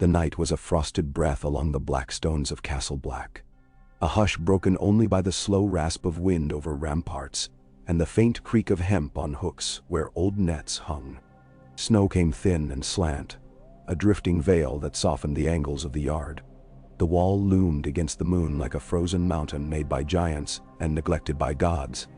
The night was a frosted breath along the black stones of Castle Black. A hush broken only by the slow rasp of wind over ramparts and the faint creak of hemp on hooks where old nets hung. Snow came thin and slant, a drifting veil that softened the angles of the yard. The wall loomed against the moon like a frozen mountain made by giants and neglected by gods.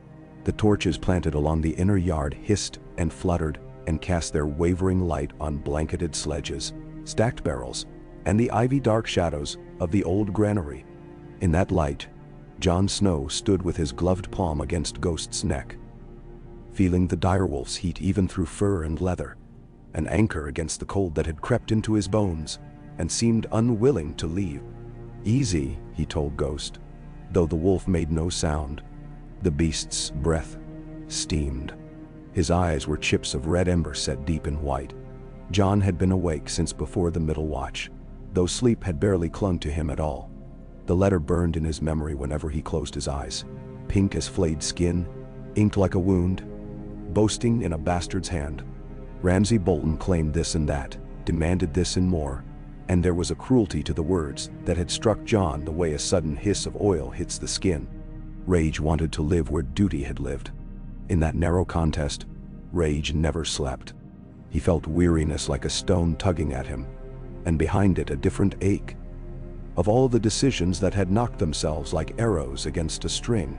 The torches planted along the inner yard hissed and fluttered and cast their wavering light on blanketed sledges, stacked barrels, and the ivy-dark shadows of the old granary. In that light, John Snow stood with his gloved palm against Ghost's neck, feeling the direwolf's heat even through fur and leather, an anchor against the cold that had crept into his bones and seemed unwilling to leave. "Easy," he told Ghost, though the wolf made no sound. The beast's breath steamed. His eyes were chips of red ember set deep in white. John had been awake since before the middle watch, though sleep had barely clung to him at all. The letter burned in his memory whenever he closed his eyes, pink as flayed skin, inked like a wound, boasting in a bastard's hand. Ramsay Bolton claimed this and that, demanded this and more, and there was a cruelty to the words that had struck John the way a sudden hiss of oil hits the skin. Rage wanted to live where duty had lived. In that narrow contest, rage never slept. He felt weariness like a stone tugging at him, and behind it a different ache. Of all the decisions that had knocked themselves like arrows against a string,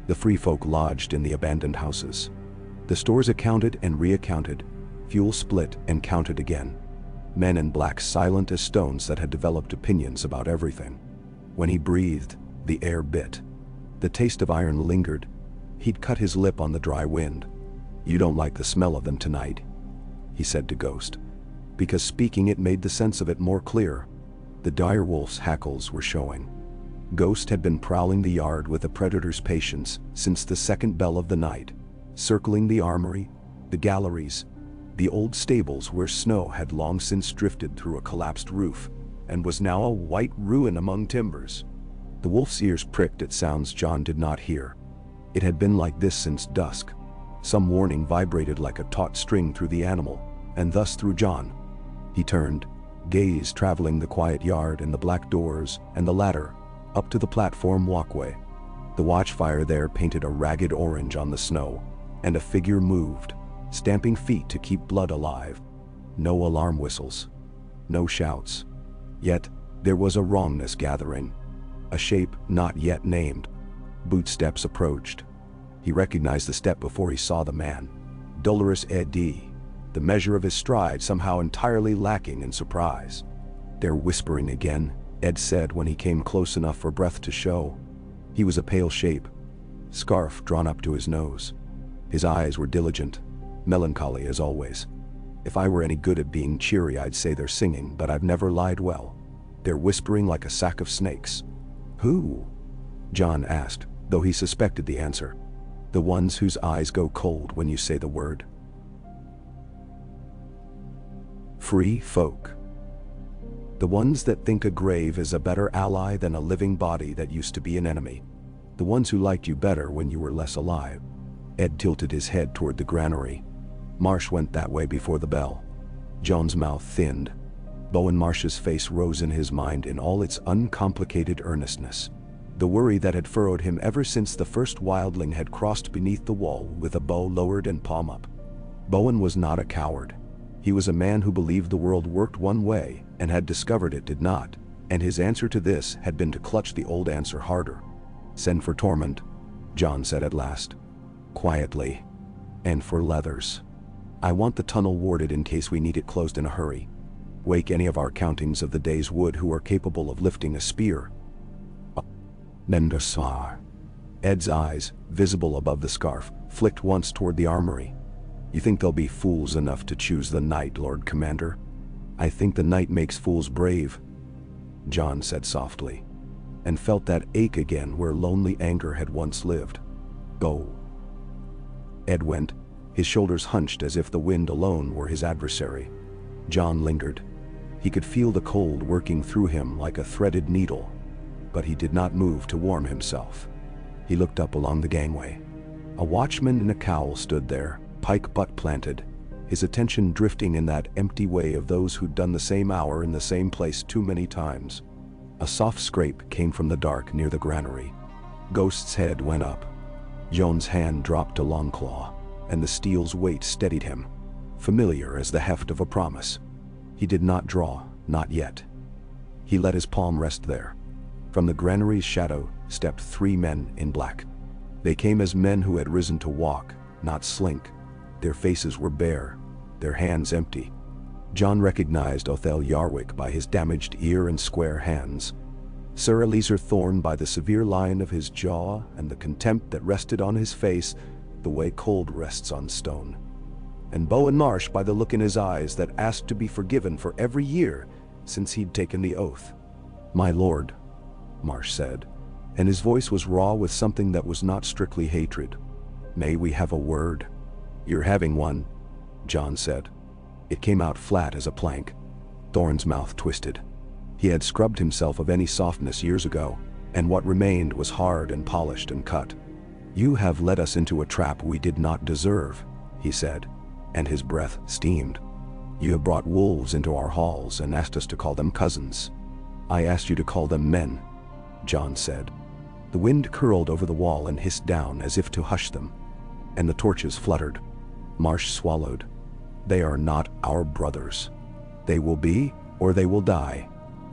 the free folk lodged in the abandoned houses. The stores accounted and reaccounted, fuel split and counted again. Men in black silent as stones that had developed opinions about everything. When he breathed, the air bit. The taste of iron lingered. He'd cut his lip on the dry wind. "You don't like the smell of them tonight," he said to Ghost, because speaking it made the sense of it more clear. The direwolf's hackles were showing. Ghost had been prowling the yard with a predator's patience since the second bell of the night, circling the armory, the galleries, the old stables where snow had long since drifted through a collapsed roof and was now a white ruin among timbers. The wolf's ears pricked at sounds John did not hear. It had been like this since dusk. Some warning vibrated like a taut string through the animal, and thus through John. He turned, gaze traveling the quiet yard and the black doors and the ladder, up to the platform walkway. The watchfire there painted a ragged orange on the snow, and a figure moved, stamping feet to keep blood alive. No alarm whistles, no shouts. Yet there was a wrongness gathering, a shape not yet named. Bootsteps approached. He recognized the step before he saw the man. Dolorous Eddie, the measure of his stride somehow entirely lacking in surprise. "They're whispering again," Ed said when he came close enough for breath to show. He was a pale shape, scarf drawn up to his nose. His eyes were diligent, melancholy as always. "If I were any good at being cheery, I'd say they're singing, but I've never lied well. They're whispering like a sack of snakes." "Who?" John asked, though he suspected the answer. "The ones whose eyes go cold when you say the word. Free folk. The ones that think a grave is a better ally than a living body that used to be an enemy. The ones who liked you better when you were less alive." Ed tilted his head toward the granary. Marsh went that way before the bell. John's mouth thinned. Bowen Marsh's face rose in his mind in all its uncomplicated earnestness. The worry that had furrowed him ever since the first wildling had crossed beneath the wall with a bow lowered and palm up. Bowen was not a coward. He was a man who believed the world worked one way and had discovered it did not, and his answer to this had been to clutch the old answer harder. "Send for Tormund," John said at last, quietly, "and for Leathers. I want the tunnel warded in case we need it closed in a hurry. Wake any of our countings of the day's wood who are capable of lifting a spear." Mendasar. Ed's eyes, visible above the scarf, flicked once toward the armory. "You think they'll be fools enough to choose the night, Lord Commander?" "I think the night makes fools brave," John said softly, and felt that ache again where lonely anger had once lived. "Go." Ed went, his shoulders hunched as if the wind alone were his adversary. John lingered. He could feel the cold working through him like a threaded needle, but he did not move to warm himself. He looked up along the gangway. A watchman in a cowl stood there, pike butt planted, his attention drifting in that empty way of those who'd done the same hour in the same place too many times. A soft scrape came from the dark near the granary. Ghost's head went up. Joan's hand dropped to Longclaw, and the steel's weight steadied him, familiar as the heft of a promise. He did not draw, not yet. He let his palm rest there. From the granary's shadow stepped 3 men in black. They came as men who had risen to walk, not slink. Their faces were bare, their hands empty. John recognized Othel Yarwick by his damaged ear and square hands, Sir Eliezer Thorne by the severe line of his jaw and the contempt that rested on his face the way cold rests on stone, and Bowen Marsh by the look in his eyes that asked to be forgiven for every year since he'd taken the oath. "My lord," Marsh said, and his voice was raw with something that was not strictly hatred. "May we have a word?" "You're having one," John said. It came out flat as a plank. Thorne's mouth twisted. He had scrubbed himself of any softness years ago, and what remained was hard and polished and cut. "You have led us into a trap we did not deserve," he said, and his breath steamed. "You have brought wolves into our halls and asked us to call them cousins. I asked you to call them men," John said. The wind curled over the wall and hissed down as if to hush them, and the torches fluttered. Marsh swallowed. "They are not our brothers. They will be, or they will die,"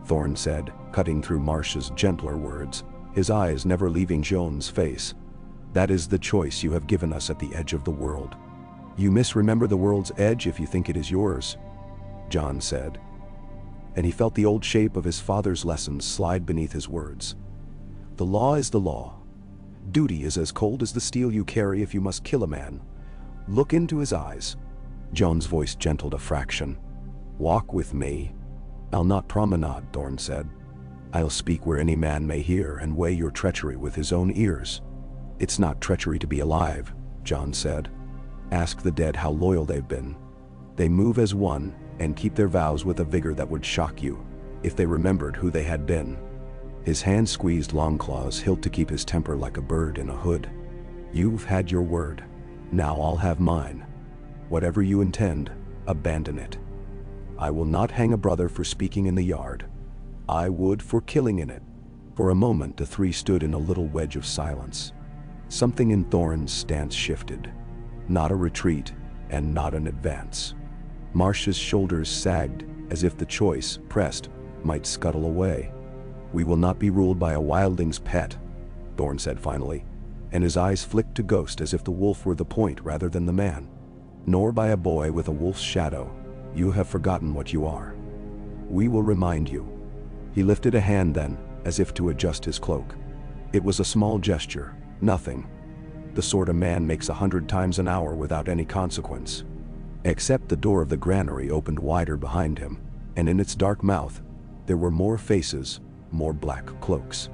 Thorne said, cutting through Marsh's gentler words, his eyes never leaving Joan's face. "That is the choice you have given us at the edge of the world. You misremember the world's edge if you think it is yours," John said. And he felt the old shape of his father's lessons slide beneath his words. "The law is the law. Duty is as cold as the steel you carry if you must kill a man. Look into his eyes." Joan's voice gentled a fraction. "Walk with me." "I'll not promenade," Thorne said. "I'll speak where any man may hear and weigh your treachery with his own ears." "It's not treachery to be alive," John said. "Ask the dead how loyal they've been. They move as one and keep their vows with a vigor that would shock you, if they remembered who they had been." His hand squeezed Longclaw's hilt to keep his temper like a bird in a hood. "You've had your word. Now I'll have mine. Whatever you intend, abandon it. I will not hang a brother for speaking in the yard. I would for killing in it." For a moment the 3 stood in a little wedge of silence. Something in Thorne's stance shifted. Not a retreat, and not an advance. Marsh's shoulders sagged, as if the choice, pressed, might scuttle away. "We will not be ruled by a wildling's pet," Thorne said finally, and his eyes flicked to Ghost as if the wolf were the point rather than the man. "Nor by a boy with a wolf's shadow. You have forgotten what you are. We will remind you." He lifted a hand then, as if to adjust his cloak. It was a small gesture, nothing. The sort a man makes 100 times an hour without any consequence. Except the door of the granary opened wider behind him, and in its dark mouth, there were more faces, more black cloaks.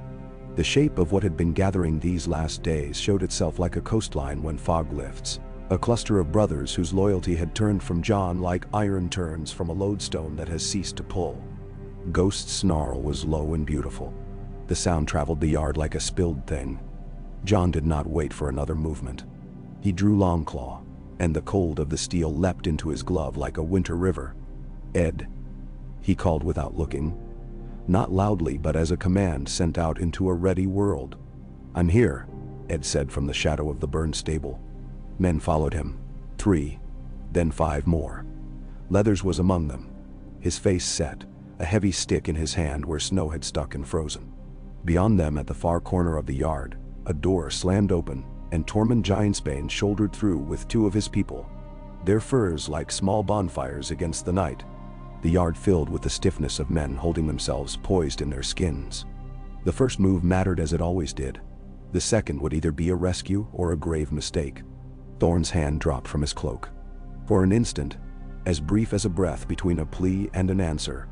The shape of what had been gathering these last days showed itself like a coastline when fog lifts. A cluster of brothers whose loyalty had turned from John like iron turns from a lodestone that has ceased to pull. Ghost's snarl was low and beautiful. The sound traveled the yard like a spilled thing. John did not wait for another movement. He drew Longclaw, and the cold of the steel leapt into his glove like a winter river. "Ed," he called without looking. Not loudly, but as a command sent out into a ready world. "I'm here," Ed said from the shadow of the burned stable. Men followed him. 3, then 5 more. Leathers was among them. His face set, a heavy stick in his hand where snow had stuck and frozen. Beyond them, at the far corner of the yard, a door slammed open, and Tormund Giantsbane shouldered through with 2 of his people, their furs like small bonfires against the night. The yard filled with the stiffness of men holding themselves poised in their skins. The first move mattered as it always did. The second would either be a rescue or a grave mistake. Thorne's hand dropped from his cloak. For an instant, as brief as a breath between a plea and an answer,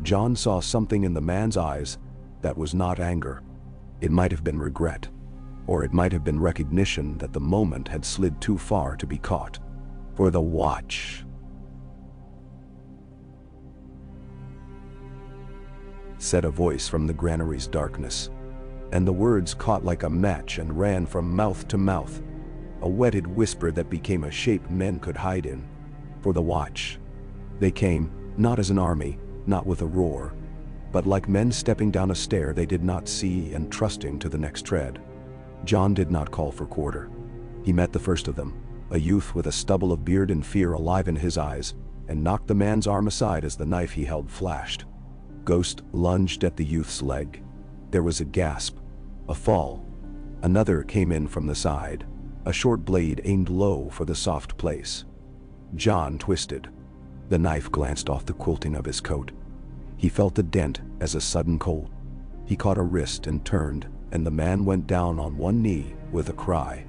John saw something in the man's eyes that was not anger. It might have been regret, or it might have been recognition that the moment had slid too far to be caught. "For the watch," said a voice from the granary's darkness, and the words caught like a match and ran from mouth to mouth, a wetted whisper that became a shape men could hide in. For the watch. They came, not as an army, not with a roar, but like men stepping down a stair they did not see and trusting to the next tread. John did not call for quarter. He met the first of them, a youth with a stubble of beard and fear alive in his eyes, and knocked the man's arm aside as the knife he held flashed. Ghost lunged at the youth's leg. There was a gasp, a fall. Another came in from the side, a short blade aimed low for the soft place. John twisted. The knife glanced off the quilting of his coat. He felt a dent as a sudden cold. He caught a wrist and turned, and the man went down on one knee with a cry.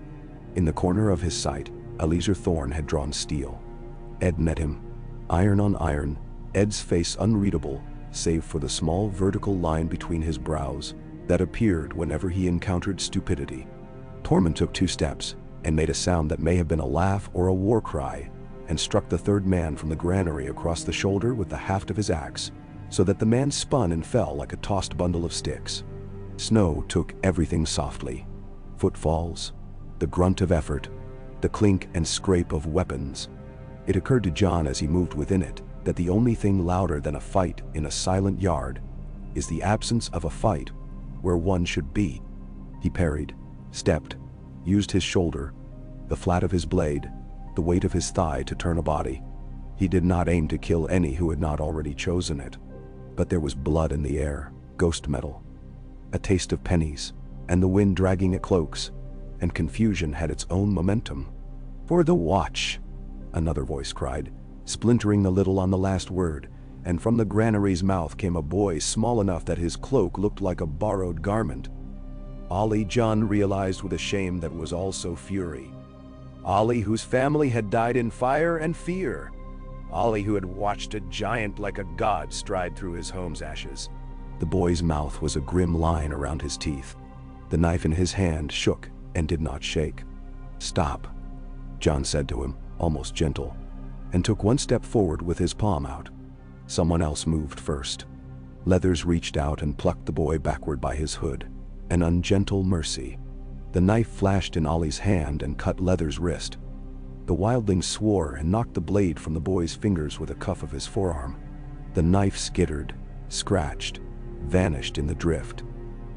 In the corner of his sight, Eliezer Thorne had drawn steel. Ed met him, iron on iron, Ed's face unreadable, save for the small vertical line between his brows that appeared whenever he encountered stupidity. Tormund took 2 steps and made a sound that may have been a laugh or a war cry, and struck the third man from the granary across the shoulder with the haft of his axe, so that the man spun and fell like a tossed bundle of sticks. Snow took everything softly. Footfalls, the grunt of effort, the clink and scrape of weapons. It occurred to John as he moved within it that the only thing louder than a fight in a silent yard is the absence of a fight where one should be. He parried, stepped, used his shoulder, the flat of his blade, the weight of his thigh to turn a body. He did not aim to kill any who had not already chosen it. But there was blood in the air, ghost metal, a taste of pennies, and the wind dragging at cloaks, and confusion had its own momentum. "For the watch," another voice cried, splintering a little on the last word, and from the granary's mouth came a boy small enough that his cloak looked like a borrowed garment. Ollie, John realized with a shame that was also fury. Ollie, whose family had died in fire and fear. Ollie, who had watched a giant like a god stride through his home's ashes. The boy's mouth was a grim line around his teeth. The knife in his hand shook and did not shake. "Stop," John said to him, almost gentle, and took 1 step forward with his palm out. Someone else moved first. Leathers reached out and plucked the boy backward by his hood, an ungentle mercy. The knife flashed in Ollie's hand and cut Leather's wrist. The wildling swore and knocked the blade from the boy's fingers with a cuff of his forearm. The knife skittered, scratched, vanished in the drift.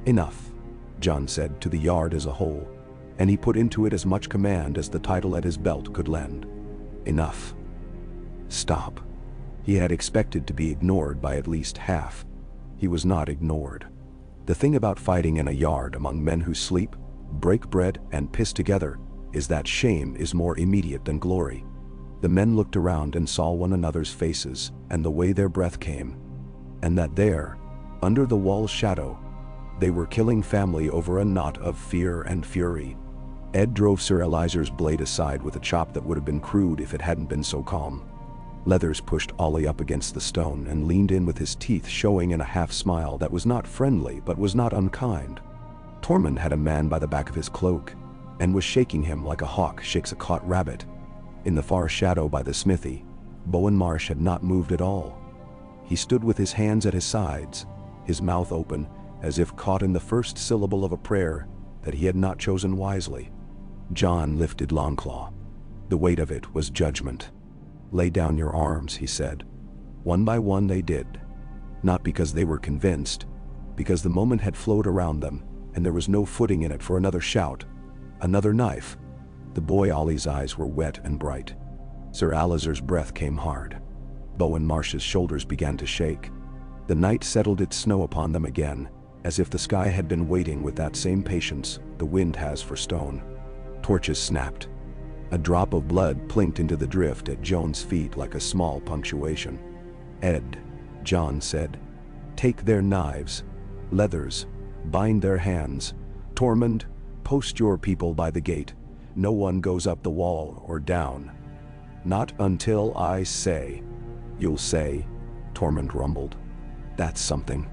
"Enough," John said to the yard as a whole, and he put into it as much command as the title at his belt could lend. "Enough. Stop." He had expected to be ignored by at least half. He was not ignored. The thing about fighting in a yard among men who sleep, break bread, and piss together is that shame is more immediate than glory. The men looked around and saw one another's faces and the way their breath came, and that there, under the wall's shadow, they were killing family over a knot of fear and fury. Ed drove Sir Elizer's blade aside with a chop that would have been crude if it hadn't been so calm. Leathers pushed Ollie up against the stone and leaned in with his teeth showing in a half-smile that was not friendly but was not unkind. Tormund had a man by the back of his cloak, and was shaking him like a hawk shakes a caught rabbit. In the far shadow by the smithy, Bowen Marsh had not moved at all. He stood with his hands at his sides, his mouth open, as if caught in the first syllable of a prayer that he had not chosen wisely. John lifted Longclaw. The weight of it was judgment. "Lay down your arms," he said. One by one they did. Not because they were convinced, because the moment had flowed around them, and there was no footing in it for another shout, another knife. The boy Ollie's eyes were wet and bright. Sir Alizer's breath came hard. Bowen Marsh's shoulders began to shake. The night settled its snow upon them again, as if the sky had been waiting with that same patience the wind has for stone. Torches snapped. A drop of blood plinked into the drift at Joan's feet like a small punctuation. "Ed," John said, "take their knives. Leathers, bind their hands. Tormund, post your people by the gate. No one goes up the wall or down. Not until I say." "You'll say," Tormund rumbled. "That's something."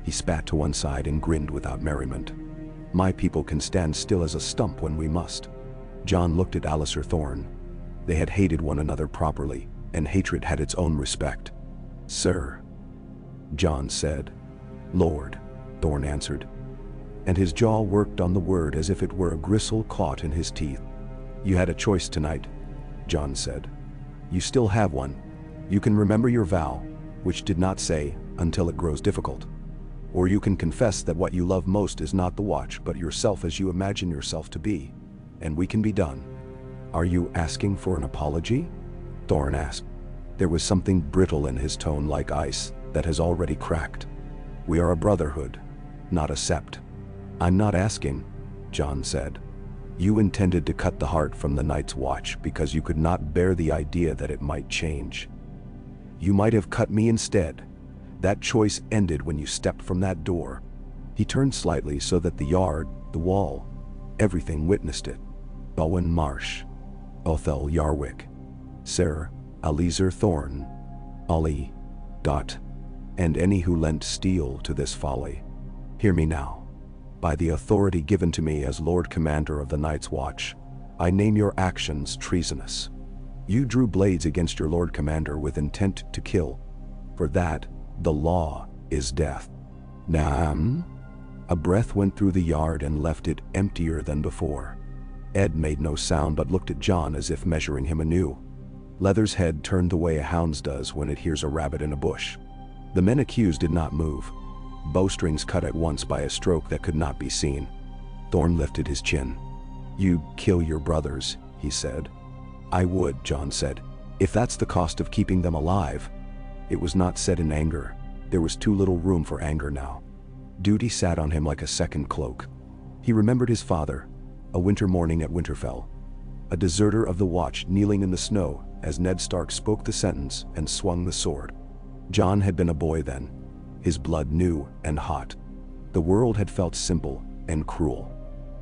He spat to one side and grinned without merriment. "My people can stand still as a stump when we must." John looked at Alistair Thorne. They had hated one another properly, and hatred had its own respect. "Sir," John said. "Lord," Thorne answered, and his jaw worked on the word as if it were a gristle caught in his teeth. "You had a choice tonight," John said. You still have one. You can remember your vow, which did not say, until it grows difficult. Or you can confess that what you love most is not the watch but yourself as you imagine yourself to be, and we can be done. Are you asking for an apology? Thorn asked. There was something brittle in his tone, like ice that has already cracked. We are a brotherhood, not a sept. I'm not asking, John said. You intended to cut the heart from the Night's Watch because you could not bear the idea that it might change. You might have cut me instead. That choice ended when you stepped from that door. He turned slightly so that the yard, the wall, everything witnessed it. Owen Marsh, Othel Yarwick, Sir Alizer Thorn, Ollie, Dot, and any who lent steel to this folly. Hear me now. By the authority given to me as Lord Commander of the Night's Watch, I name your actions treasonous. You drew blades against your Lord Commander with intent to kill. For that, the law is death. Naam? A breath went through the yard and left it emptier than before. Ed made no sound but looked at John as if measuring him anew. Leather's head turned the way a hound's does when it hears a rabbit in a bush. The men accused did not move. Bowstrings cut at once by a stroke that could not be seen. Thorn lifted his chin. You kill your brothers, he said. I would, John said, if that's the cost of keeping them alive. It was not said in anger. There was too little room for anger now. Duty sat on him like a second cloak. He remembered his father, a winter morning at Winterfell, a deserter of the watch kneeling in the snow as Ned Stark spoke the sentence and swung the sword. John had been a boy then, his blood new and hot. The world had felt simple and cruel.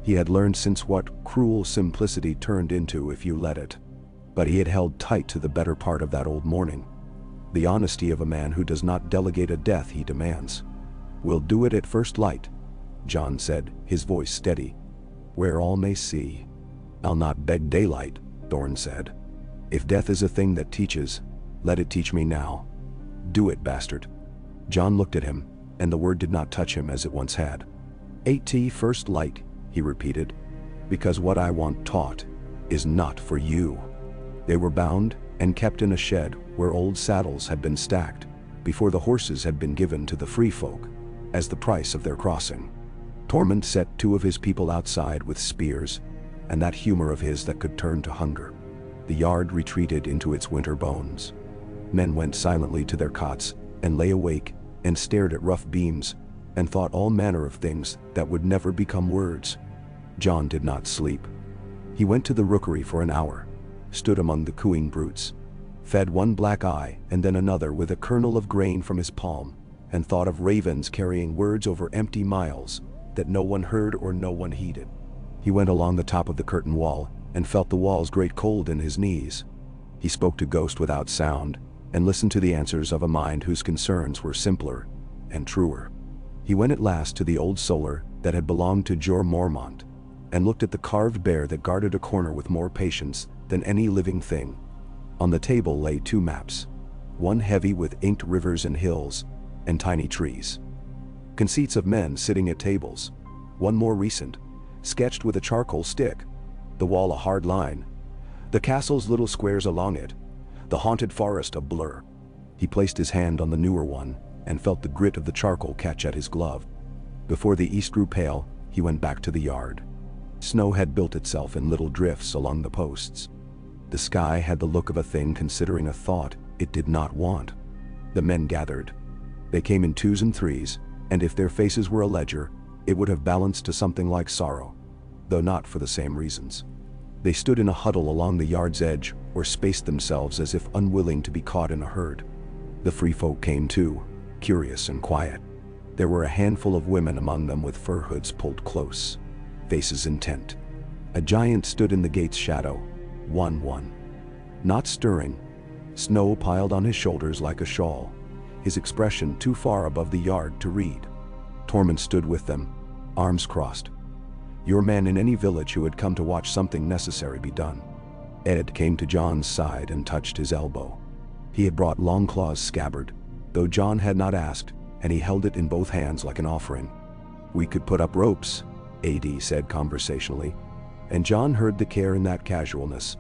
He had learned since what cruel simplicity turned into if you let it. But he had held tight to the better part of that old morning. The honesty of a man who does not delegate a death he demands. We'll do it at first light, John said, his voice steady, where all may see. I'll not beg daylight, Thorn said. If death is a thing that teaches, let it teach me now. Do it, bastard. John looked at him, and the word did not touch him as it once had. At first light, he repeated, because what I want taught is not for you. They were bound and kept in a shed where old saddles had been stacked before the horses had been given to the free folk as the price of their crossing. Tormund set 2 of his people outside with spears, and that humor of his that could turn to hunger. The yard retreated into its winter bones. Men went silently to their cots and lay awake and stared at rough beams and thought all manner of things that would never become words. John did not sleep. He went to the rookery for an hour, stood among the cooing brutes, fed one black eye and then another with a kernel of grain from his palm, and thought of ravens carrying words over empty miles that no one heard or no one heeded. He went along the top of the curtain wall and felt the walls grate cold in his knees. He spoke to Ghost without sound and listened to the answers of a mind whose concerns were simpler and truer. He went at last to the old solar that had belonged to Jor Mormont and looked at the carved bear that guarded a corner with more patience than any living thing. On the table lay 2 maps, one heavy with inked rivers and hills and tiny trees. Conceits of men sitting at tables, one more recent, sketched with a charcoal stick, the wall a hard line, the castle's little squares along it, the haunted forest a blur. He placed his hand on the newer one and felt the grit of the charcoal catch at his glove. Before the east grew pale, he went back to the yard. Snow had built itself in little drifts along the posts. The sky had the look of a thing considering a thought it did not want. The men gathered. They came in 2s and 3s, and if their faces were a ledger, it would have balanced to something like sorrow, though not for the same reasons. They stood in a huddle along the yard's edge or spaced themselves as if unwilling to be caught in a herd. The free folk came too, curious and quiet. There were a handful of women among them with fur hoods pulled close, faces intent. A giant stood in the gate's shadow, one, not stirring, snow piled on his shoulders like a shawl, his expression too far above the yard to read. Tormund stood with them, arms crossed. Your men in any village who had come to watch something necessary be done. Ed came to John's side and touched his elbow. He had brought Longclaw's scabbard, though John had not asked, and he held it in both hands like an offering. We could put up ropes, AD said conversationally, and John heard the care in that casualness.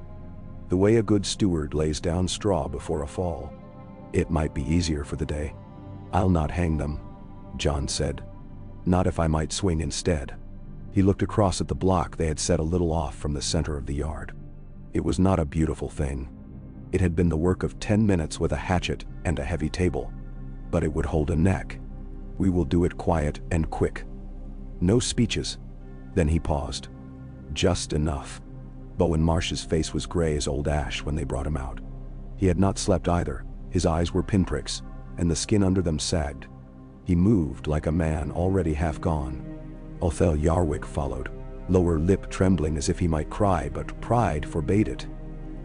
the way a good steward lays down straw before a fall. It might be easier for the day. I'll not hang them, John said. Not if I might swing instead. He looked across at the block they had set a little off from the center of the yard. It was not a beautiful thing. It had been the work of 10 minutes with a hatchet and a heavy table, but it would hold a neck. We will do it quiet and quick. No speeches. Then he paused. Just enough. Bowen Marsh's face was gray as old ash when they brought him out. He had not slept either. His eyes were pinpricks, and the skin under them sagged. He moved like a man already half gone. Othel Yarwick followed, lower lip trembling as if he might cry, but pride forbade it.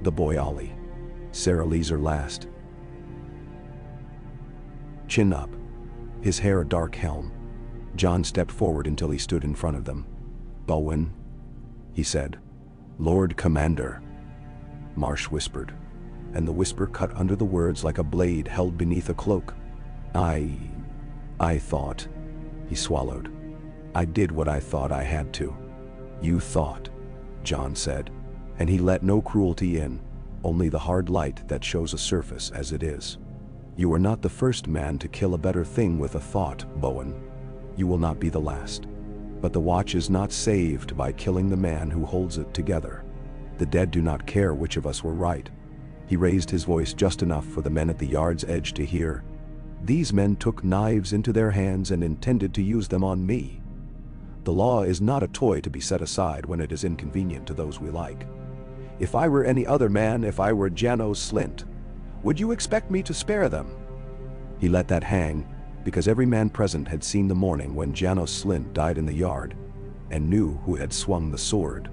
The boy Ollie. Sarah Leeser last. Chin up. His hair a dark helm. John stepped forward until he stood in front of them. Bowen, he said. Lord Commander. Marsh whispered, and the whisper cut under the words like a blade held beneath a cloak. I thought, he swallowed. I did what I thought I had to. You thought, John said, and he let no cruelty in, only the hard light that shows a surface as it is. You are not the first man to kill a better thing with a thought, Bowen. You will not be the last. But the watch is not saved by killing the man who holds it together. The dead do not care which of us were right. He raised his voice just enough for the men at the yard's edge to hear. These men took knives into their hands and intended to use them on me. The law is not a toy to be set aside when it is inconvenient to those we like. If I were any other man, if I were Janos Slint, would you expect me to spare them? He let that hang, because every man present had seen the morning when Janos Slint died in the yard, and knew who had swung the sword.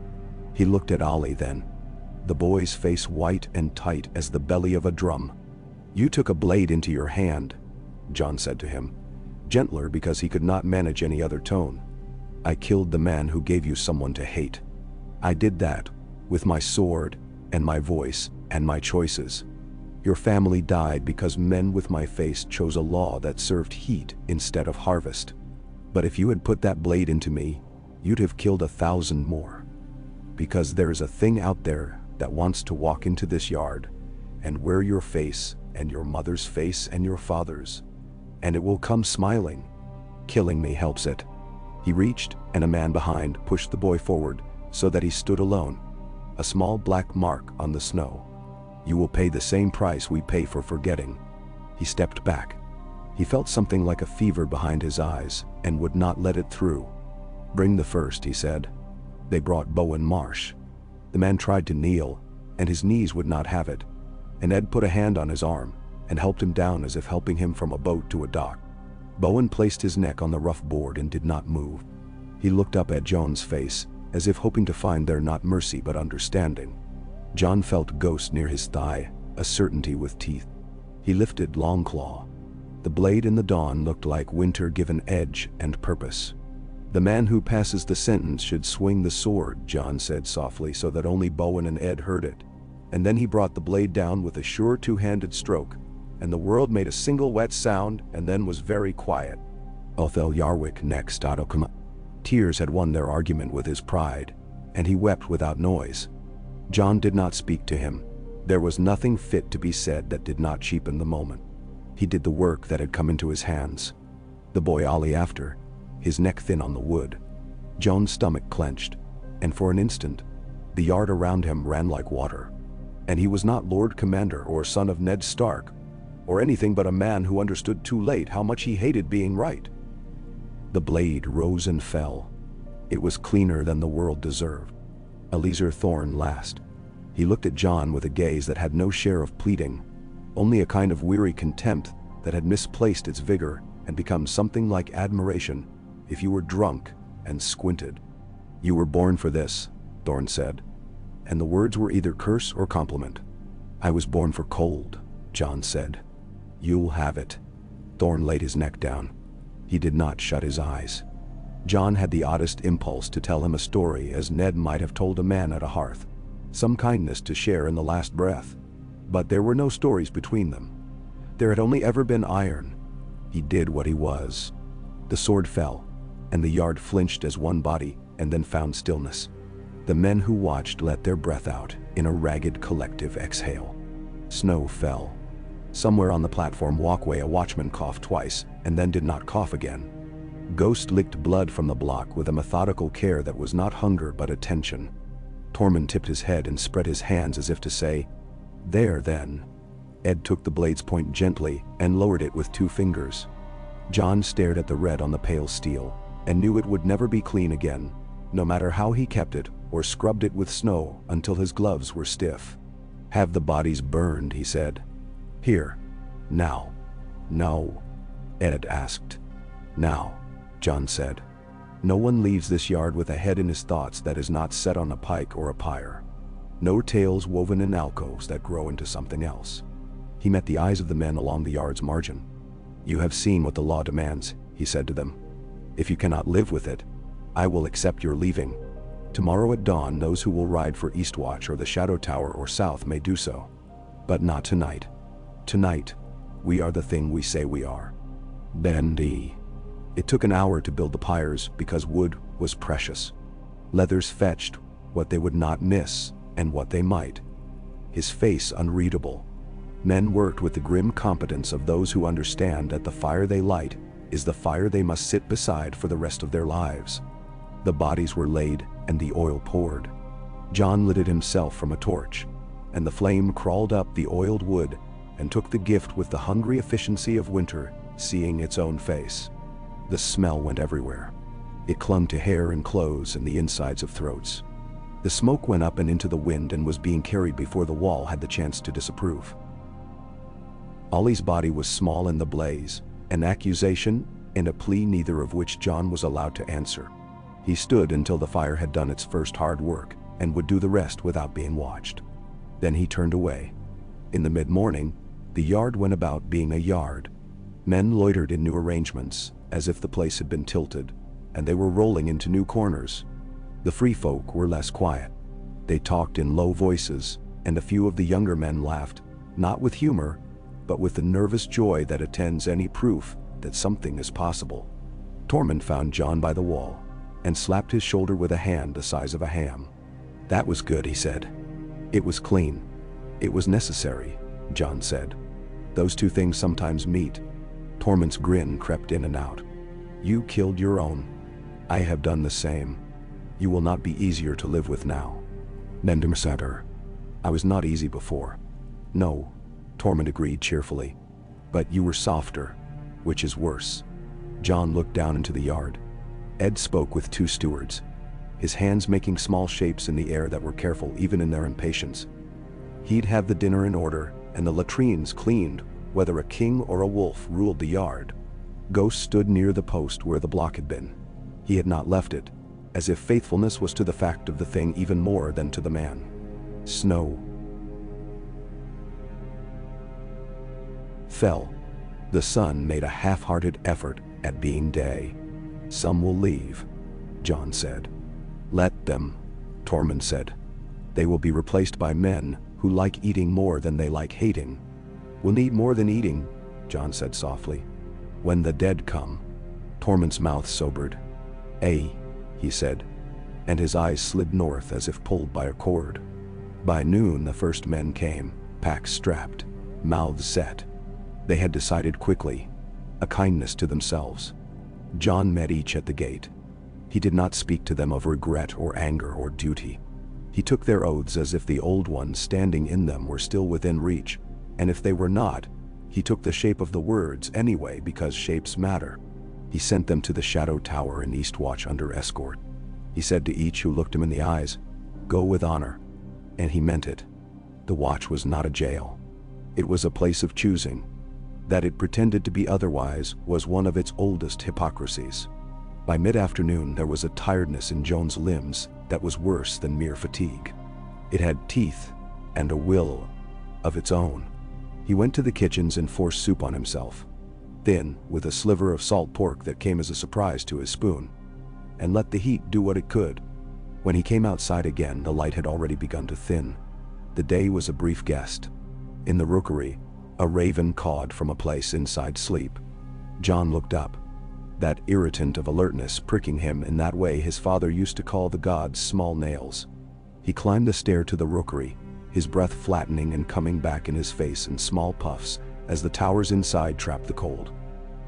He looked at Ollie then, the boy's face white and tight as the belly of a drum. You took a blade into your hand, John said to him, gentler because he could not manage any other tone. I killed the man who gave you someone to hate. I did that with my sword and my voice and my choices. Your family died because men with my face chose a law that served heat instead of harvest. But if you had put that blade into me, you'd have killed 1,000 more. Because there is a thing out there that wants to walk into this yard and wear your face and your mother's face and your father's, and it will come smiling. Killing me helps it. He reached, and a man behind pushed the boy forward so that he stood alone, a small black mark on the snow. You will pay the same price we pay for forgetting. He stepped back. He felt something like a fever behind his eyes and would not let it through. Bring the first, he said. They brought Bowen Marsh. The man tried to kneel, and his knees would not have it, and Ed put a hand on his arm and helped him down as if helping him from a boat to a dock. Bowen placed his neck on the rough board and did not move. He looked up at John's face, as if hoping to find there not mercy but understanding. John felt ghost near his thigh, a certainty with teeth. He lifted Longclaw. The blade in the dawn looked like winter given edge and purpose. The man who passes the sentence should swing the sword, John said softly so that only Bowen and Ed heard it. And then he brought the blade down with a sure two-handed stroke, and the world made a single wet sound and then was very quiet. Othel Yarwick next Otto. Tears had won their argument with his pride, and he wept without noise. John did not speak to him. There was nothing fit to be said that did not cheapen the moment. He did the work that had come into his hands. The boy Ollie after, his neck thin on the wood. John's stomach clenched, and for an instant, the yard around him ran like water. And he was not Lord Commander or son of Ned Stark, or anything but a man who understood too late how much he hated being right. The blade rose and fell. It was cleaner than the world deserved. Eliezer Thorne last. He looked at John with a gaze that had no share of pleading, only a kind of weary contempt that had misplaced its vigor and become something like admiration if you were drunk and squinted. You were born for this, Thorne said, and the words were either curse or compliment. I was born for cold, John said. You'll have it. Thorne laid his neck down. He did not shut his eyes. John had the oddest impulse to tell him a story as Ned might have told a man at a hearth, some kindness to share in the last breath. But there were no stories between them. There had only ever been iron. He did what he was. The sword fell, and the yard flinched as one body and then found stillness. The men who watched let their breath out in a ragged collective exhale. Snow fell. Somewhere on the platform walkway a watchman coughed twice and then did not cough again. Ghost licked blood from the block with a methodical care that was not hunger but attention. Tormund tipped his head and spread his hands as if to say, "There then." Ed took the blade's point gently and lowered it with 2 fingers. Jon stared at the red on the pale steel and knew it would never be clean again, no matter how he kept it or scrubbed it with snow until his gloves were stiff. "Have the bodies burned," he said. "Here. Now." "No," Ed asked. "Now," Jon said. "No one leaves this yard with a head in his thoughts that is not set on a pike or a pyre. No tales woven in alcoves that grow into something else." He met the eyes of the men along the yard's margin. "You have seen what the law demands," he said to them. "If you cannot live with it, I will accept your leaving. Tomorrow at dawn those who will ride for Eastwatch or the Shadow Tower or South may do so. But not tonight. Tonight, we are the thing we say we are." Bendy. It took an hour to build the pyres because wood was precious. Leathers fetched what they would not miss and what they might. His face unreadable. Men worked with the grim competence of those who understand that the fire they light is the fire they must sit beside for the rest of their lives. The bodies were laid and the oil poured. Jon lit it himself from a torch, and the flame crawled up the oiled wood and took the gift with the hungry efficiency of winter seeing its own face. The smell went everywhere. It clung to hair and clothes and the insides of throats. The smoke went up and into the wind and was being carried before the wall had the chance to disapprove. Ollie's body was small in the blaze, an accusation and a plea neither of which Jon was allowed to answer. He stood until the fire had done its first hard work and would do the rest without being watched. Then he turned away. In the mid-morning, the yard went about being a yard. Men loitered in new arrangements, as if the place had been tilted, and they were rolling into new corners. The free folk were less quiet. They talked in low voices, and a few of the younger men laughed, not with humor, but with the nervous joy that attends any proof that something is possible. Tormund found Jon by the wall, and slapped his shoulder with a hand the size of a ham. "That was good," he said. "It was clean. It was necessary," Jon said. "Those two things sometimes meet." Tormund's grin crept in and out. "You killed your own. I have done the same. You will not be easier to live with now." Nendem said her. "I was not easy before." "No," Tormund agreed cheerfully. "But you were softer, which is worse." Jon looked down into the yard. Ed spoke with 2 stewards, his hands making small shapes in the air that were careful even in their impatience. He'd have the dinner in order and the latrines cleaned, whether a king or a wolf ruled the yard. Ghost stood near the post where the block had been. He had not left it, as if faithfulness was to the fact of the thing even more than to the man. Snow fell. The sun made a half-hearted effort at being day. "Some will leave," Jon said. "Let them," Tormund said. "They will be replaced by men who like eating more than they like hating." "We'll need more than eating," Jon said softly. "When the dead come." Tormund's mouth sobered. "Eh," he said, and his eyes slid north as if pulled by a cord. By noon the first men came, packs strapped, mouths set. They had decided quickly, a kindness to themselves. Jon met each at the gate. He did not speak to them of regret or anger or duty. He took their oaths as if the old ones standing in them were still within reach, and if they were not, he took the shape of the words anyway because shapes matter. He sent them to the Shadow Tower in Eastwatch under escort. He said to each who looked him in the eyes, "Go with honor." And he meant it. The watch was not a jail. It was a place of choosing. That it pretended to be otherwise was one of its oldest hypocrisies. By mid-afternoon there was a tiredness in Jon's limbs that was worse than mere fatigue. It had teeth and a will of its own. He went to the kitchens and forced soup on himself, thin, with a sliver of salt pork that came as a surprise to his spoon, and let the heat do what it could. When he came outside again, the light had already begun to thin. The day was a brief guest. In the rookery, a raven cawed from a place inside sleep. Jon looked up, that irritant of alertness pricking him in that way his father used to call the gods' small nails. He climbed the stair to the rookery, his breath flattening and coming back in his face in small puffs as the towers inside trapped the cold.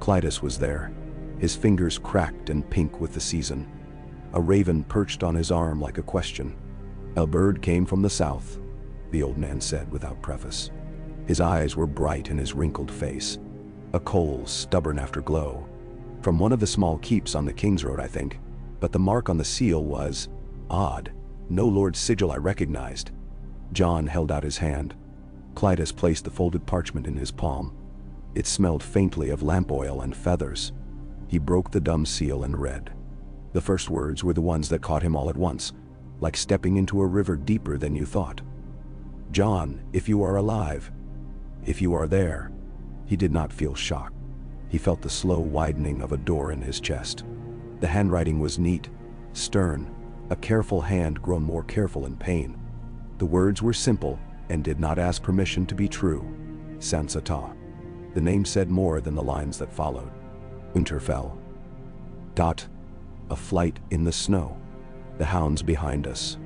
Clytus was there, his fingers cracked and pink with the season. A raven perched on his arm like a question. "A bird came from the south," the old man said without preface. His eyes were bright in his wrinkled face. "A coal stubborn after glow. From one of the small keeps on the King's Road, I think. But the mark on the seal was odd. No lord's sigil I recognized." John held out his hand. Clytus placed the folded parchment in his palm. It smelled faintly of lamp oil and feathers. He broke the dumb seal and read. The first words were the ones that caught him all at once, like stepping into a river deeper than you thought. "John, if you are alive, if you are there." He did not feel shock. He felt the slow widening of a door in his chest. The handwriting was neat, stern, a careful hand grown more careful in pain. The words were simple and did not ask permission to be true. Sansata. The name said more than the lines that followed. Winterfell. A flight in the snow. The hounds behind us.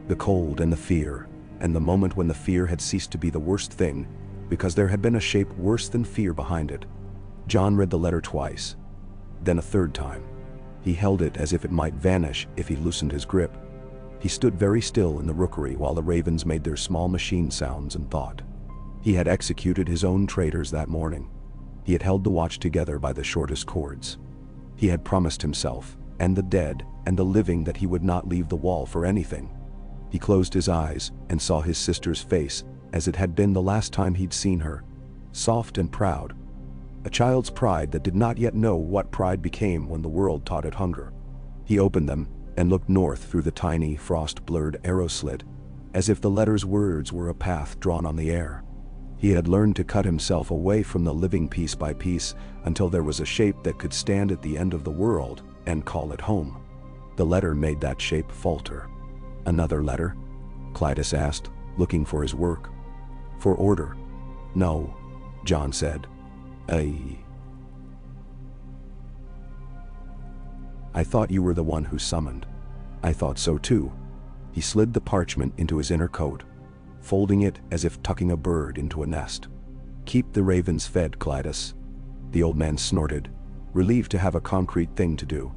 The cold and the fear, and the moment when the fear had ceased to be the worst thing, because there had been a shape worse than fear behind it. John read the letter twice, then a third time. He held it as if it might vanish if he loosened his grip. He stood very still in the rookery while the ravens made their small machine sounds and thought. He had executed his own traitors that morning. He had held the watch together by the shortest cords. He had promised himself, and the dead, and the living that he would not leave the wall for anything. He closed his eyes and saw his sister's face as it had been the last time he'd seen her, soft and proud. A child's pride that did not yet know what pride became when the world taught it hunger. He opened them and looked north through the tiny, frost-blurred arrow slit, as if the letter's words were a path drawn on the air. He had learned to cut himself away from the living piece by piece until there was a shape that could stand at the end of the world and call it home. The letter made that shape falter. "Another letter?" Clytus asked, looking for his work. "For order." "No," John said. I thought you were the one who summoned." "I thought so too." He slid the parchment into his inner coat, folding it as if tucking a bird into a nest. "Keep the ravens fed, Clytus." The old man snorted, relieved to have a concrete thing to do.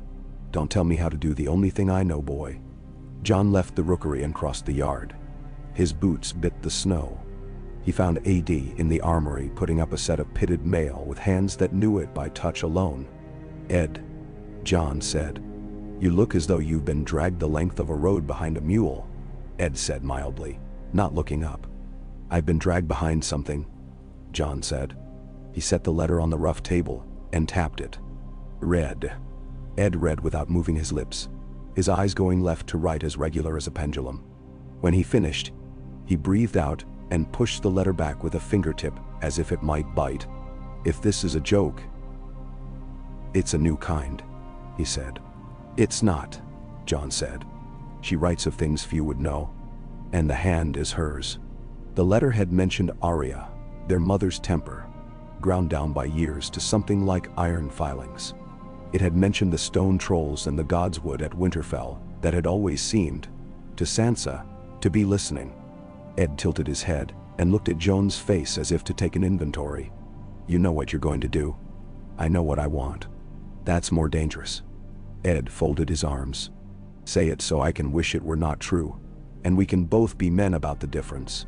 "Don't tell me how to do the only thing I know, boy." John left the rookery and crossed the yard. His boots bit the snow. He found AD in the armory putting up a set of pitted mail with hands that knew it by touch alone. "Ed," John said, "you look as though you've been dragged the length of a road behind a mule," Ed said mildly, not looking up. "I've been dragged behind something," John said. He set the letter on the rough table and tapped it. "Read." Ed read without moving his lips, his eyes going left to right as regular as a pendulum. When he finished, he breathed out and pushed the letter back with a fingertip as if it might bite. "If this is a joke, it's a new kind," he said. "It's not," John said. "She writes of things few would know, and the hand is hers." The letter had mentioned Arya, their mother's temper, ground down by years to something like iron filings. It had mentioned the stone trolls and the godswood at Winterfell that had always seemed, to Sansa, to be listening. Ed tilted his head and looked at Joan's face as if to take an inventory. "You know what you're going to do. I know what I want. That's more dangerous." Ed folded his arms. "Say it so I can wish it were not true, and we can both be men about the difference."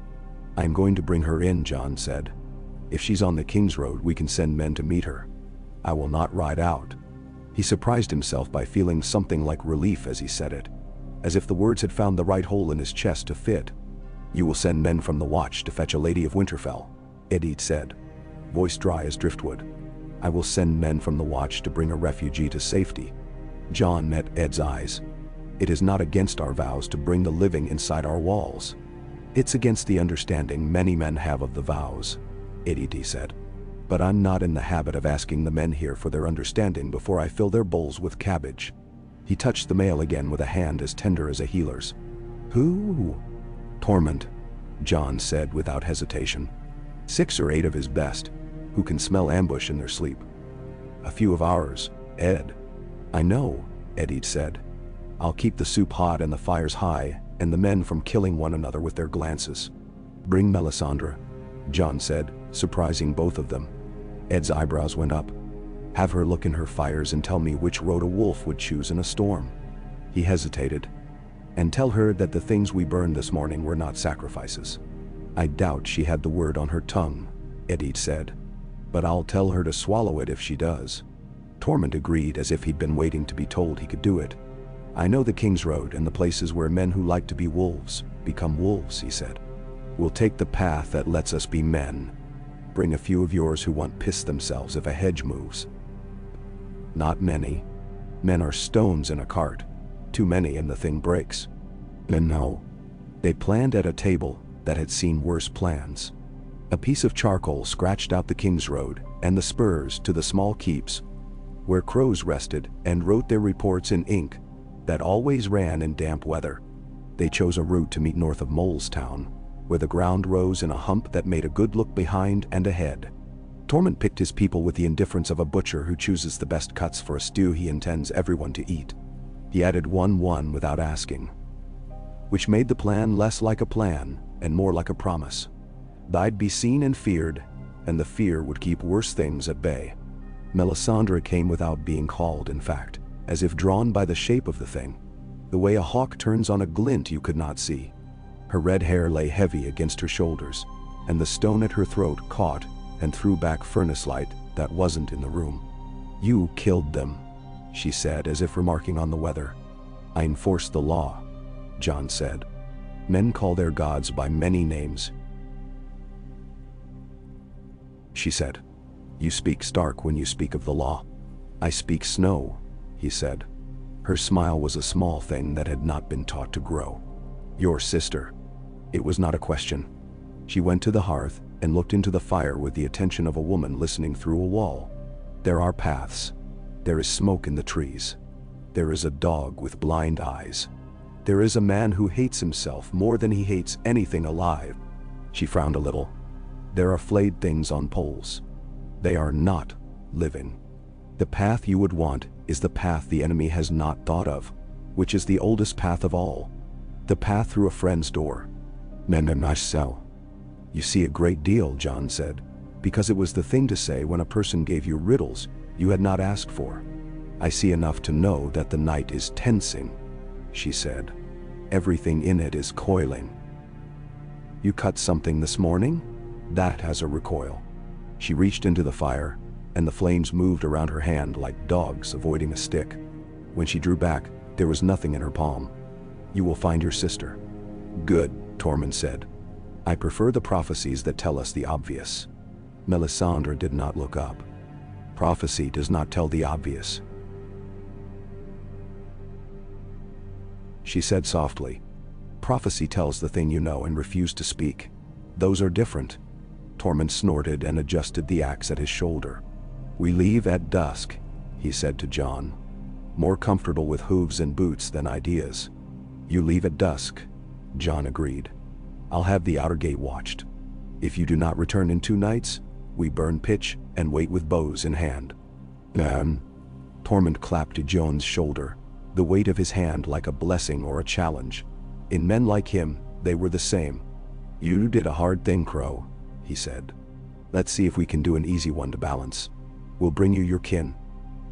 "I'm going to bring her in," John said. "If she's on the King's Road, we can send men to meet her. I will not ride out." He surprised himself by feeling something like relief as he said it, as if the words had found the right hole in his chest to fit. "You will send men from the watch to fetch a lady of Winterfell," Edith said, voice dry as driftwood. "I will send men from the watch to bring a refugee to safety." John met Ed's eyes. "It is not against our vows to bring the living inside our walls. It's against the understanding many men have of the vows," Edith said. "But I'm not in the habit of asking the men here for their understanding before I fill their bowls with cabbage." He touched the mail again with a hand as tender as a healer's. "Who?" "Torment," John said without hesitation. 6 or 8 of his best, who can smell ambush in their sleep. "A few of ours, Ed." "I know," Edith said. "I'll keep the soup hot and the fires high, and the men from killing one another with their glances. "Bring Melisandre," Jon said, surprising both of them. Ed's eyebrows went up. "Have her look in her fires and tell me which road a wolf would choose in a storm." He hesitated. "And tell her that the things we burned this morning were not sacrifices." "I doubt she had the word on her tongue," Eddie said. "But I'll tell her to swallow it if she does." Tormund agreed as if he'd been waiting to be told he could do it. "I know the King's Road and the places where men who like to be wolves become wolves," he said. "We'll take the path that lets us be men. Bring a few of yours who won't piss themselves if a hedge moves." "Not many. Men are stones in a cart. Too many and the thing breaks." "And no." They planned at a table that had seen worse plans. A piece of charcoal scratched out the King's Road and the spurs to the small keeps where crows rested and wrote their reports in ink that always ran in damp weather. They chose a route to meet north of Molestown, where the ground rose in a hump that made a good look behind and ahead. Tormund picked his people with the indifference of a butcher who chooses the best cuts for a stew he intends everyone to eat. He added one without asking, which made the plan less like a plan and more like a promise. They'd be seen and feared, and the fear would keep worse things at bay. Melisandre came without being called, in fact, as if drawn by the shape of the thing, the way a hawk turns on a glint you could not see. Her red hair lay heavy against her shoulders, and the stone at her throat caught and threw back furnace light that wasn't in the room. "You killed them," she said, as if remarking on the weather. "I enforced the law," Jon said. "Men call their gods by many names," she said. "You speak stark when you speak of the law." "I speak snow," he said. Her smile was a small thing that had not been taught to grow. "Your sister." It was not a question. She went to the hearth and looked into the fire with the attention of a woman listening through a wall. "There are paths. There is smoke in the trees. There is a dog with blind eyes. There is a man who hates himself more than he hates anything alive." She frowned a little. "There are flayed things on poles. They are not living. The path you would want is the path the enemy has not thought of, which is the oldest path of all. The path through a friend's door." "Menamashsel." "You see a great deal," Jon said, because it was the thing to say when a person gave you riddles you had not asked for. "I see enough to know that the night is tensing," she said. "Everything in it is coiling." "You cut something this morning? That has a recoil." She reached into the fire, and the flames moved around her hand like dogs avoiding a stick. When she drew back, there was nothing in her palm. "You will find your sister." "Good," Tormund said. "I prefer the prophecies that tell us the obvious." Melisandre did not look up. "Prophecy does not tell the obvious," she said softly. "Prophecy tells the thing you know and refuse to speak. Those are different." Tormund snorted and adjusted the axe at his shoulder. "We leave at dusk," he said to Jon. "More comfortable with hooves and boots than ideas." "You leave at dusk," Jon agreed. "I'll have the outer gate watched. If you do not return in 2 nights, we burn pitch and wait with bows in hand." Tormund clapped to Jon's shoulder, the weight of his hand like a blessing or a challenge. In men like him, they were the same. "You did a hard thing, Crow," he said. "Let's see if we can do an easy one to balance. We'll bring you your kin."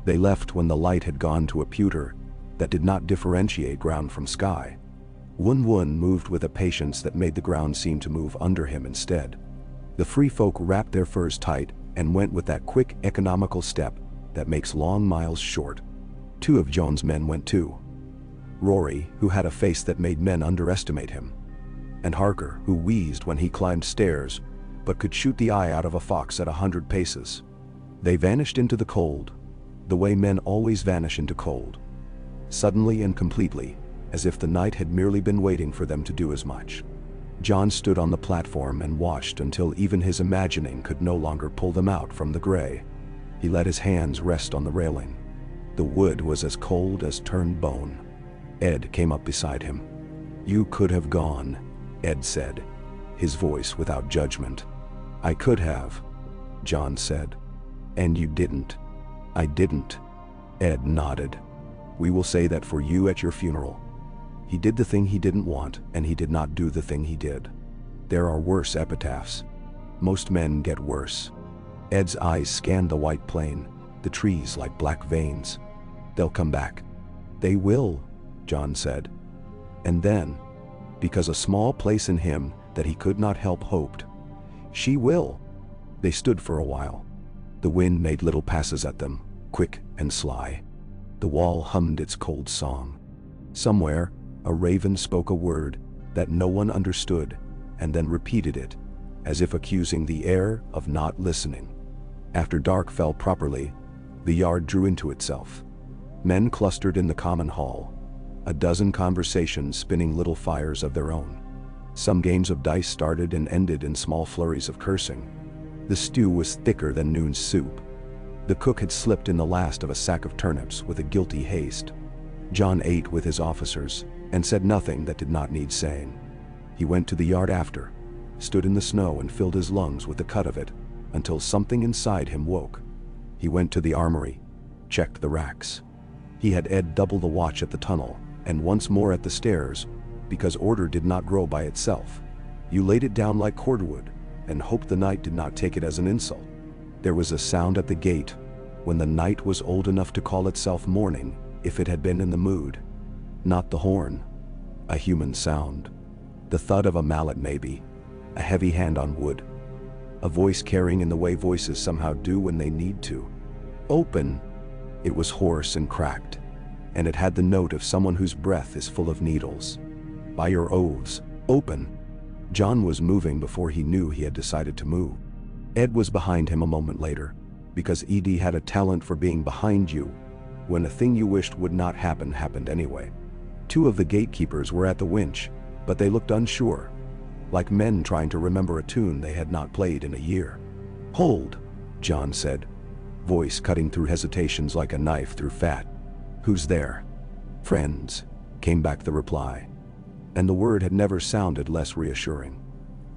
They left when the light had gone to a pewter that did not differentiate ground from sky. Wun moved with a patience that made the ground seem to move under him instead. The free folk wrapped their furs tight and went with that quick, economical step that makes long miles short. 2 of Jon's men went too. Rory, who had a face that made men underestimate him, and Harker, who wheezed when he climbed stairs but could shoot the eye out of a fox at 100 paces. They vanished into the cold, the way men always vanish into cold. Suddenly and completely, as if the night had merely been waiting for them to do as much. Jon stood on the platform and watched until even his imagining could no longer pull them out from the gray. He let his hands rest on the railing. The wood was as cold as turned bone. Ed came up beside him. "You could have gone," Ed said, his voice without judgment. "I could have," Jon said. "And you didn't." "I didn't." Ed nodded. "We will say that for you at your funeral." He did the thing he didn't want, and he did not do the thing he did. There are worse epitaphs. Most men get worse. Ed's eyes scanned the white plain, the trees like black veins. They'll come back. They will, John said. And then, because a small place in him that he could not help hoped, she will. They stood for a while. The wind made little passes at them, quick and sly. The wall hummed its cold song. Somewhere, a raven spoke a word that no one understood, and then repeated it, as if accusing the air of not listening. After dark fell properly, the yard drew into itself. Men clustered in the common hall, a dozen conversations spinning little fires of their own. Some games of dice started and ended in small flurries of cursing. The stew was thicker than noon's soup. The cook had slipped in the last of a sack of turnips with a guilty haste. John ate with his officers and said nothing that did not need saying. He went to the yard after, stood in the snow and filled his lungs with the cut of it until something inside him woke. He went to the armory, checked the racks. He had Ed double the watch at the tunnel and once more at the stairs, because order did not grow by itself. You laid it down like cordwood and hoped the night did not take it as an insult. There was a sound at the gate when the night was old enough to call itself morning if it had been in the mood. Not the horn, a human sound. The thud of a mallet maybe, a heavy hand on wood. A voice carrying in the way voices somehow do when they need to. Open. It was hoarse and cracked, and it had the note of someone whose breath is full of needles. By your oaths, open. John was moving before he knew he had decided to move. Ed was behind him a moment later, because Ed had a talent for being behind you when a thing you wished would not happen happened anyway. Two of the gatekeepers were at the winch, but they looked unsure, like men trying to remember a tune they had not played in a year. Hold, John said, voice cutting through hesitations like a knife through fat. Who's there? Friends, came back the reply, and the word had never sounded less reassuring.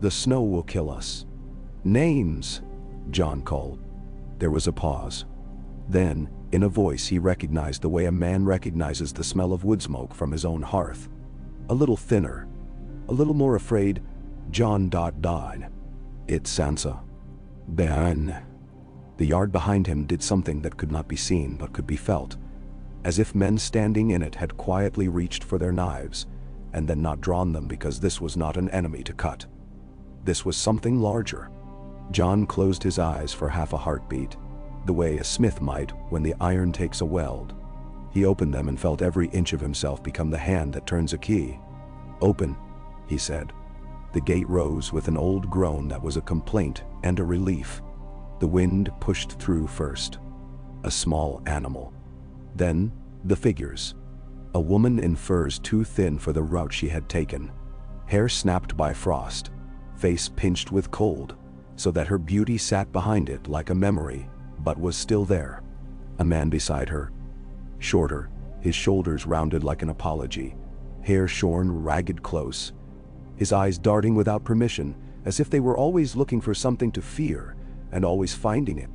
The snow will kill us. Names, John called. There was a pause. Then, in a voice he recognized the way a man recognizes the smell of wood smoke from his own hearth. A little thinner, a little more afraid, John died. It's Sansa. Ben. The yard behind him did something that could not be seen but could be felt, as if men standing in it had quietly reached for their knives and then not drawn them because this was not an enemy to cut. This was something larger. John closed his eyes for half a heartbeat, the way a smith might when the iron takes a weld. He opened them and felt every inch of himself become the hand that turns a key. Open, he said. The gate rose with an old groan that was a complaint and a relief. The wind pushed through first. A small animal. Then, the figures. A woman in furs too thin for the route she had taken. Hair snapped by frost. Face pinched with cold, so that her beauty sat behind it like a memory, but was still there. A man beside her. Shorter, his shoulders rounded like an apology. Hair shorn ragged close. His eyes darting without permission, as if they were always looking for something to fear, and always finding it.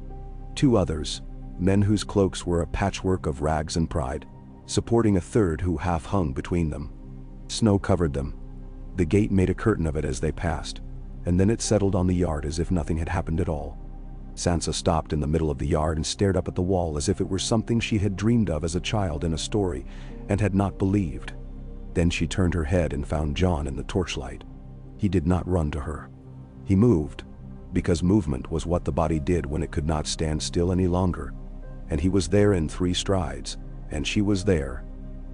Two others, men whose cloaks were a patchwork of rags and pride, supporting a third who half hung between them. Snow covered them. The gate made a curtain of it as they passed, and then it settled on the yard as if nothing had happened at all. Sansa stopped in the middle of the yard and stared up at the wall as if it were something she had dreamed of as a child in a story and had not believed. Then she turned her head and found John in the torchlight. He did not run to her. He moved, because movement was what the body did when it could not stand still any longer, and he was there in 3 strides, and she was there,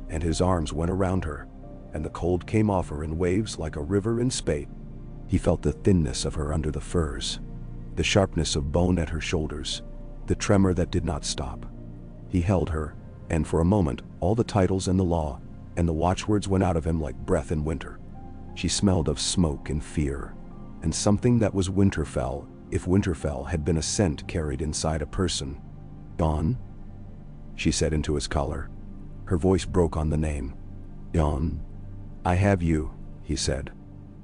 and his arms went around her, and the cold came off her in waves like a river in spate. He felt the thinness of her under the furs, the sharpness of bone at her shoulders, the tremor that did not stop. He held her, and for a moment all the titles and the law and the watchwords went out of him like breath in winter. She smelled of smoke and fear, and something that was Winterfell, if Winterfell had been a scent carried inside a person. Jon? She said into his collar. Her voice broke on the name. Jon? I have you, he said.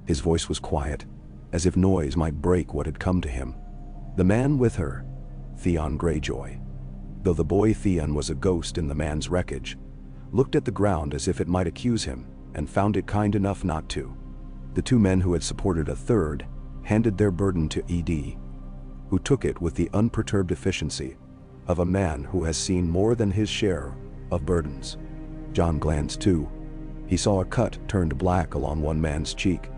His voice was quiet, as if noise might break what had come to him. The man with her, Theon Greyjoy, though the boy Theon was a ghost in the man's wreckage, looked at the ground as if it might accuse him, and found it kind enough not to. The two men who had supported a third handed their burden to Ed, who took it with the unperturbed efficiency of a man who has seen more than his share of burdens. John glanced too. He saw a cut turned black along one man's cheek,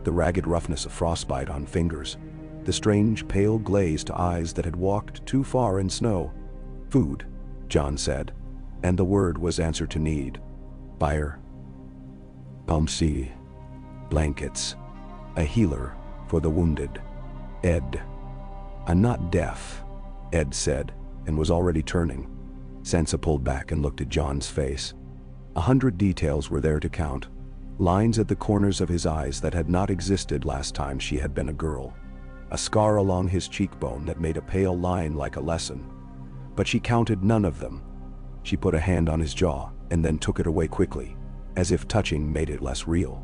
the ragged roughness of frostbite on fingers, the strange pale glaze to eyes that had walked too far in snow. "Food," John said, and the word was answer to need. Fire, Pomsi, blankets, a healer for the wounded. Ed. "I'm not deaf," Ed said, and was already turning. Sansa pulled back and looked at John's face. 100 details were there to count, lines at the corners of his eyes that had not existed last time she had been a girl, a scar along his cheekbone that made a pale line like a lesson. But she counted none of them. She put a hand on his jaw and then took it away quickly, as if touching made it less real.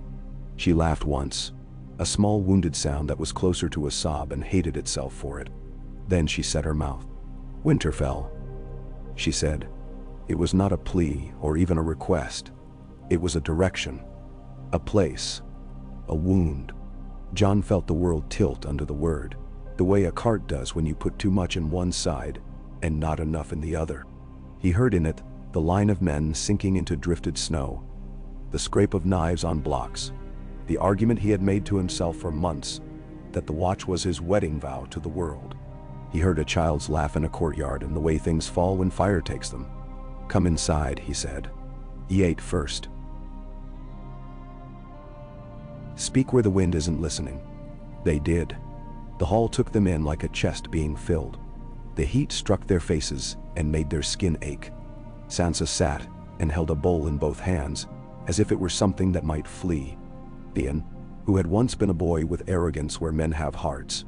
She laughed once, a small wounded sound that was closer to a sob and hated itself for it. Then she set her mouth. "Winterfell," she said. It was not a plea or even a request. It was a direction, a place, a wound. John felt the world tilt under the word, the way a cart does when you put too much in one side and not enough in the other. He heard in it the line of men sinking into drifted snow, the scrape of knives on blocks, the argument he had made to himself for months that the watch was his wedding vow to the world. He heard a child's laugh in a courtyard and the way things fall when fire takes them. "Come inside," he said. "Ye ate first. Speak where the wind isn't listening." They did. The hall took them in like a chest being filled. The heat struck their faces and made their skin ache. Sansa sat and held a bowl in both hands, as if it were something that might flee. Theon, who had once been a boy with arrogance where men have hearts,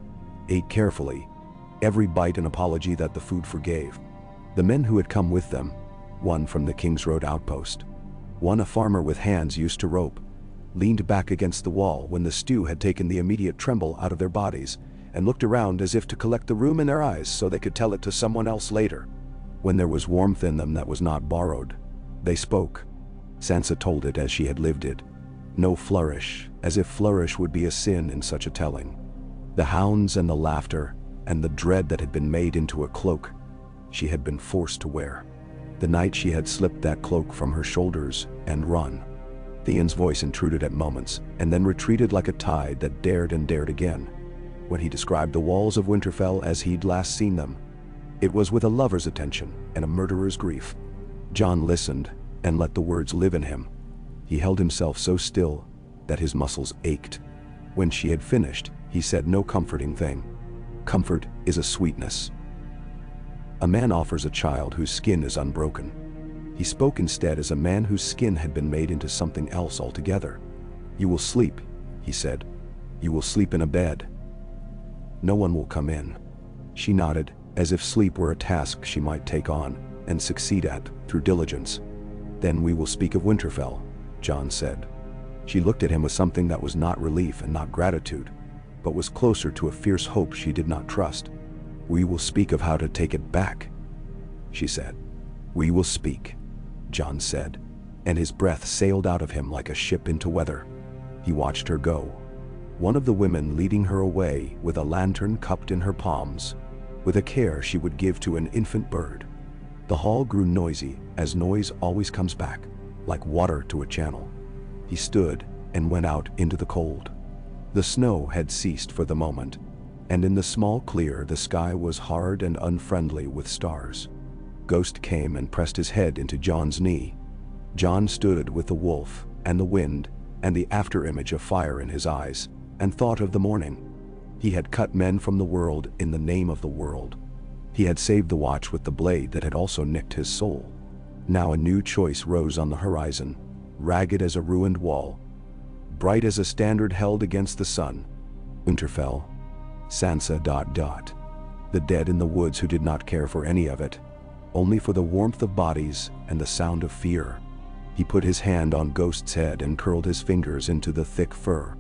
ate carefully, every bite an apology that the food forgave. The men who had come with them, one from the King's Road outpost, one a farmer with hands used to rope, leaned back against the wall when the stew had taken the immediate tremble out of their bodies, and looked around as if to collect the room in their eyes so they could tell it to someone else later. When there was warmth in them that was not borrowed, they spoke. Sansa told it as she had lived it. No flourish, as if flourish would be a sin in such a telling. The hounds and the laughter, and the dread that had been made into a cloak she had been forced to wear. The night she had slipped that cloak from her shoulders and run. Theon's voice intruded at moments, and then retreated like a tide that dared and dared again. When he described the walls of Winterfell as he'd last seen them, it was with a lover's attention and a murderer's grief. John listened and let the words live in him. He held himself so still that his muscles ached. When she had finished, he said no comforting thing. "Comfort is a sweetness. A man offers a child whose skin is unbroken." He spoke instead as a man whose skin had been made into something else altogether. "You will sleep," he said. "You will sleep in a bed. No one will come in." She nodded, as if sleep were a task she might take on and succeed at through diligence. "Then we will speak of Winterfell," John said. She looked at him with something that was not relief and not gratitude, but was closer to a fierce hope she did not trust. "We will speak of how to take it back," she said. "We will speak," John said, and his breath sailed out of him like a ship into weather. He watched her go, one of the women leading her away with a lantern cupped in her palms, with a care she would give to an infant bird. The hall grew noisy, as noise always comes back, like water to a channel. He stood and went out into the cold. The snow had ceased for the moment, and in the small clear the sky was hard and unfriendly with stars. Ghost came and pressed his head into John's knee. John stood with the wolf and the wind and the after-image of fire in his eyes, and thought of the morning. He had cut men from the world in the name of the world. He had saved the watch with the blade that had also nicked his soul. Now a new choice rose on the horizon, ragged as a ruined wall, bright as a standard held against the sun. Winterfell. Sansa ... The dead in the woods who did not care for any of it, only for the warmth of bodies and the sound of fear. He put his hand on Ghost's head and curled his fingers into the thick fur.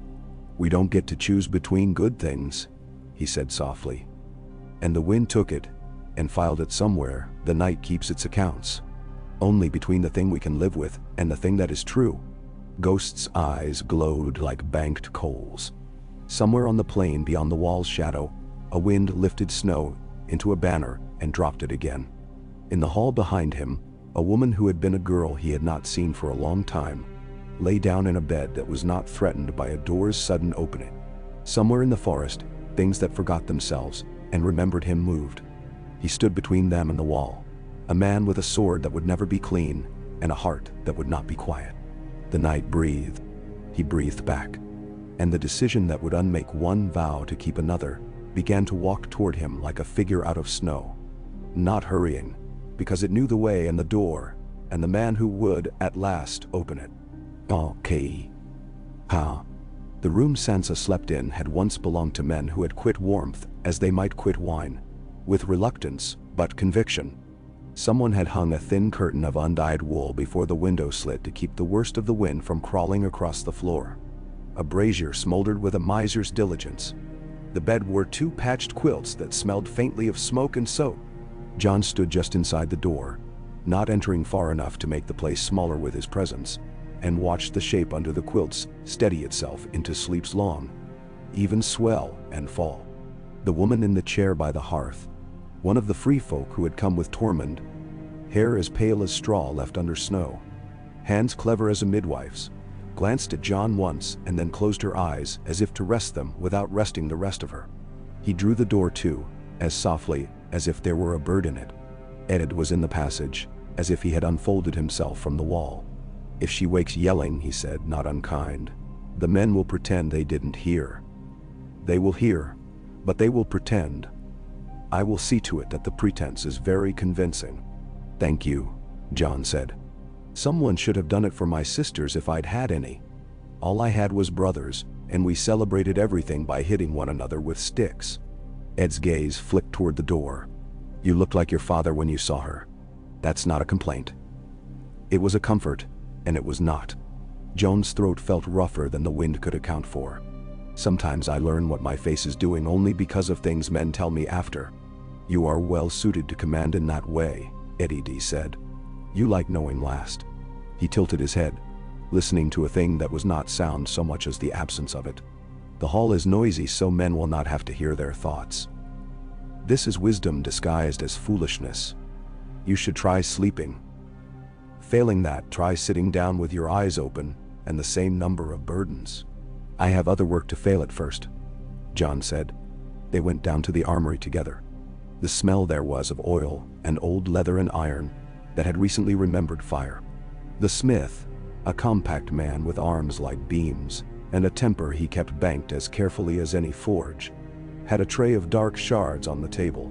"We don't get to choose between good things," he said softly. "And the wind took it and filed it somewhere. The night keeps its accounts. Only between the thing we can live with and the thing that is true." Ghost's eyes glowed like banked coals. Somewhere on the plain beyond the wall's shadow, a wind lifted snow into a banner and dropped it again. In the hall behind him, a woman who had been a girl he had not seen for a long time lay down in a bed that was not threatened by a door's sudden opening. Somewhere in the forest, things that forgot themselves and remembered him moved. He stood between them and the wall, a man with a sword that would never be clean and a heart that would not be quiet. The night breathed. He breathed back, and the decision that would unmake one vow to keep another began to walk toward him like a figure out of snow, not hurrying, because it knew the way and the door, and the man who would, at last, open it. Okay. How? The room Sansa slept in had once belonged to men who had quit warmth as they might quit wine, with reluctance, but conviction. Someone had hung a thin curtain of undyed wool before the window slit to keep the worst of the wind from crawling across the floor. A brazier smoldered with a miser's diligence. The bed wore two patched quilts that smelled faintly of smoke and soap. Jon stood just inside the door, not entering far enough to make the place smaller with his presence, and watched the shape under the quilts steady itself into sleep's long, even swell and fall. The woman in the chair by the hearth, one of the free folk who had come with Tormund, hair as pale as straw left under snow, hands clever as a midwife's, glanced at Jon once and then closed her eyes as if to rest them without resting the rest of her. He drew the door to, as softly as if there were a bird in it. Ed was in the passage, as if he had unfolded himself from the wall. If she wakes yelling, he said, not unkind, the men will pretend they didn't hear. They will hear, but they will pretend. I will see to it that the pretense is very convincing. Thank you, Jon said. Someone should have done it for my sisters if I'd had any. All I had was brothers, and we celebrated everything by hitting one another with sticks. Ed's gaze flicked toward the door. You looked like your father when you saw her. That's not a complaint. It was a comfort, and it was not. Jon's throat felt rougher than the wind could account for. Sometimes I learn what my face is doing only because of things men tell me after. You are well suited to command in that way, Eddie said. You like knowing last. He tilted his head, listening to a thing that was not sound so much as the absence of it. The hall is noisy so men will not have to hear their thoughts. This is wisdom disguised as foolishness. You should try sleeping. Failing that, try sitting down with your eyes open and the same number of burdens. I have other work to fail at first, Jon said. They went down to the armory together. The smell there was of oil and old leather and iron that had recently remembered fire. The smith, a compact man with arms like beams and a temper he kept banked as carefully as any forge, had a tray of dark shards on the table.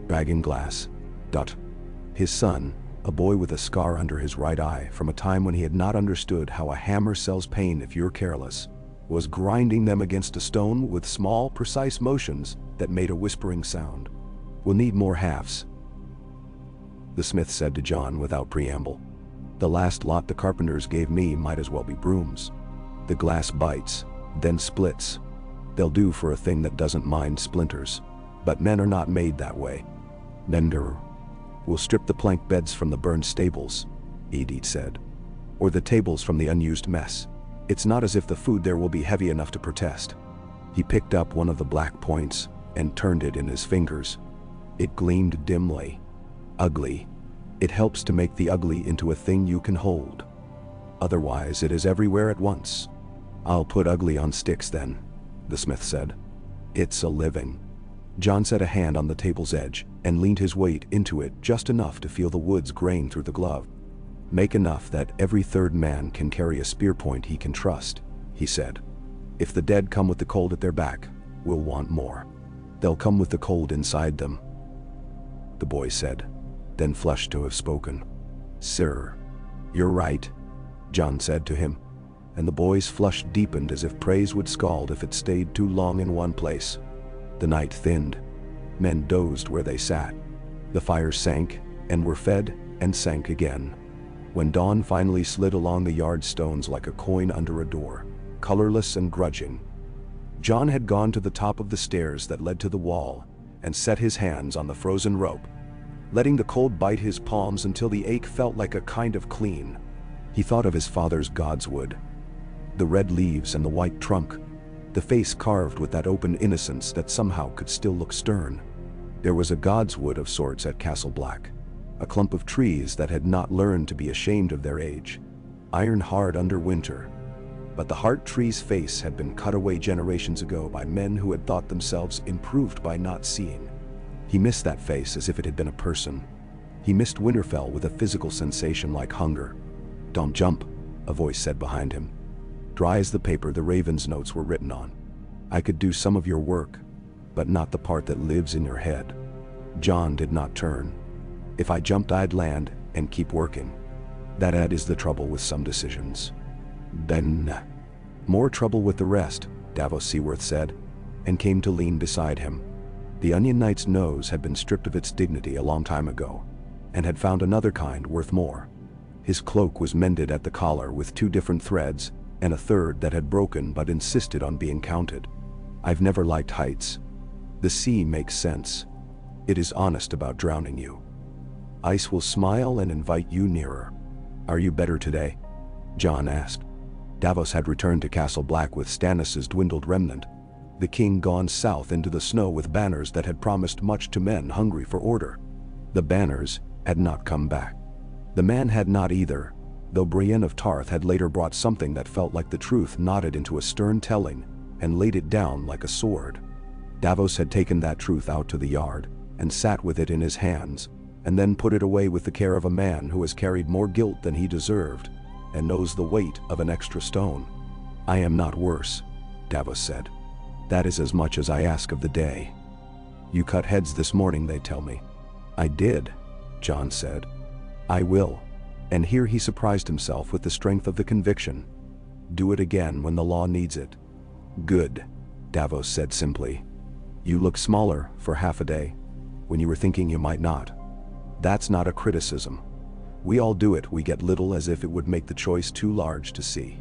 Bag and glass. His son, a boy with a scar under his right eye from a time when he had not understood how a hammer sells pain if you're careless, was grinding them against a stone with small, precise motions that made a whispering sound. We'll need more halves, the smith said to Jon without preamble. The last lot the carpenters gave me might as well be brooms. The glass bites, then splits. They'll do for a thing that doesn't mind splinters, but men are not made that way. Nender. We'll strip the plank beds from the burned stables, Edith said, or the tables from the unused mess. It's not as if the food there will be heavy enough to protest. He picked up one of the black points and turned it in his fingers. It gleamed dimly. Ugly. It helps to make the ugly into a thing you can hold. Otherwise, it is everywhere at once. I'll put ugly on sticks then, the smith said. It's a living. Jon set a hand on the table's edge and leaned his weight into it just enough to feel the woods grain through the glove. Make enough that every third man can carry a spear point he can trust, he said. If the dead come with the cold at their back, we'll want more. They'll come with the cold inside them, the boy said, then flushed to have spoken. Sir, you're right, Jon said to him, and the boy's flush deepened as if praise would scald if it stayed too long in one place. The night thinned. Men dozed where they sat. The fires sank and were fed and sank again. When dawn finally slid along the yard stones like a coin under a door, colorless and grudging, Jon had gone to the top of the stairs that led to the wall and set his hands on the frozen rope, letting the cold bite his palms until the ache felt like a kind of clean. He thought of his father's godswood, The red leaves and the white trunk, the face carved with that open innocence that somehow could still look stern. There was a godswood of sorts at Castle Black, a clump of trees that had not learned to be ashamed of their age, iron hard under winter. But the heart tree's face had been cut away generations ago by men who had thought themselves improved by not seeing. He missed that face as if it had been a person. He missed Winterfell with a physical sensation like hunger. "Don't jump," a voice said behind him. Dry as the paper the Raven's notes were written on. "I could do some of your work, but not the part that lives in your head." Jon did not turn. "If I jumped I'd land and keep working. That is the trouble with some decisions." "Then more trouble with the rest," Davos Seaworth said, and came to lean beside him. The Onion Knight's nose had been stripped of its dignity a long time ago, and had found another kind worth more. His cloak was mended at the collar with 2 different threads, and a third that had broken but insisted on being counted. "I've never liked heights. The sea makes sense. It is honest about drowning you. Ice will smile and invite you nearer." "Are you better today?" Jon asked. Davos had returned to Castle Black with Stannis' dwindled remnant, the king gone south into the snow with banners that had promised much to men hungry for order. The banners had not come back. The man had not either, though Brienne of Tarth had later brought something that felt like the truth knotted into a stern telling and laid it down like a sword. Davos had taken that truth out to the yard and sat with it in his hands, and then put it away with the care of a man who has carried more guilt than he deserved and knows the weight of an extra stone. "I am not worse," Davos said. "That is as much as I ask of the day. You cut heads this morning, they tell me." "I did," Jon said. "I will." And here he surprised himself with the strength of the conviction. "Do it again when the law needs it." "Good," Davos said simply. "You look smaller for half a day, when you were thinking you might not. That's not a criticism. We all do it. We get little as if it would make the choice too large to see.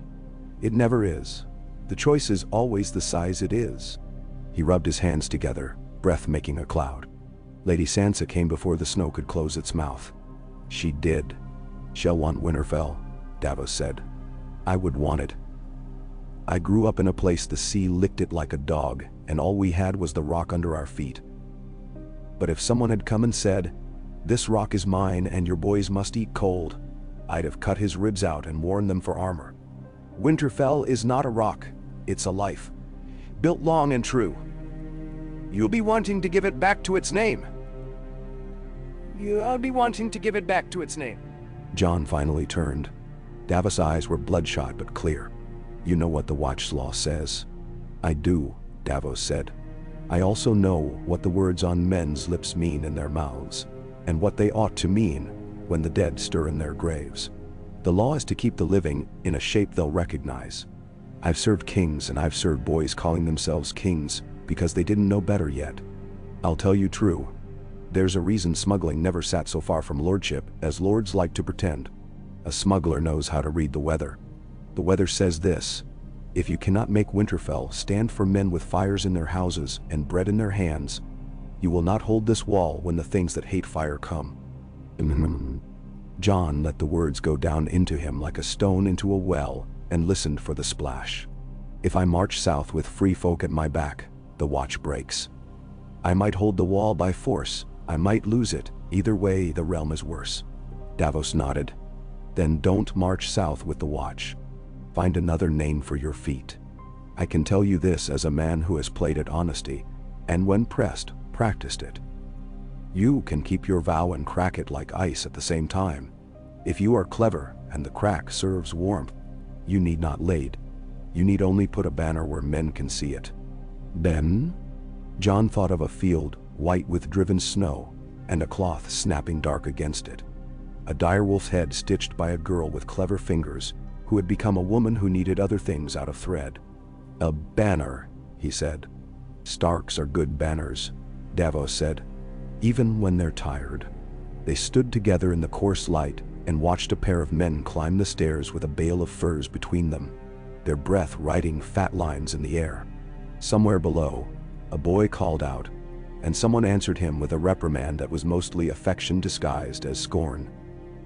It never is. The choice is always the size it is." He rubbed his hands together, breath making a cloud. "Lady Sansa came before the snow could close its mouth." "She did." "She'll want Winterfell," Davos said. "I would want it. I grew up in a place the sea licked it like a dog, and all we had was the rock under our feet. But if someone had come and said, 'This rock is mine and your boys must eat cold,' I'd have cut his ribs out and worn them for armor. Winterfell is not a rock, it's a life, built long and true. You'll be wanting to give it back to its name." "I'll be wanting to give it back to its name." Jon finally turned. Davos' eyes were bloodshot but clear. "You know what the Watch Law says." "I do," Davos said. "I also know what the words on men's lips mean in their mouths, and what they ought to mean when the dead stir in their graves. The law is to keep the living in a shape they'll recognize. I've served kings and I've served boys calling themselves kings because they didn't know better yet. I'll tell you true. There's a reason smuggling never sat so far from lordship as lords like to pretend. A smuggler knows how to read the weather. The weather says this: if you cannot make Winterfell stand for men with fires in their houses and bread in their hands, you will not hold this wall when the things that hate fire come." Jon let the words go down into him like a stone into a well and listened for the splash. "If I march south with free folk at my back, the watch breaks. I might hold the wall by force, I might lose it. Either way, the realm is worse." Davos nodded. "Then don't march south with the watch. Find another name for your feet. I can tell you this as a man who has played at honesty, and when pressed, practiced it. You can keep your vow and crack it like ice at the same time. If you are clever and the crack serves warmth, you need not lade. You need only put a banner where men can see it." "Ben?" Jon thought of a field, white with driven snow, and a cloth snapping dark against it. A direwolf's head stitched by a girl with clever fingers, who had become a woman who needed other things out of thread. "A banner," he said. "Starks are good banners," Davos said, "even when they're tired." They stood together in the coarse light and watched a pair of men climb the stairs with a bale of furs between them, their breath writing fat lines in the air. Somewhere below, a boy called out, and someone answered him with a reprimand that was mostly affection disguised as scorn.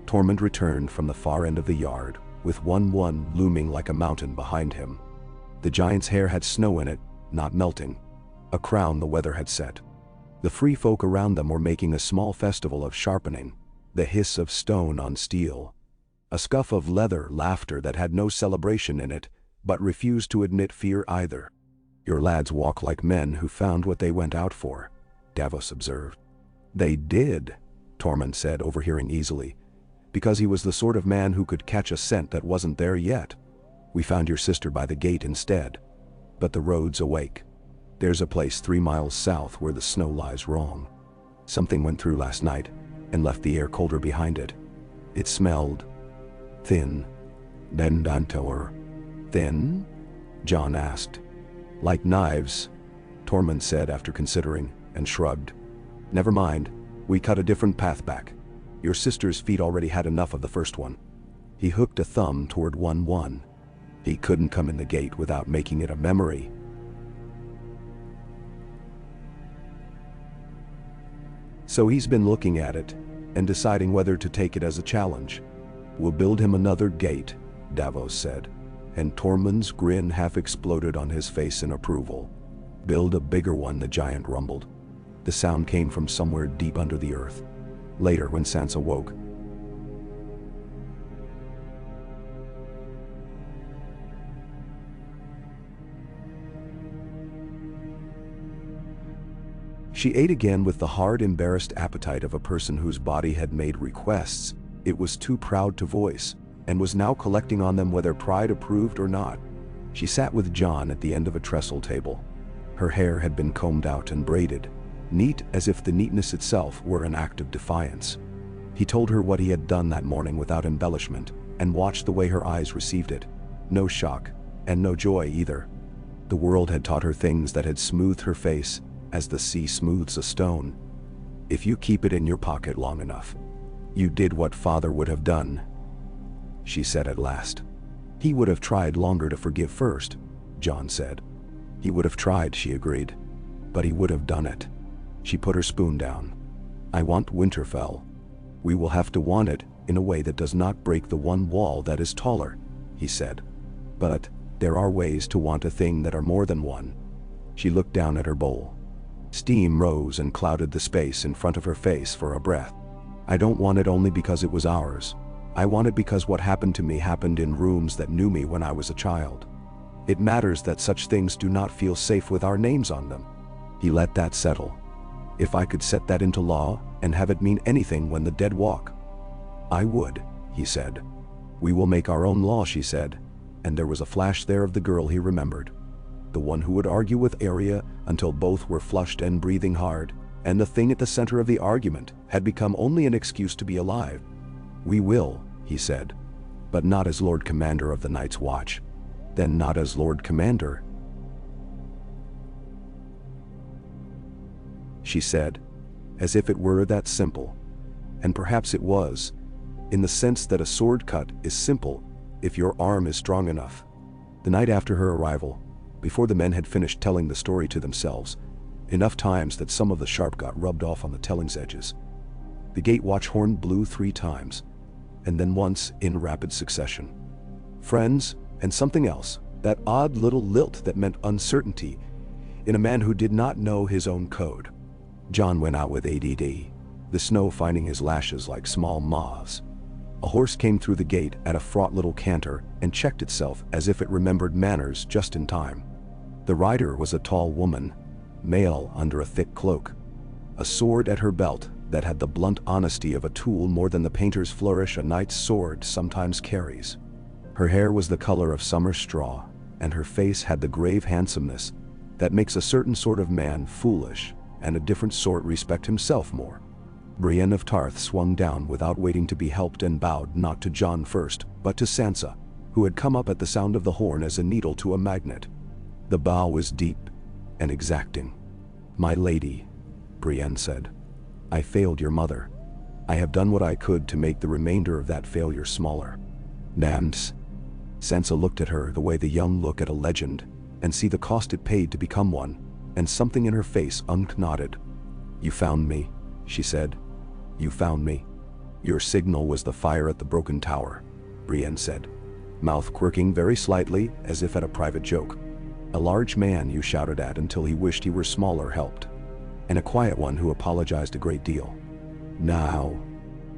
Tormund returned from the far end of the yard, with 1-1 looming like a mountain behind him. The giant's hair had snow in it, not melting. A crown the weather had set. The free folk around them were making a small festival of sharpening, the hiss of stone on steel. A scuff of leather laughter that had no celebration in it, but refused to admit fear either. "Your lads walk like men who found what they went out for," Davos observed. "They did," Tormund said, overhearing easily, because he was the sort of man who could catch a scent that wasn't there yet. "We found your sister by the gate instead. But the road's awake. There's a place 3 miles south where the snow lies wrong. Something went through last night and left the air colder behind it. It smelled thin." "Then Dantor." "Thin?" Jon asked. "Like knives," Tormund said after considering, and shrugged. "Never mind, we cut a different path back. Your sister's feet already had enough of the first one." He hooked a thumb toward 1-1. He couldn't come in the gate without making it a memory. So he's been looking at it and deciding whether to take it as a challenge. "We'll build him another gate," Davos said, and Tormund's grin half exploded on his face in approval. "Build a bigger one," the giant rumbled. The sound came from somewhere deep under the earth. Later, when Sansa woke, she ate again with the hard, embarrassed appetite of a person whose body had made requests it was too proud to voice, and was now collecting on them whether pride approved or not. She sat with Jon at the end of a trestle table. Her hair had been combed out and braided, neat as if the neatness itself were an act of defiance. He told her what he had done that morning without embellishment, and watched the way her eyes received it. No shock, and no joy either. The world had taught her things that had smoothed her face, as the sea smooths a stone. "If you keep it in your pocket long enough, you did what father would have done," she said at last. "He would have tried longer to forgive first," Jon said. "He would have tried," she agreed. "But he would have done it." She put her spoon down. "I want Winterfell. We will have to want it in a way that does not break the one wall that is taller," he said. "But there are ways to want a thing that are more than one." She looked down at her bowl. Steam rose and clouded the space in front of her face for a breath. "I don't want it only because it was ours. I want it because what happened to me happened in rooms that knew me when I was a child. It matters that such things do not feel safe with our names on them." He let that settle. "If I could set that into law and have it mean anything when the dead walk, I would," he said. "We will make our own law," she said, and there was a flash there of the girl he remembered. The one who would argue with Arya until both were flushed and breathing hard, and the thing at the center of the argument had become only an excuse to be alive. "We will," he said, "but not as Lord Commander of the Night's Watch." "Then not as Lord Commander," she said, as if it were that simple. And perhaps it was, in the sense that a sword cut is simple if your arm is strong enough. The night after her arrival, before the men had finished telling the story to themselves, enough times that some of the sharp got rubbed off on the telling's edges, the gate watch horn blew 3 times, and then once in rapid succession. Friends, and something else, that odd little lilt that meant uncertainty in a man who did not know his own code. Jon went out with ADD, the snow finding his lashes like small moths. A horse came through the gate at a fraught little canter and checked itself as if it remembered manners just in time. The rider was a tall woman, male under a thick cloak, a sword at her belt that had the blunt honesty of a tool more than the painter's flourish a knight's sword sometimes carries. Her hair was the color of summer straw, and her face had the grave handsomeness that makes a certain sort of man foolish and a different sort respect himself more. Brienne of Tarth swung down without waiting to be helped and bowed not to Jon first, but to Sansa, who had come up at the sound of the horn as a needle to a magnet. The bow was deep and exacting. "My lady," Brienne said, "I failed your mother. I have done what I could to make the remainder of that failure smaller." "Damns." Sansa looked at her the way the young look at a legend, and see the cost it paid to become one, and something in her face unknotted. "You found me," she said. "You found me." "Your signal was the fire at the broken tower," Brienne said. mouth quirking very slightly as if at a private joke. A large man you shouted at until he wished he were smaller helped. And a quiet one who apologized a great deal. Now,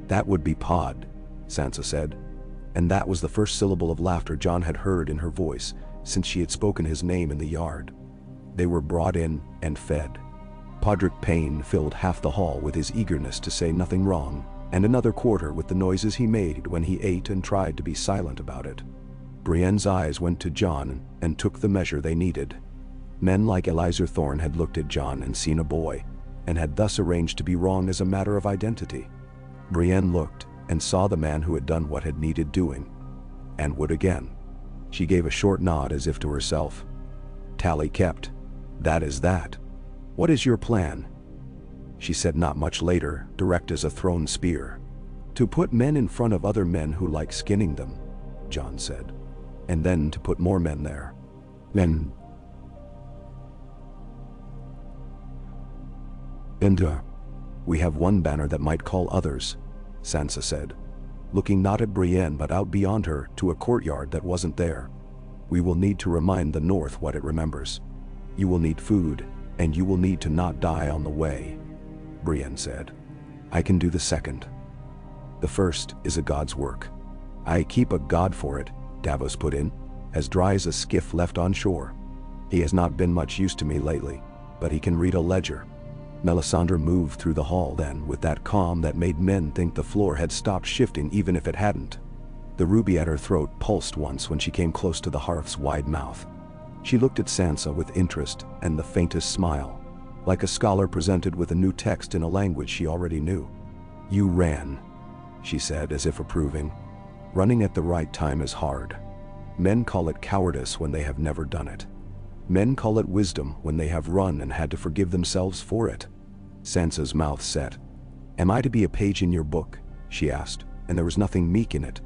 that would be Pod, Sansa said. And that was the first syllable of laughter Jon had heard in her voice since she had spoken his name in the yard. They were brought in and fed. Podrick Payne filled half the hall with his eagerness to say nothing wrong, and another quarter with the noises he made when he ate and tried to be silent about it. Brienne's eyes went to Jon and took the measure they needed. Men like Elizar Thorne had looked at Jon and seen a boy, and had thus arranged to be wrong as a matter of identity. Brienne looked and saw the man who had done what had needed doing, and would again. She gave a short nod as if to herself. Tally kept. That is that. What is your plan? She said not much later, direct as a thrown spear. To put men in front of other men who like skinning them, Jon said. And then to put more men there. Then. We have one banner that might call others, Sansa said, looking not at Brienne but out beyond her to a courtyard that wasn't there. We will need to remind the North what it remembers. You will need food, and you will need to not die on the way, Brienne said. I can do the second. The first is a god's work. I keep a god for it, Davos put in, as dry as a skiff left on shore. He has not been much use to me lately, but he can read a ledger. Melisandre moved through the hall then with that calm that made men think the floor had stopped shifting even if it hadn't. The ruby at her throat pulsed once when she came close to the hearth's wide mouth. She looked at Sansa with interest and the faintest smile, like a scholar presented with a new text in a language she already knew. You ran, she said as if approving. Running at the right time is hard. Men call it cowardice when they have never done it. Men call it wisdom when they have run and had to forgive themselves for it. Sansa's mouth set. Am I to be a page in your book? She asked, and there was nothing meek in it.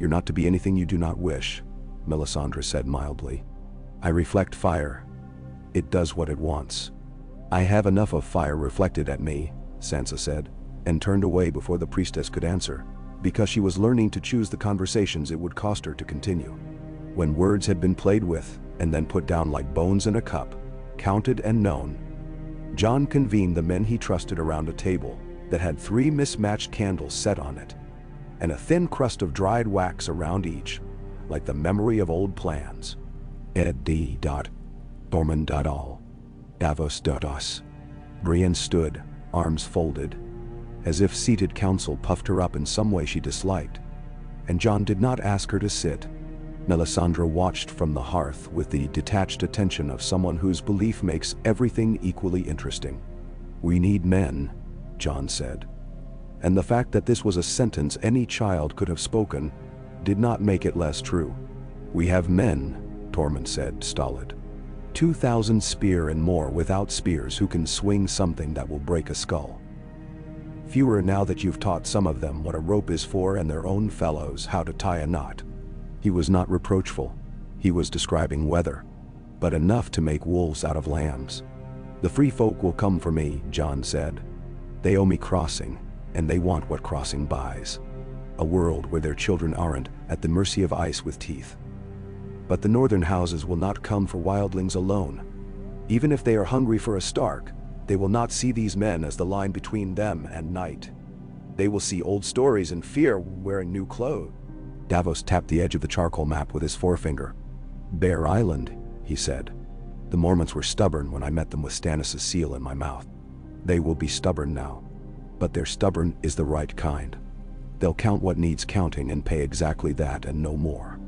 You're not to be anything you do not wish, Melisandre said mildly. I reflect fire. It does what it wants. I have enough of fire reflected at me, Sansa said, and turned away before the priestess could answer, because she was learning to choose the conversations it would cost her to continue. When words had been played with, and then put down like bones in a cup, counted and known, Jon convened the men he trusted around a table that had 3 mismatched candles set on it, and a thin crust of dried wax around each, like the memory of old plans. Ed.D. Dorman.all. Davos.us. Brienne stood, arms folded, as if seated counsel puffed her up in some way she disliked, and Jon did not ask her to sit. Melisandre watched from the hearth with the detached attention of someone whose belief makes everything equally interesting. We need men, Jon said. And the fact that this was a sentence any child could have spoken did not make it less true. We have men, Tormund said, stolid. 2,000 spear and more without spears who can swing something that will break a skull. Fewer now that you've taught some of them what a rope is for and their own fellows how to tie a knot. He was not reproachful. He was describing weather, but enough to make wolves out of lambs. The free folk will come for me, Jon said. They owe me crossing, and they want what crossing buys. A world where their children aren't at the mercy of ice with teeth. But the northern houses will not come for wildlings alone. Even if they are hungry for a Stark, they will not see these men as the line between them and night. They will see old stories and fear wearing new clothes. Davos tapped the edge of the charcoal map with his forefinger. Bear Island, he said. The Mormonts were stubborn when I met them with Stannis' seal in my mouth. They will be stubborn now. But their stubborn is the right kind. They'll count what needs counting and pay exactly that and no more.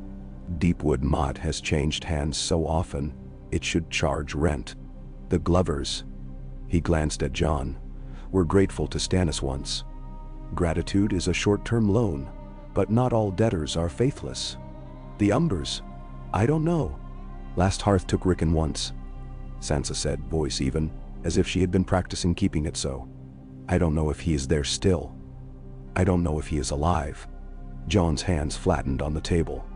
Deepwood Mott has changed hands so often, it should charge rent. The Glovers, he glanced at Jon, were grateful to Stannis once. Gratitude is a short-term loan, but not all debtors are faithless. The Umbers, I don't know. Last Hearth took Rickon once, Sansa said, voice even, as if she had been practicing keeping it so. I don't know if he is there still. I don't know if he is alive. Jon's hands flattened on the table.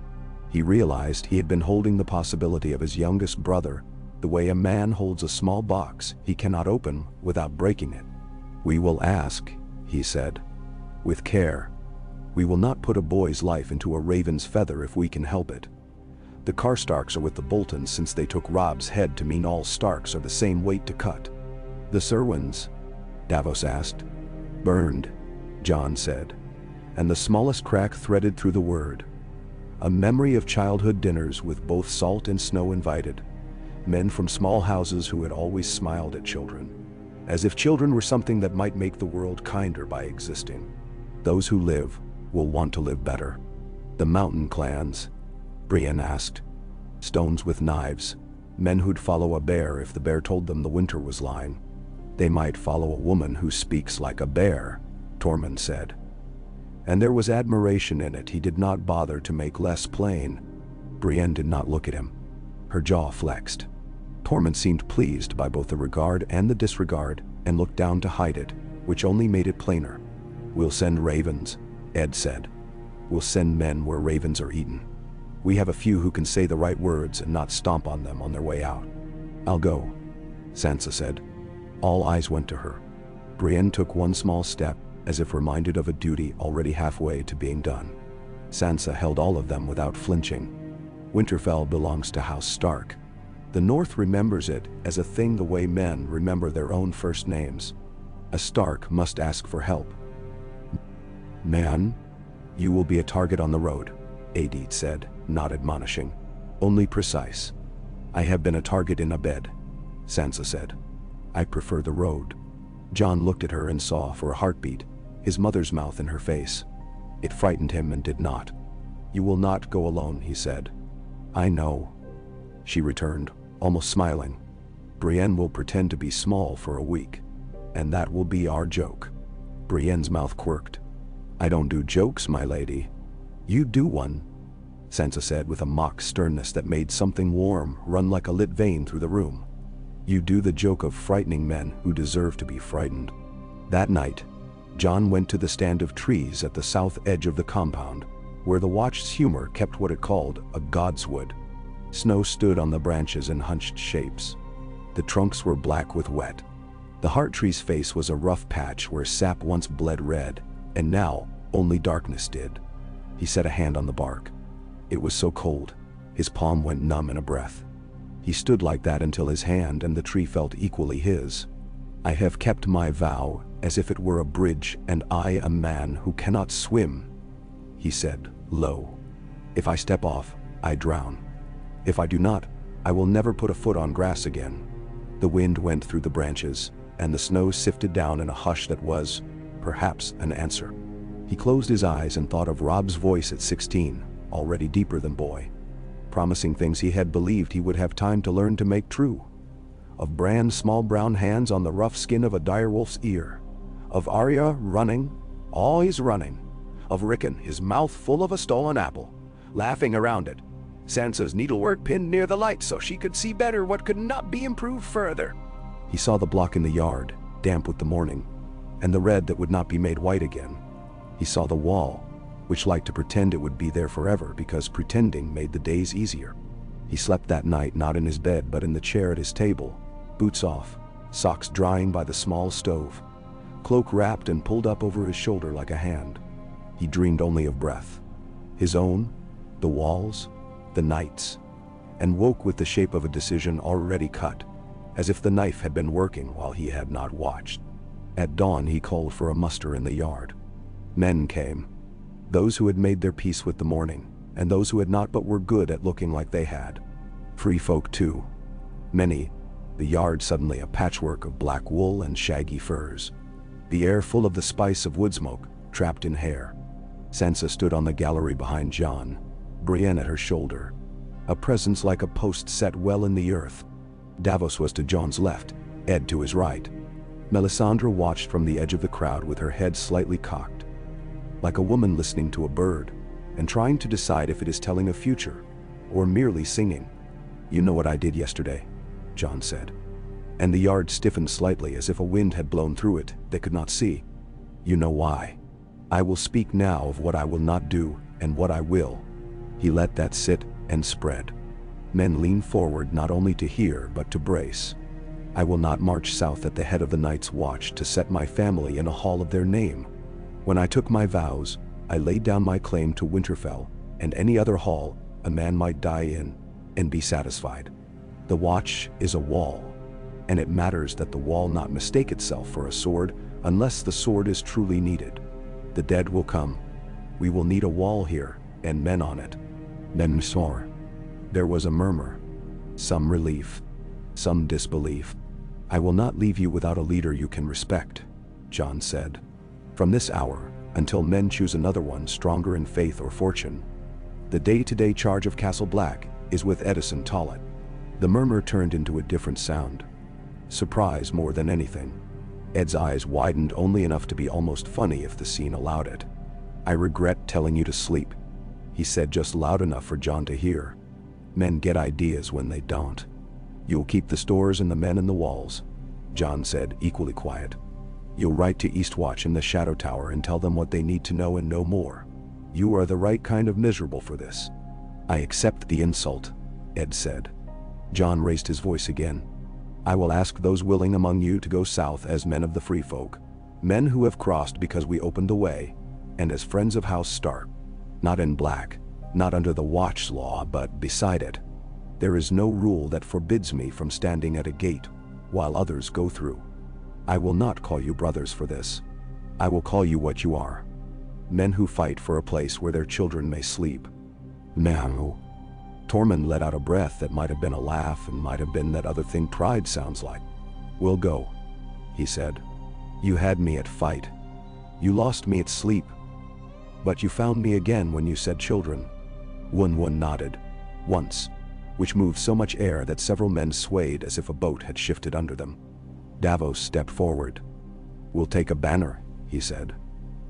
He realized he had been holding the possibility of his youngest brother the way a man holds a small box he cannot open without breaking it. We will ask, he said, with care. We will not put a boy's life into a raven's feather if we can help it. The Karstarks are with the Boltons since they took Robb's head to mean all Starks are the same weight to cut. The Serwans? Davos asked. Burned, Jon said, and the smallest crack threaded through the word. A memory of childhood dinners with both salt and snow invited. Men from small houses who had always smiled at children, as if children were something that might make the world kinder by existing. Those who live will want to live better. The mountain clans? Brienne asked. Stones with knives. Men who'd follow a bear if the bear told them the winter was lying. They might follow a woman who speaks like a bear, Tormund said. And there was admiration in it he did not bother to make less plain. Brienne did not look at him. Her jaw flexed. Tormund seemed pleased by both the regard and the disregard, and looked down to hide it, which only made it plainer. We'll send ravens, Ed said. We'll send men where ravens are eaten. We have a few who can say the right words and not stomp on them on their way out. I'll go, Sansa said. All eyes went to her. Brienne took one small step, as if reminded of a duty already halfway to being done. Sansa held all of them without flinching. Winterfell belongs to House Stark. The North remembers it as a thing the way men remember their own first names. A Stark must ask for help. Man, you will be a target on the road, Adit said, not admonishing, only precise. I have been a target in a bed, Sansa said. I prefer the road. Jon looked at her and saw, for a heartbeat, his mother's mouth in her face. It frightened him and did not. You will not go alone, he said. I know, she returned, almost smiling. Brienne will pretend to be small for a week, and that will be our joke. Brienne's mouth quirked. I don't do jokes, my lady. You do one, Sansa said with a mock sternness that made something warm run like a lit vein through the room. You do the joke of frightening men who deserve to be frightened. That night, Jon went to the stand of trees at the south edge of the compound, where the Watch's humor kept what it called a godswood. Snow stood on the branches in hunched shapes. The trunks were black with wet. The heart tree's face was a rough patch where sap once bled red, and now only darkness did. He set a hand on the bark. It was so cold, his palm went numb in a breath. He stood like that until his hand and the tree felt equally his. I have kept my vow as if it were a bridge and I a man who cannot swim, he said, low. If I step off, I drown. If I do not, I will never put a foot on grass again. The wind went through the branches, and the snow sifted down in a hush that was, perhaps, an answer. He closed his eyes and thought of Robb's voice at 16, already deeper than boy, promising things he had believed he would have time to learn to make true. Of Bran's small brown hands on the rough skin of a direwolf's ear. Of Arya running, always running. Of Rickon, his mouth full of a stolen apple, laughing around it. Sansa's needlework pinned near the light so she could see better what could not be improved further. He saw the block in the yard, damp with the morning, and the red that would not be made white again. He saw the wall, which liked to pretend it would be there forever because pretending made the days easier. He slept that night not in his bed but in the chair at his table, boots off, socks drying by the small stove, cloak wrapped and pulled up over his shoulder like a hand. He dreamed only of breath. His own, the walls, the nights, and woke with the shape of a decision already cut, as if the knife had been working while he had not watched. At dawn he called for a muster in the yard. Men came. Those who had made their peace with the morning, and those who had not but were good at looking like they had. Free folk too. Many, the yard suddenly a patchwork of black wool and shaggy furs. The air full of the spice of wood smoke, trapped in hair. Sansa stood on the gallery behind Jon, Brienne at her shoulder. A presence like a post set well in the earth. Davos was to Jon's left, Ed to his right. Melisandre watched from the edge of the crowd with her head slightly cocked, like a woman listening to a bird, and trying to decide if it is telling a future, or merely singing. You know what I did yesterday, Jon said. And the yard stiffened slightly as if a wind had blown through it, they could not see. You know why. I will speak now of what I will not do, and what I will. He let that sit and spread. Men leaned forward not only to hear but to brace. I will not march south at the head of the Night's Watch to set my family in a hall of their name. When I took my vows, I laid down my claim to Winterfell, and any other hall a man might die in, and be satisfied. The watch is a wall, and it matters that the wall not mistake itself for a sword unless the sword is truly needed. The dead will come. We will need a wall here, and men on it. Men saw. There was a murmur. Some relief, some disbelief. I will not leave you without a leader you can respect, Jon said. From this hour, until men choose another one stronger in faith or fortune. The day-to-day charge of Castle Black is with Edison Tollett. The murmur turned into a different sound. Surprise more than anything. Ed's eyes widened only enough to be almost funny if the scene allowed it. I regret telling you to sleep, he said just loud enough for Jon to hear. Men get ideas when they don't. You'll keep the stores and the men in the walls, Jon said, equally quiet. You'll write to Eastwatch in the Shadow Tower and tell them what they need to know and no more. You are the right kind of miserable for this. I accept the insult, Ed said. Jon raised his voice again. I will ask those willing among you to go south as men of the free folk, men who have crossed because we opened the way, and as friends of House Stark. Not in black, not under the Watch law, but beside it. There is no rule that forbids me from standing at a gate while others go through. I will not call you brothers for this. I will call you what you are. Men who fight for a place where their children may sleep. Now. Tormund let out a breath that might have been a laugh and might have been that other thing pride sounds like. We'll go, he said. You had me at fight. You lost me at sleep. But you found me again when you said children. Wun nodded. Once. Which moved so much air that several men swayed as if a boat had shifted under them. Davos stepped forward. We'll take a banner, he said.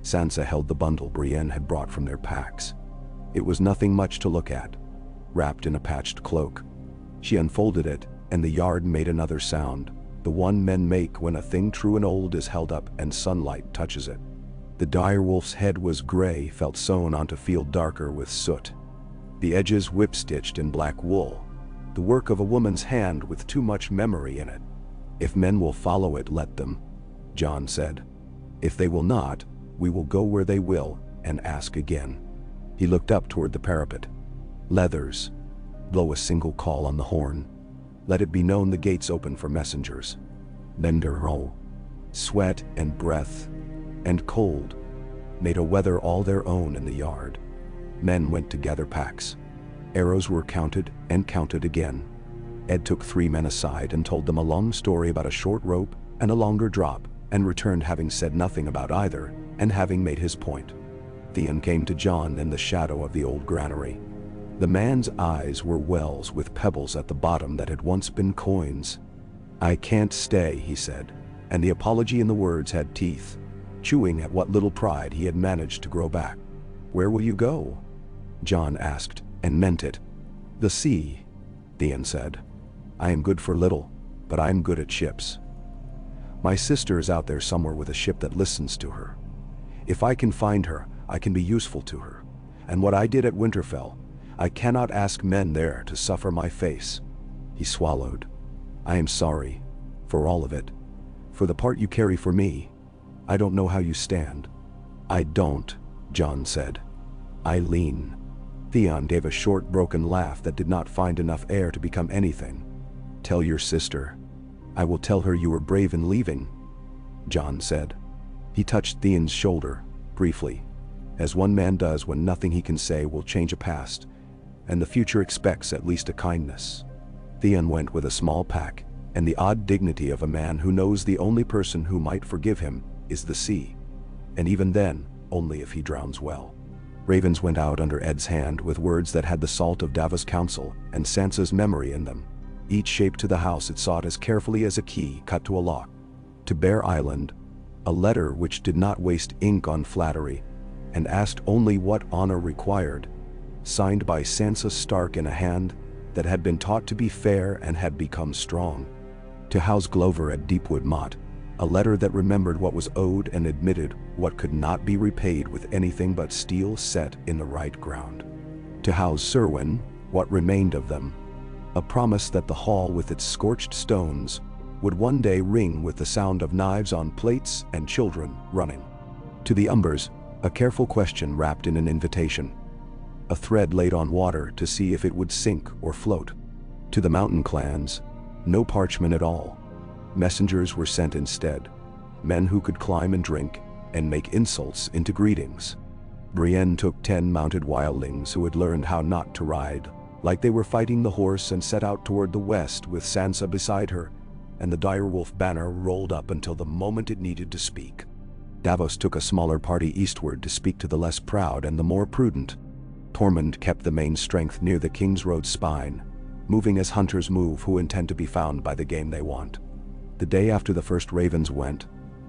Sansa held the bundle Brienne had brought from their packs. It was nothing much to look at, wrapped in a patched cloak. She unfolded it, and the yard made another sound, the one men make when a thing true and old is held up and sunlight touches it. The direwolf's head was gray, felt sewn onto field darker with soot. The edges whip-stitched in black wool, the work of a woman's hand with too much memory in it. If men will follow it, let them, Jon said. If they will not, we will go where they will and ask again. He looked up toward the parapet. Leathers. Blow a single call on the horn. Let it be known the gate's open for messengers. Lenderho. Sweat and breath and cold made a weather all their own in the yard. Men went to gather packs. Arrows were counted and counted again. Ed took 3 men aside and told them a long story about a short rope and a longer drop, and returned having said nothing about either and having made his point. Theon came to Jon in the shadow of the old granary. The man's eyes were wells with pebbles at the bottom that had once been coins. I can't stay, he said, and the apology in the words had teeth, chewing at what little pride he had managed to grow back. Where will you go? Jon asked, and meant it. The sea, Theon said. I am good for little, but I am good at ships. My sister is out there somewhere with a ship that listens to her. If I can find her, I can be useful to her. And what I did at Winterfell, I cannot ask men there to suffer my face. He swallowed. I am sorry, for all of it, for the part you carry for me. I don't know how you stand. I don't, Jon said. I lean. Theon gave a short, broken laugh that did not find enough air to become anything. Tell your sister. I will tell her you were brave in leaving, Jon said. He touched Theon's shoulder, briefly, as one man does when nothing he can say will change a past, and the future expects at least a kindness. Theon went with a small pack, and the odd dignity of a man who knows the only person who might forgive him is the sea, and even then, only if he drowns well. Ravens went out under Ed's hand with words that had the salt of Davos' counsel and Sansa's memory in them, each shaped to the house it sought as carefully as a key cut to a lock. To Bear Island, a letter which did not waste ink on flattery, and asked only what honor required, signed by Sansa Stark in a hand that had been taught to be fair and had become strong. To House Glover at Deepwood Motte, a letter that remembered what was owed and admitted what could not be repaid with anything but steel set in the right ground. To House Serwyn, what remained of them, a promise that the hall with its scorched stones would one day ring with the sound of knives on plates and children running. To the Umbers, A careful question wrapped in an invitation. A thread laid on water to see if it would sink or float. To the mountain clans, no parchment at all. Messengers were sent instead, men who could climb and drink and make insults into greetings. Brienne took 10 mounted wildlings who had learned how not to ride, like they were fighting the horse, and set out toward the west with Sansa beside her, and the direwolf banner rolled up until the moment it needed to speak. Davos took a smaller party eastward to speak to the less proud and the more prudent. Tormund kept the main strength near the King's Road's spine, moving as hunters move who intend to be found by the game they want. The day after the first ravens went,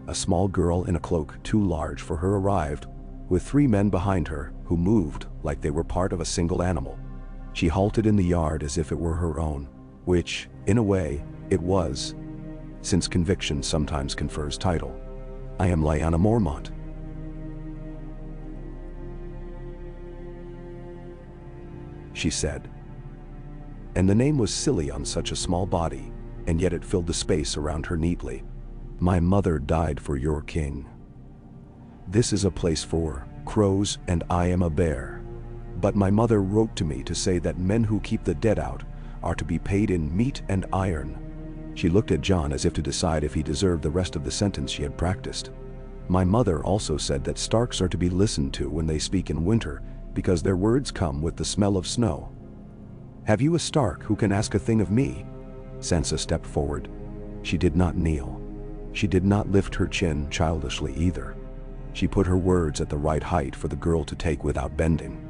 a small girl in a cloak too large for her arrived, with 3 men behind her who moved like they were part of a single animal. She halted in the yard as if it were her own, which, in a way, it was, since conviction sometimes confers title. I am Lyanna Mormont. She said. And the name was silly on such a small body, and yet it filled the space around her neatly. My mother died for your king. This is a place for crows, and I am a bear. But my mother wrote to me to say that men who keep the dead out are to be paid in meat and iron. She looked at Jon as if to decide if he deserved the rest of the sentence she had practiced. My mother also said that Starks are to be listened to when they speak in winter, because their words come with the smell of snow. Have you a Stark who can ask a thing of me? Sansa stepped forward. She did not kneel. She did not lift her chin childishly either. She put her words at the right height for the girl to take without bending.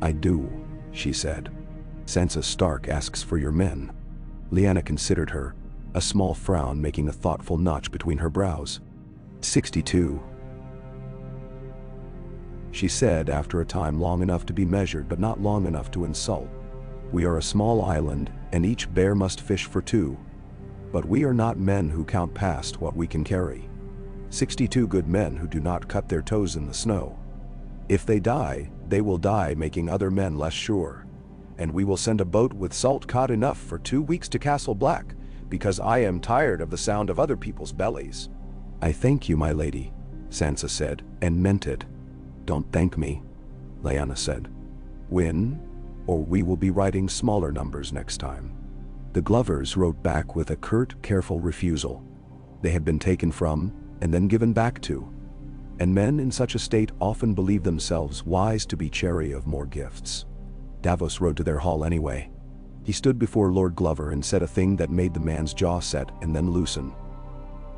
I do, she said. Sansa Stark asks for your men. Lyanna considered her, a small frown making a thoughtful notch between her brows. 62. She said after a time long enough to be measured but not long enough to insult. We are a small island, and each bear must fish for 2. But we are not men who count past what we can carry. 62 good men who do not cut their toes in the snow. If they die, they will die making other men less sure. And we will send a boat with salt caught enough for 2 weeks to Castle Black, because I am tired of the sound of other people's bellies. I thank you, my lady, Sansa said, and meant it. Don't thank me, Lyanna said. Win, or we will be writing smaller numbers next time. The Glovers wrote back with a curt, careful refusal. They had been taken from, and then given back to. And men in such a state often believe themselves wise to be chary of more gifts. Davos rode to their hall anyway. He stood before Lord Glover and said a thing that made the man's jaw set and then loosen.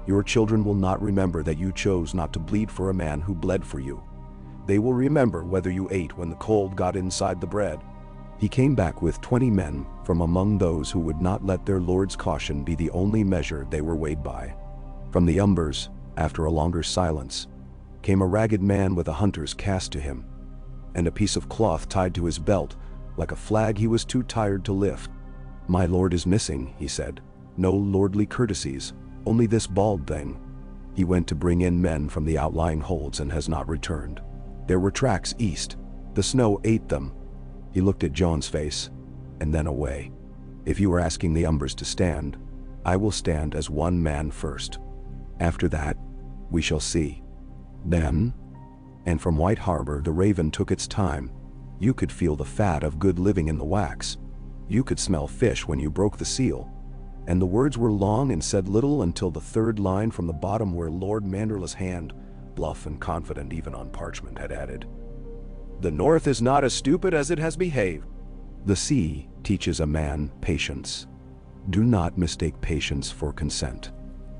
Your children will not remember that you chose not to bleed for a man who bled for you. They will remember whether you ate when the cold got inside the bread. He came back with 20 men from among those who would not let their lord's caution be the only measure they were weighed by. From the Umbers, after a longer silence, came a ragged man with a hunter's cast to him, and a piece of cloth tied to his belt, like a flag he was too tired to lift. My lord is missing, he said. No lordly courtesies, only this bald thing. He went to bring in men from the outlying holds and has not returned. There were tracks east. The snow ate them. He looked at Jon's face, and then away. If you are asking the Umbers to stand, I will stand as one man first. After that, we shall see. Then, and from White Harbor the raven took its time. You could feel the fat of good living in the wax. You could smell fish when you broke the seal. And the words were long and said little until the third line from the bottom where Lord Manderla's hand, bluff and confident even on parchment, had added. The North is not as stupid as it has behaved. The sea teaches a man patience. Do not mistake patience for consent.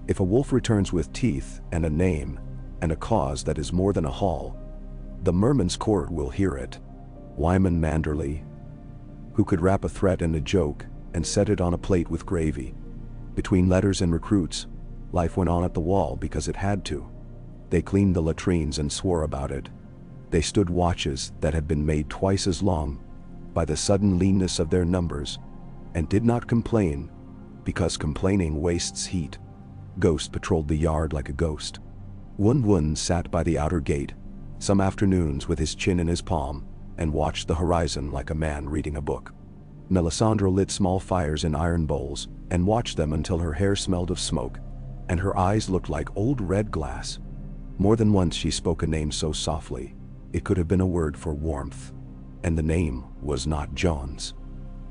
If a wolf returns with teeth and a name and a cause that is more than a hall, the merman's court will hear it. Wyman Manderly, who could wrap a threat in a joke and set it on a plate with gravy. Between letters and recruits, life went on at the wall because it had to. They cleaned the latrines and swore about it. They stood watches that had been made twice as long by the sudden leanness of their numbers, and did not complain, because complaining wastes heat. Ghost patrolled the yard like a ghost. Wun Wun sat by the outer gate, some afternoons with his chin in his palm, and watched the horizon like a man reading a book. Melisandre lit small fires in iron bowls, and watched them until her hair smelled of smoke, and her eyes looked like old red glass. More than once she spoke a name so softly, It could have been a word for warmth. And the name was not John's.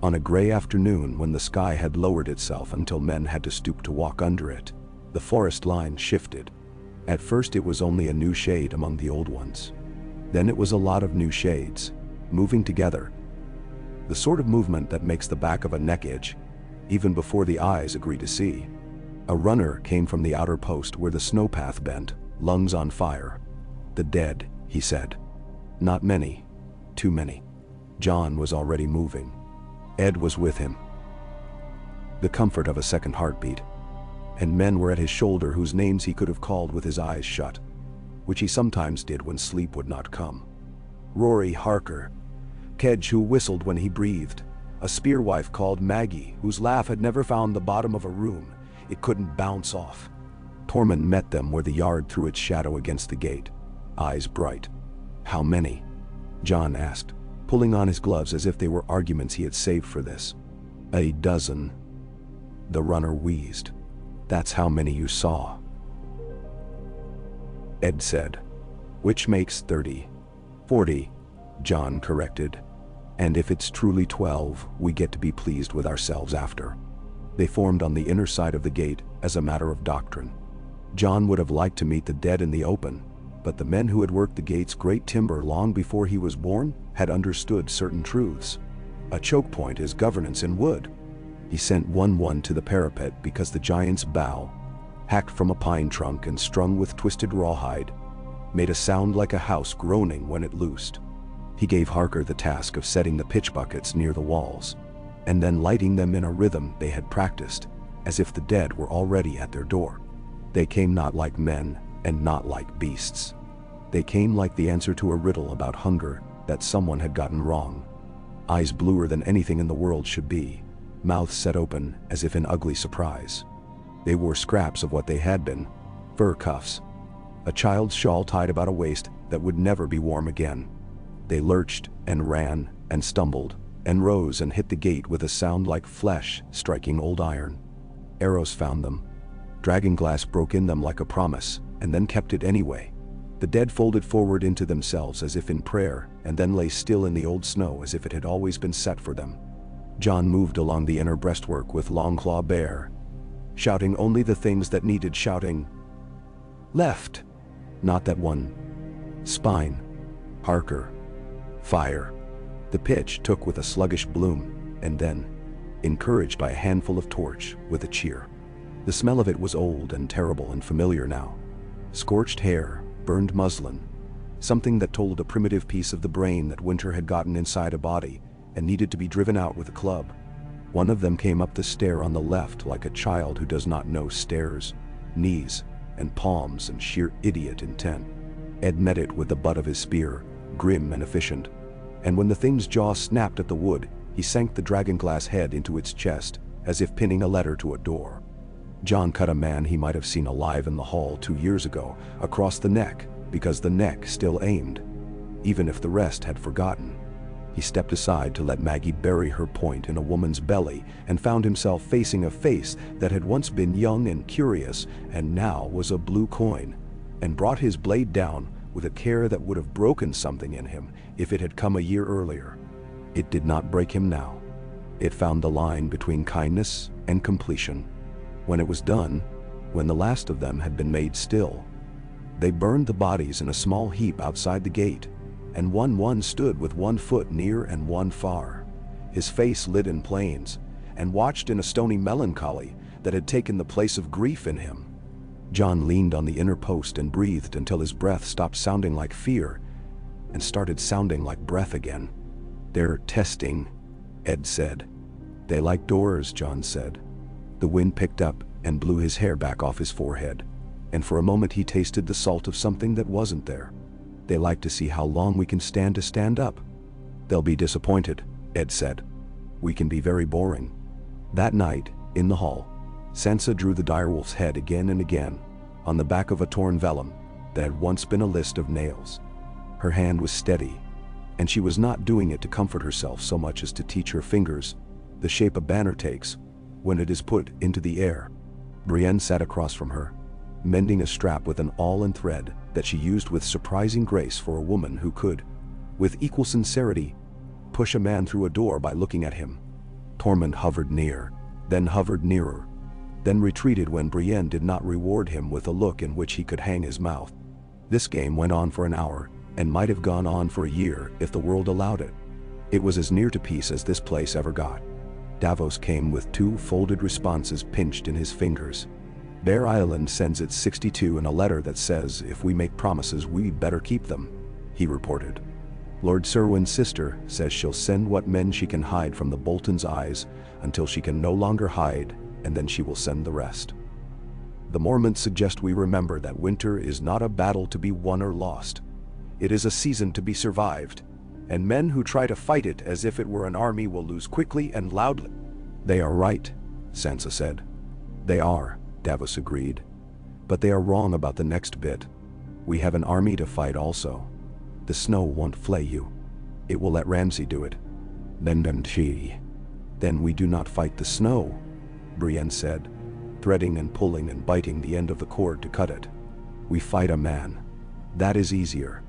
On a gray afternoon when the sky had lowered itself until men had to stoop to walk under it, the forest line shifted. At first it was only a new shade among the old ones. Then it was a lot of new shades, moving together. The sort of movement that makes the back of a neck itch, even before the eyes agree to see. A runner came from the outer post where the snowpath bent, lungs on fire. "The dead," he said. "Not many. Too many." John was already moving. Ed was with him. The comfort of a second heartbeat. And men were at his shoulder whose names he could have called with his eyes shut, which he sometimes did when sleep would not come. Rory Harker. Kedge, who whistled when he breathed. A spearwife called Maggie, whose laugh had never found the bottom of a room. It couldn't bounce off. Tormund met them where the yard threw its shadow against the gate, eyes bright. "How many?" John asked, pulling on his gloves as if they were arguments he had saved for this. "A dozen." The runner wheezed. "That's how many you saw," Ed said. "Which makes 30. 40, John corrected. "And if it's truly 12, we get to be pleased with ourselves after." They formed on the inner side of the gate as a matter of doctrine. John would have liked to meet the dead in the open, but the men who had worked the gate's great timber long before he was born had understood certain truths. A choke point is governance in wood. He sent one to the parapet because the giant's bough, hacked from a pine trunk and strung with twisted rawhide, made a sound like a house groaning when it loosed. He gave Harker the task of setting the pitch buckets near the walls, and then lighting them in a rhythm they had practiced, as if the dead were already at their door. They came not like men and not like beasts. They came like the answer to a riddle about hunger that someone had gotten wrong. Eyes bluer than anything in the world should be, mouths set open as if in ugly surprise. They wore scraps of what they had been, fur cuffs, a child's shawl tied about a waist that would never be warm again. They lurched and ran and stumbled and rose and hit the gate with a sound like flesh striking old iron. Arrows found them. Dragonglass broke in them like a promise, and then kept it anyway. The dead folded forward into themselves as if in prayer, and then lay still in the old snow as if it had always been set for them. John moved along the inner breastwork with Longclaw bare, shouting only the things that needed shouting. Left. Not that one. Spine. Harker. Fire. The pitch took with a sluggish bloom, and then, encouraged by a handful of torch, with a cheer. The smell of it was old and terrible and familiar now. Scorched hair, burned muslin, something that told a primitive piece of the brain that winter had gotten inside a body and needed to be driven out with a club. One of them came up the stair on the left like a child who does not know stairs, knees, and palms and sheer idiot intent. Ed met it with the butt of his spear, grim and efficient, and when the thing's jaw snapped at the wood, he sank the dragonglass head into its chest, as if pinning a letter to a door. John cut a man he might have seen alive in the hall 2 years ago, across the neck, because the neck still aimed, even if the rest had forgotten. He stepped aside to let Maggie bury her point in a woman's belly and found himself facing a face that had once been young and curious and now was a blue coin, and brought his blade down with a care that would have broken something in him if it had come a year earlier. It did not break him now. It found the line between kindness and completion. When it was done, when the last of them had been made still, they burned the bodies in a small heap outside the gate, and one stood with 1 foot near and 1 far, his face lit in plains, and watched in a stony melancholy that had taken the place of grief in him. John leaned on the inner post and breathed until his breath stopped sounding like fear and started sounding like breath again. "They're testing," Ed said. "They like doors," John said. The wind picked up and blew his hair back off his forehead, and for a moment he tasted the salt of something that wasn't there. "They like to see how long we can stand to stand up." "They'll be disappointed," Ed said. "We can be very boring." That night, in the hall, Sansa drew the direwolf's head again and again, on the back of a torn vellum that had once been a list of nails. Her hand was steady, and she was not doing it to comfort herself so much as to teach her fingers the shape a banner takes when it is put into the air. Brienne sat across from her, mending a strap with an awl and thread that she used with surprising grace for a woman who could, with equal sincerity, push a man through a door by looking at him. Tormund hovered near, then hovered nearer, then retreated when Brienne did not reward him with a look in which he could hang his mouth. This game went on for an hour, and might have gone on for a year if the world allowed it. It was as near to peace as this place ever got. Davos came with 2 folded responses pinched in his fingers. Bear Island sends its 62 in a letter that says if we make promises we better keep them, he reported. Lord Serwyn's sister says she'll send what men she can hide from the Bolton's eyes until she can no longer hide, and then she will send the rest. The Mormonts suggest we remember that winter is not a battle to be won or lost. It is a season to be survived, and men who try to fight it as if it were an army will lose quickly and loudly. They are right, Sansa said. They are, Davos agreed. But they are wrong about the next bit. We have an army to fight also. The snow won't flay you. It will let Ramsay do it. Then we do not fight the snow, Brienne said, threading and pulling and biting the end of the cord to cut it. We fight a man. That is easier.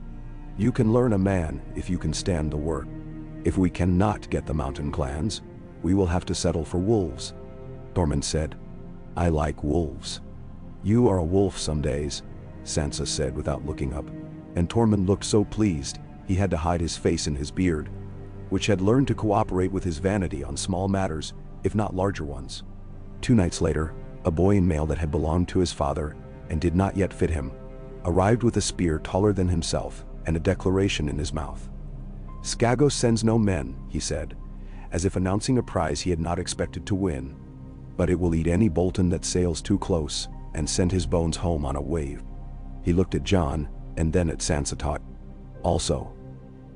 You can learn a man if you can stand the work. If we cannot get the mountain clans, we will have to settle for wolves. Tormund said, I like wolves. You are a wolf some days, Sansa said without looking up, and Tormund looked so pleased he had to hide his face in his beard, which had learned to cooperate with his vanity on small matters, if not larger ones. 2 nights later, a boy in mail that had belonged to his father and did not yet fit him, arrived with a spear taller than himself and a declaration in his mouth. Skagos sends no men, he said, as if announcing a prize he had not expected to win, but it will eat any Bolton that sails too close and send his bones home on a wave. He looked at Jon and then at Sansa. Also,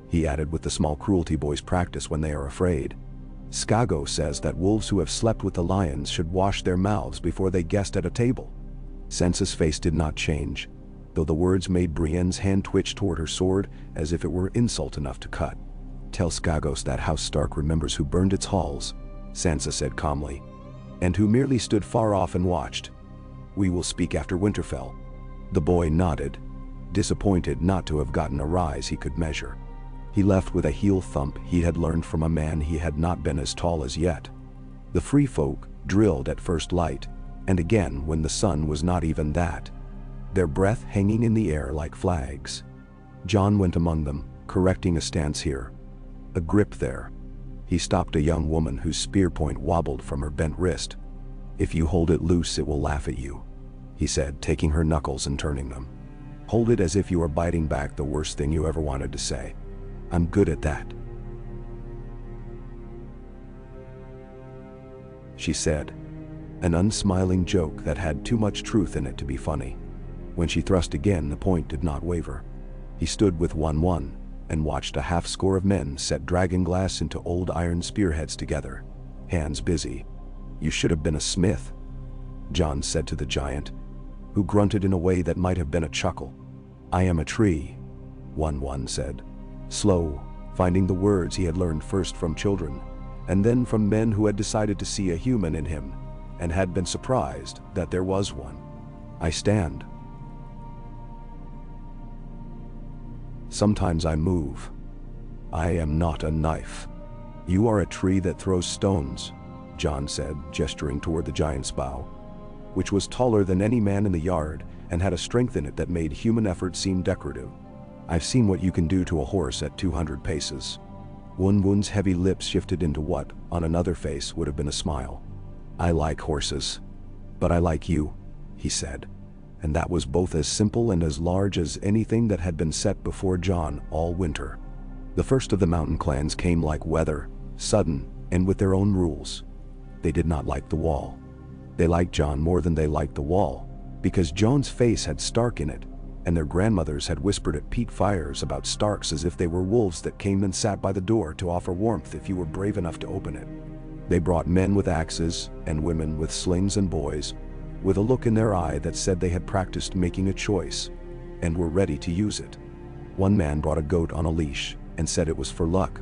he added with the small cruelty boys practice when they are afraid, Skagos says that wolves who have slept with the lions should wash their mouths before they guest at a table. Sansa's face did not change, though the words made Brienne's hand twitch toward her sword as if it were insult enough to cut. Tell Skagos that House Stark remembers who burned its halls, Sansa said calmly, and who merely stood far off and watched. We will speak after Winterfell. The boy nodded, disappointed not to have gotten a rise he could measure. He left with a heel thump he had learned from a man he had not been as tall as yet. The free folk drilled at first light, and again when the sun was not even that, their breath hanging in the air like flags. Jon went among them, correcting a stance here, a grip there. He stopped a young woman whose spear point wobbled from her bent wrist. If you hold it loose it will laugh at you, he said, taking her knuckles and turning them. Hold it as if you are biting back the worst thing you ever wanted to say. I'm good at that, she said, an unsmiling joke that had too much truth in it to be funny. When she thrust again, the point did not waver. He stood with 1-1 and watched a half-score of men set dragon glass into old iron spearheads together, hands busy. You should have been a smith, Jon said to the giant, who grunted in a way that might have been a chuckle. I am a tree, 1-1 said, slow, finding the words he had learned first from children, and then from men who had decided to see a human in him, and had been surprised that there was one. I stand. Sometimes I move. I am not a knife. You are a tree that throws stones, Jon said, gesturing toward the giant's bough, which was taller than any man in the yard and had a strength in it that made human effort seem decorative. I've seen what you can do to a horse at 200 paces. Wun-Wun's heavy lips shifted into what, on another face, would have been a smile. I like horses, but I like you, he said, and that was both as simple and as large as anything that had been set before Jon all winter. The first of the mountain clans came like weather, sudden, and with their own rules. They did not like the wall. They liked Jon more than they liked the wall, because Jon's face had Stark in it, and their grandmothers had whispered at peat fires about Starks as if they were wolves that came and sat by the door to offer warmth if you were brave enough to open it. They brought men with axes and women with slings and boys, with a look in their eye that said they had practiced making a choice and were ready to use it. One man brought a goat on a leash and said it was for luck.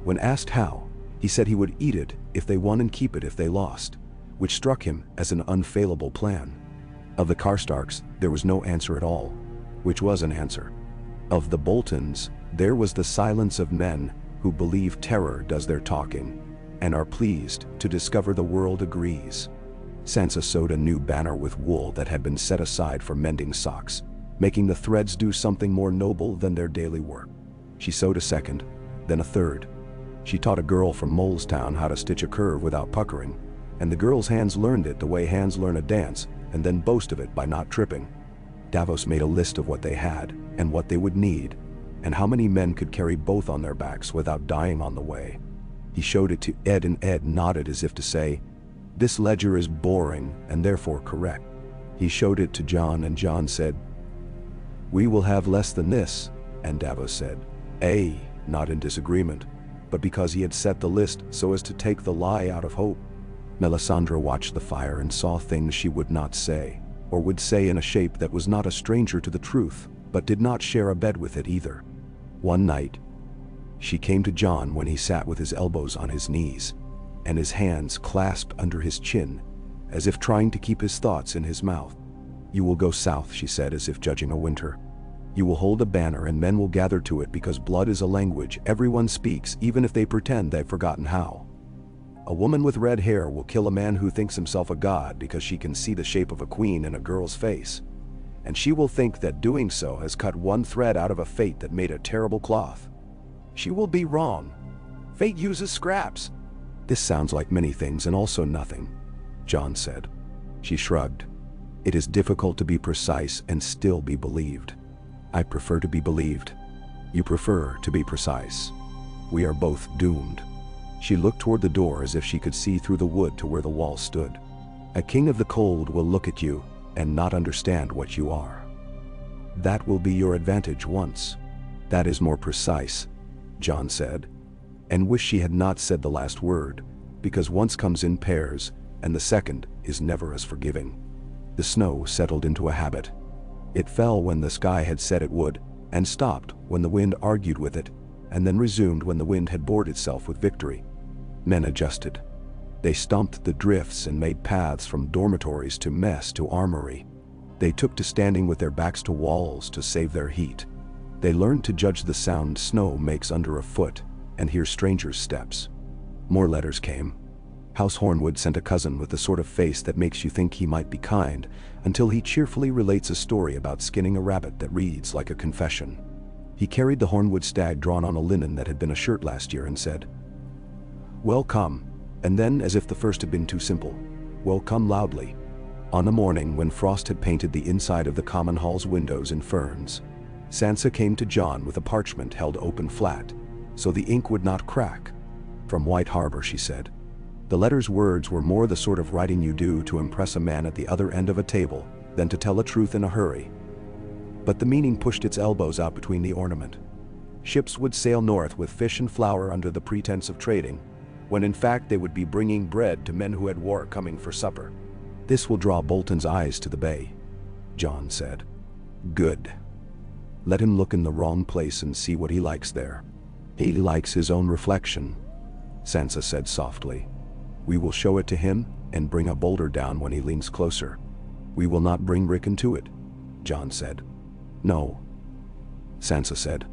When asked how, he said he would eat it if they won and keep it if they lost, which struck him as an unfailable plan. Of the Karstarks, there was no answer at all, which was an answer. Of the Boltons, there was the silence of men who believe terror does their talking, and are pleased to discover the world agrees. Sansa sewed a new banner with wool that had been set aside for mending socks, making the threads do something more noble than their daily work. She sewed a second, then a third. She taught a girl from Molestown how to stitch a curve without puckering, and the girl's hands learned it the way hands learn a dance, and then boast of it by not tripping. Davos made a list of what they had, and what they would need, and how many men could carry both on their backs without dying on the way. He showed it to Ed, and Ed nodded as if to say, "This ledger is boring and therefore correct." He showed it to Jon, and Jon said, "We will have less than this," and Davos said, not in disagreement, but because he had set the list so as to take the lie out of hope. Melisandre watched the fire and saw things she would not say, or would say in a shape that was not a stranger to the truth, but did not share a bed with it either. One night, she came to Jon when he sat with his elbows on his knees, and his hands clasped under his chin, as if trying to keep his thoughts in his mouth. "You will go south," she said, as if judging a winter. "You will hold a banner and men will gather to it, because blood is a language everyone speaks, even if they pretend they've forgotten how. A woman with red hair will kill a man who thinks himself a god because she can see the shape of a queen in a girl's face, and she will think that doing so has cut one thread out of a fate that made a terrible cloth. She will be wrong. Fate uses scraps." "This sounds like many things and also nothing," Jon said. She shrugged. "It is difficult to be precise and still be believed. I prefer to be believed. You prefer to be precise. We are both doomed." She looked toward the door as if she could see through the wood to where the wall stood. "A king of the cold will look at you and not understand what you are. That will be your advantage once." "That is more precise," Jon said, and wished she had not said the last word, because once comes in pairs, and the second is never as forgiving. The snow settled into a habit. It fell when the sky had said it would, and stopped when the wind argued with it, and then resumed when the wind had bored itself with victory. Men adjusted. They stomped the drifts and made paths from dormitories to mess to armory. They took to standing with their backs to walls to save their heat. They learned to judge the sound snow makes under a foot and hear strangers' steps. More letters came. House Hornwood sent a cousin with the sort of face that makes you think he might be kind, until he cheerfully relates a story about skinning a rabbit that reads like a confession. He carried the Hornwood stag drawn on a linen that had been a shirt last year and said, "Well come," and then, as if the first had been too simple, "Well come" loudly. On a morning when frost had painted the inside of the common hall's windows in ferns, Sansa came to Jon with a parchment held open flat, so the ink would not crack. "From White Harbor," she said. The letter's words were more the sort of writing you do to impress a man at the other end of a table than to tell a truth in a hurry. But the meaning pushed its elbows out between the ornament. Ships would sail north with fish and flour under the pretense of trading, when in fact they would be bringing bread to men who had war coming for supper. "This will draw Bolton's eyes to the bay," Jon said. "Good. Let him look in the wrong place and see what he likes there. He likes his own reflection," Sansa said softly. "We will show it to him and bring a boulder down when he leans closer. We will not bring Rickon to it," Jon said. "No," Sansa said.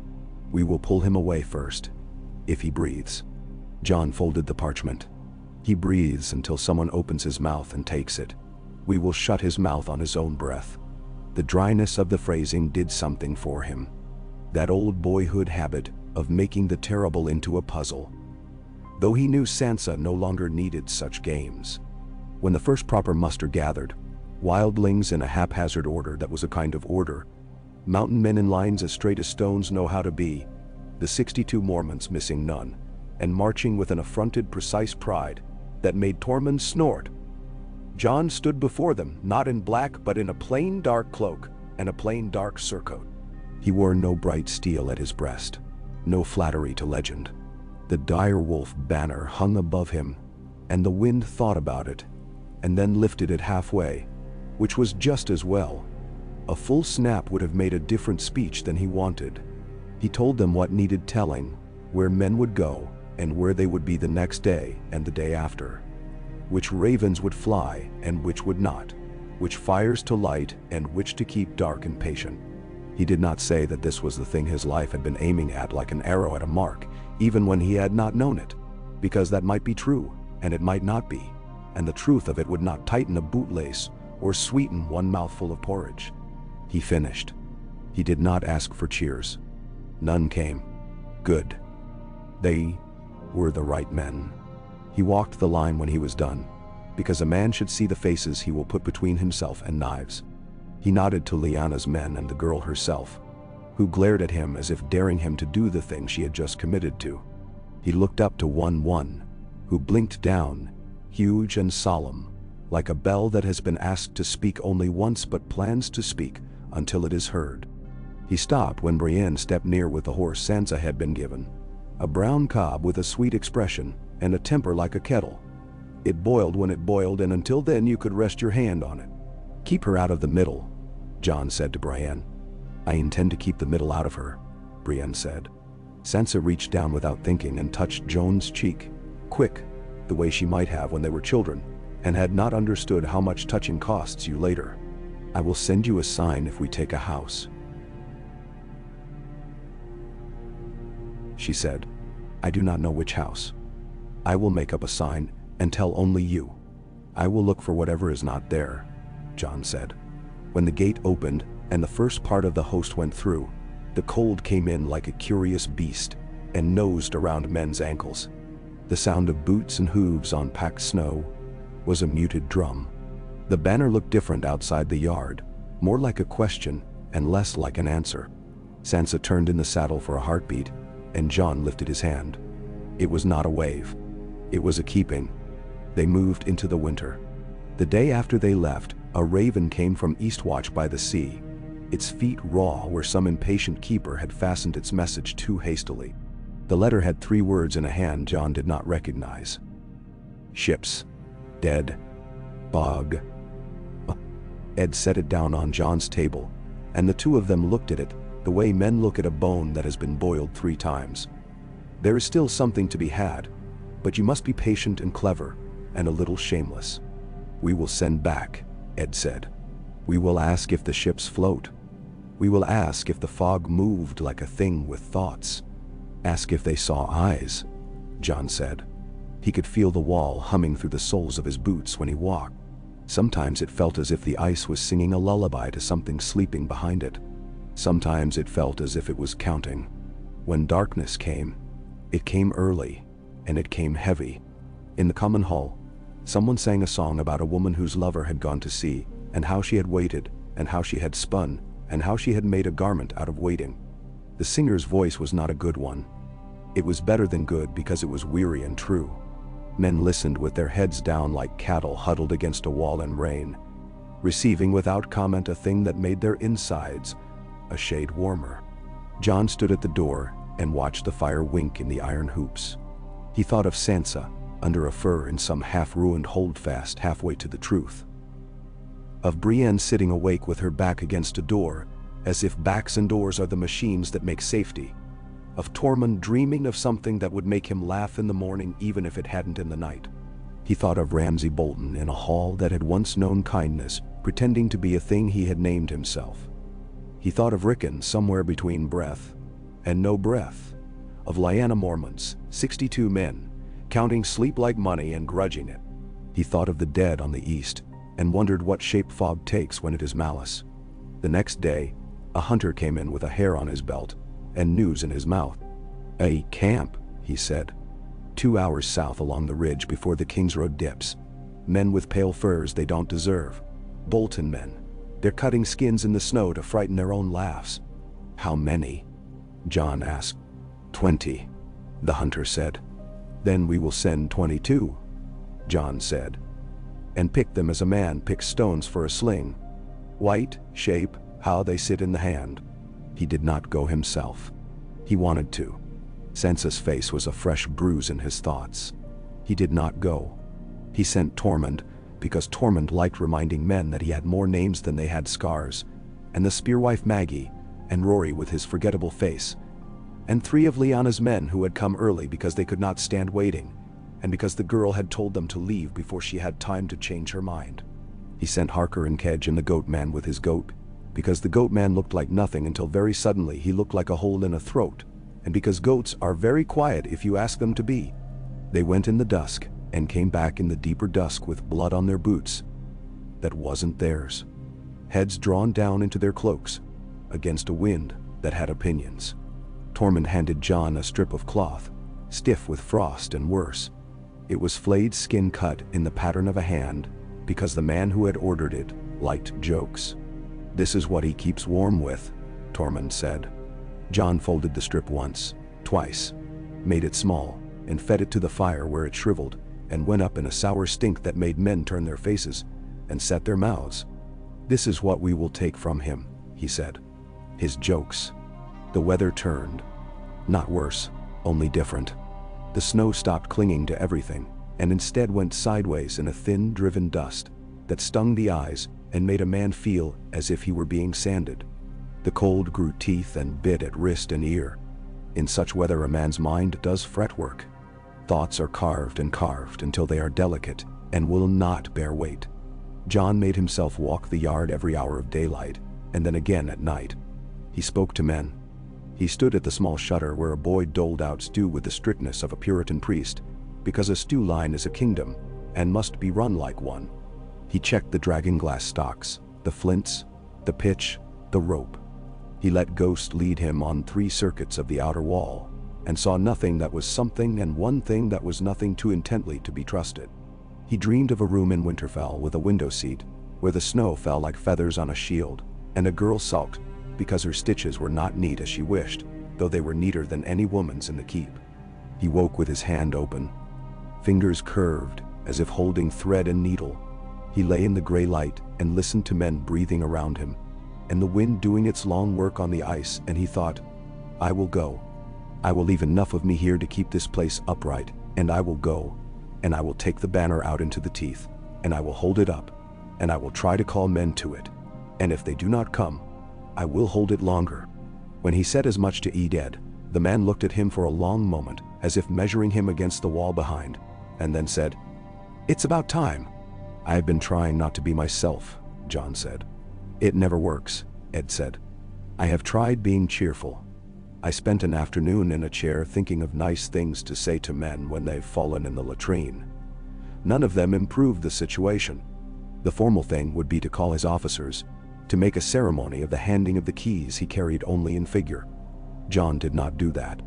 "We will pull him away first, if he breathes." Jon folded the parchment. "He breathes until someone opens his mouth and takes it. We will shut his mouth on his own breath." The dryness of the phrasing did something for him. That old boyhood habit of making the terrible into a puzzle. Though he knew Sansa no longer needed such games. When the first proper muster gathered, wildlings in a haphazard order that was a kind of order, mountain men in lines as straight as stones know how to be, the 62 Mormonts missing none, and marching with an affronted precise pride that made Tormund snort, Jon stood before them, not in black but in a plain dark cloak and a plain dark surcoat. He wore no bright steel at his breast, no flattery to legend. The dire wolf banner hung above him, and the wind thought about it, and then lifted it halfway, which was just as well. A full snap would have made a different speech than he wanted. He told them what needed telling, where men would go, and where they would be the next day and the day after. Which ravens would fly and which would not. which fires to light and which to keep dark and patient. He did not say that this was the thing his life had been aiming at like an arrow at a mark, even when he had not known it, because that might be true, and it might not be, and the truth of it would not tighten a bootlace or sweeten one mouthful of porridge. He finished. He did not ask for cheers. None came. Good. They were the right men. He walked the line when he was done, because a man should see the faces he will put between himself and knives. He nodded to Liana's men and the girl herself, who glared at him as if daring him to do the thing she had just committed to. He looked up to one, who blinked down, huge and solemn, like a bell that has been asked to speak only once but plans to speak until it is heard. He stopped when Brienne stepped near with the horse Sansa had been given, a brown cob with a sweet expression and a temper like a kettle. It boiled when it boiled, and until then you could rest your hand on it. "Keep her out of the middle," Jon said to Brienne. "I intend to keep the middle out of her," Brienne said. Sansa reached down without thinking and touched Jon's cheek, quick, the way she might have when they were children, and had not understood how much touching costs you later. "I will send you a sign if we take a house," she said. "I do not know which house. I will make up a sign and tell only you. I will look for whatever is not there," Jon said. When the gate opened and the first part of the host went through, the cold came in like a curious beast and nosed around men's ankles. The sound of boots and hooves on packed snow was a muted drum. The banner looked different outside the yard, more like a question and less like an answer. Sansa turned in the saddle for a heartbeat, and Jon lifted his hand. It was not a wave. It was a keeping. They moved into the winter. The day after they left, a raven came from Eastwatch by the sea, its feet raw where some impatient keeper had fastened its message too hastily. The letter had 3 words in a hand Jon did not recognize. "Ships. Dead. Bog." Ed set it down on Jon's table, and the two of them looked at it the way men look at a bone that has been boiled 3 times. "There is still something to be had, but you must be patient and clever, and a little shameless. We will send back," Ed said. "We will ask if the ships float. We will ask if the fog moved like a thing with thoughts. Ask if they saw eyes," Jon said. He could feel the wall humming through the soles of his boots when he walked. Sometimes it felt as if the ice was singing a lullaby to something sleeping behind it. Sometimes it felt as if it was counting. When darkness came, it came early, and it came heavy. In the common hall, someone sang a song about a woman whose lover had gone to sea, and how she had waited, and how she had spun, and how she had made a garment out of waiting. The singer's voice was not a good one. It was better than good because it was weary and true. Men listened with their heads down like cattle huddled against a wall in rain, receiving without comment a thing that made their insides a shade warmer. Jon stood at the door and watched the fire wink in the iron hoops. He thought of Sansa, under a fir in some half-ruined holdfast halfway to the truth. Of Brienne sitting awake with her back against a door, as if backs and doors are the machines that make safety. Of Tormund dreaming of something that would make him laugh in the morning even if it hadn't in the night. He thought of Ramsay Bolton in a hall that had once known kindness, pretending to be a thing he had named himself. He thought of Rickon somewhere between breath and no breath. Of Lyanna Mormont's 62 men, counting sleep like money and grudging it. He thought of the dead on the east, and wondered what shape fog takes when it is malice. The next day, a hunter came in with a hair on his belt, and news in his mouth. "A camp," he said. 2 hours south along the ridge before the King's Road dips. Men with pale furs they don't deserve. Bolton men. They're cutting skins in the snow to frighten their own laughs. "How many?" Jon asked. 20, the hunter said. "Then we will send 22, Jon said. "And pick them as a man picks stones for a sling. White, shape, how they sit in the hand." He did not go himself. He wanted to. Sansa's face was a fresh bruise in his thoughts. He did not go. He sent Tormund, because Tormund liked reminding men that he had more names than they had scars, and the spearwife Maggie, and Rory with his forgettable face, and 3 of Lyanna's men who had come early because they could not stand waiting, and because the girl had told them to leave before she had time to change her mind. He sent Harker and Kedge and the goat man with his goat, because the goat man looked like nothing until very suddenly he looked like a hole in a throat, and because goats are very quiet if you ask them to be. They went in the dusk and came back in the deeper dusk with blood on their boots that wasn't theirs, heads drawn down into their cloaks against a wind that had opinions. Tormund handed John a strip of cloth, stiff with frost and worse. It was flayed skin cut in the pattern of a hand, because the man who had ordered it liked jokes. "This is what he keeps warm with," Tormund said. John folded the strip once, twice, made it small, and fed it to the fire where it shriveled and went up in a sour stink that made men turn their faces and set their mouths. "This is what we will take from him," he said. "His jokes." The weather turned. Not worse, only different. The snow stopped clinging to everything and instead went sideways in a thin, driven dust that stung the eyes and made a man feel as if he were being sanded. The cold grew teeth and bit at wrist and ear. In such weather a man's mind does fretwork. Thoughts are carved and carved until they are delicate and will not bear weight. John made himself walk the yard every hour of daylight, and then again at night. He spoke to men. He stood at the small shutter where a boy doled out stew with the strictness of a Puritan priest, because a stew line is a kingdom and must be run like one. He checked the dragon glass stocks, the flints, the pitch, the rope. He let Ghost lead him on 3 circuits of the outer wall, and saw nothing that was something and one thing that was nothing too intently to be trusted. He dreamed of a room in Winterfell with a window seat, where the snow fell like feathers on a shield, and a girl sulked because her stitches were not neat as she wished, though they were neater than any woman's in the keep. He woke with his hand open, fingers curved as if holding thread and needle. He lay in the gray light and listened to men breathing around him, and the wind doing its long work on the ice, and he thought, "I will go. I will leave enough of me here to keep this place upright, and I will go, and I will take the banner out into the teeth, and I will hold it up, and I will try to call men to it, and if they do not come, I will hold it longer." When he said as much to Eded, the man looked at him for a long moment, as if measuring him against the wall behind, and then said, "It's about time." "I have been trying not to be myself," John said. "It never works," Ed said. "I have tried being cheerful. I spent an afternoon in a chair thinking of nice things to say to men when they've fallen in the latrine. None of them improved the situation. The formal thing would be to call his officers, to make a ceremony of the handing of the keys he carried only in figure. John did not do that.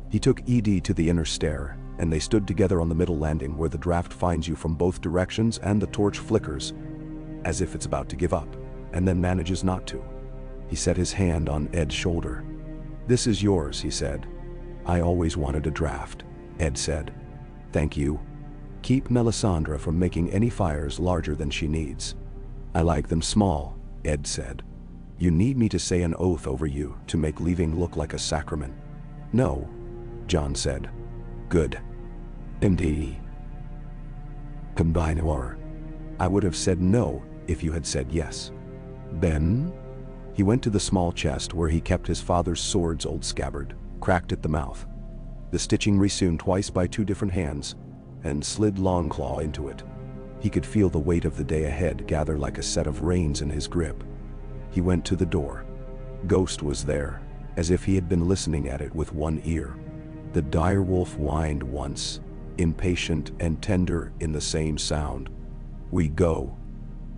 He took Edie to the inner stair, and they stood together on the middle landing where the draft finds you from both directions and the torch flickers, as if it's about to give up, and then manages not to. He set his hand on Ed's shoulder. "This is yours," he said. "I always wanted a draft," Ed said. "Thank you. Keep Melisandre from making any fires larger than she needs." "I like them small," Ed said. "You need me to say an oath over you to make leaving look like a sacrament?" "No," John said. "Good. MD. Combine or. I would have said no if you had said yes." "Ben?" He went to the small chest where he kept his father's sword's old scabbard, cracked at the mouth. The stitching resewn twice by 2 different hands, and slid Longclaw into it. He could feel the weight of the day ahead gather like a set of reins in his grip. He went to the door. Ghost was there, as if he had been listening at it with one ear. The dire wolf whined once, impatient and tender in the same sound. "We go,"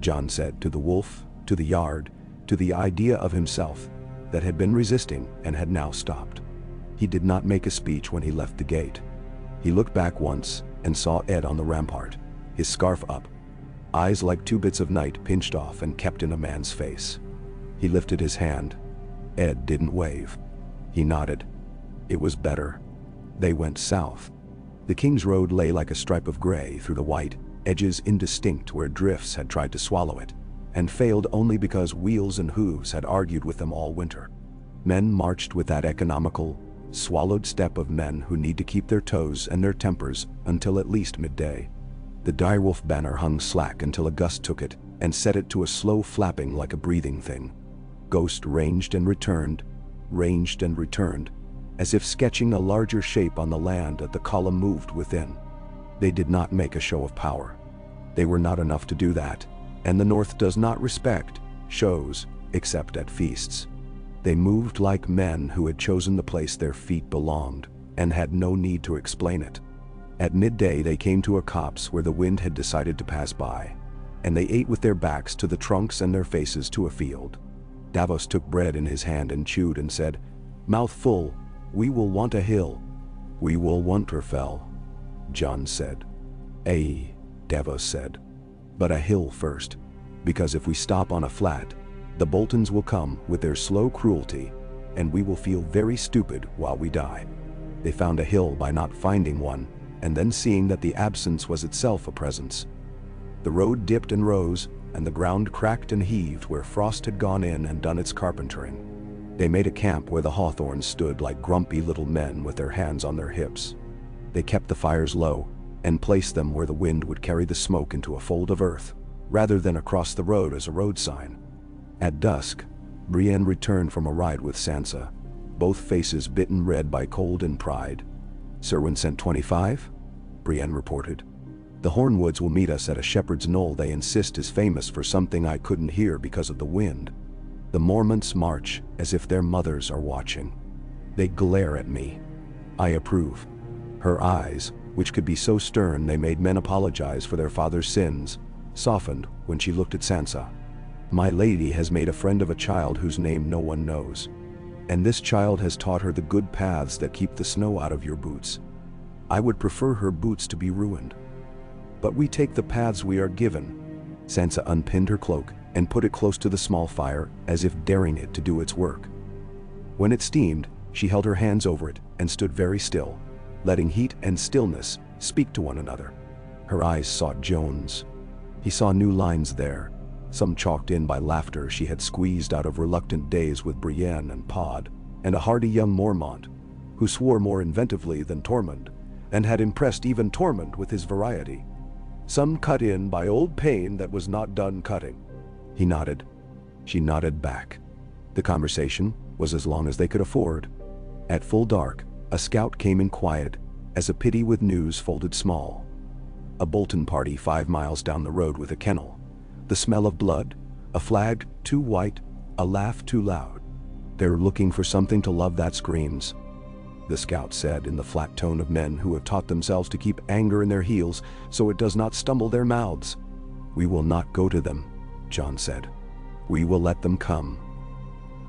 John said to the wolf, to the yard, to the idea of himself that had been resisting and had now stopped. He did not make a speech when he left the gate. He looked back once and saw Ed on the rampart, his scarf up, eyes like 2 bits of night pinched off and kept in a man's face. He lifted his hand. Ed didn't wave. He nodded. It was better. They went south. The King's Road lay like a stripe of gray through the white, edges indistinct where drifts had tried to swallow it, and failed only because wheels and hooves had argued with them all winter. Men marched with that economical, swallowed step of men who need to keep their toes and their tempers until at least midday. The direwolf banner hung slack until a gust took it and set it to a slow flapping like a breathing thing. Ghost ranged and returned, as if sketching a larger shape on the land that the column moved within. They did not make a show of power. They were not enough to do that. and the North does not respect shows except at feasts. They moved like men who had chosen the place their feet belonged and had no need to explain it. At midday they came to a copse where the wind had decided to pass by, and they ate with their backs to the trunks and their faces to a field. Davos took bread in his hand and chewed and said, "Mouth full, we will want a hill." "We will want Winterfell," Jon said. "Aye," Davos said. "But a hill first, because if we stop on a flat, the Boltons will come with their slow cruelty, and we will feel very stupid while we die." They found a hill by not finding one, and then seeing that the absence was itself a presence. The road dipped and rose, and the ground cracked and heaved where frost had gone in and done its carpentering. They made a camp where the hawthorns stood like grumpy little men with their hands on their hips. They kept the fires low, and placed them where the wind would carry the smoke into a fold of earth, rather than across the road as a road sign. At dusk, Brienne returned from a ride with Sansa, both faces bitten red by cold and pride. "Serwyn sent 25? Brienne reported. "The Hornwoods will meet us at a shepherd's knoll they insist is famous for something I couldn't hear because of the wind. The Mormonts march as if their mothers are watching. They glare at me. I approve." Her eyes, which could be so stern they made men apologize for their father's sins, softened when she looked at Sansa. "My lady has made a friend of a child whose name no one knows. And this child has taught her the good paths that keep the snow out of your boots. I would prefer her boots to be ruined. But we take the paths we are given." Sansa unpinned her cloak and put it close to the small fire as if daring it to do its work. When it steamed, she held her hands over it and stood very still, letting heat and stillness speak to one another. Her eyes sought Jon's. He saw new lines there, some chalked in by laughter she had squeezed out of reluctant days with Brienne and Pod, and a hardy young Mormont, who swore more inventively than Tormund, and had impressed even Tormund with his variety. Some cut in by old pain that was not done cutting. He nodded. She nodded back. The conversation was as long as they could afford. At full dark, a scout came in quiet, as a pity with news folded small. A Bolton party 5 miles down the road with a kennel. The smell of blood, a flag too white, a laugh too loud. "They're looking for something to love that screams," the scout said in the flat tone of men who have taught themselves to keep anger in their heels so it does not stumble their mouths. "We will not go to them," Jon said. "We will let them come.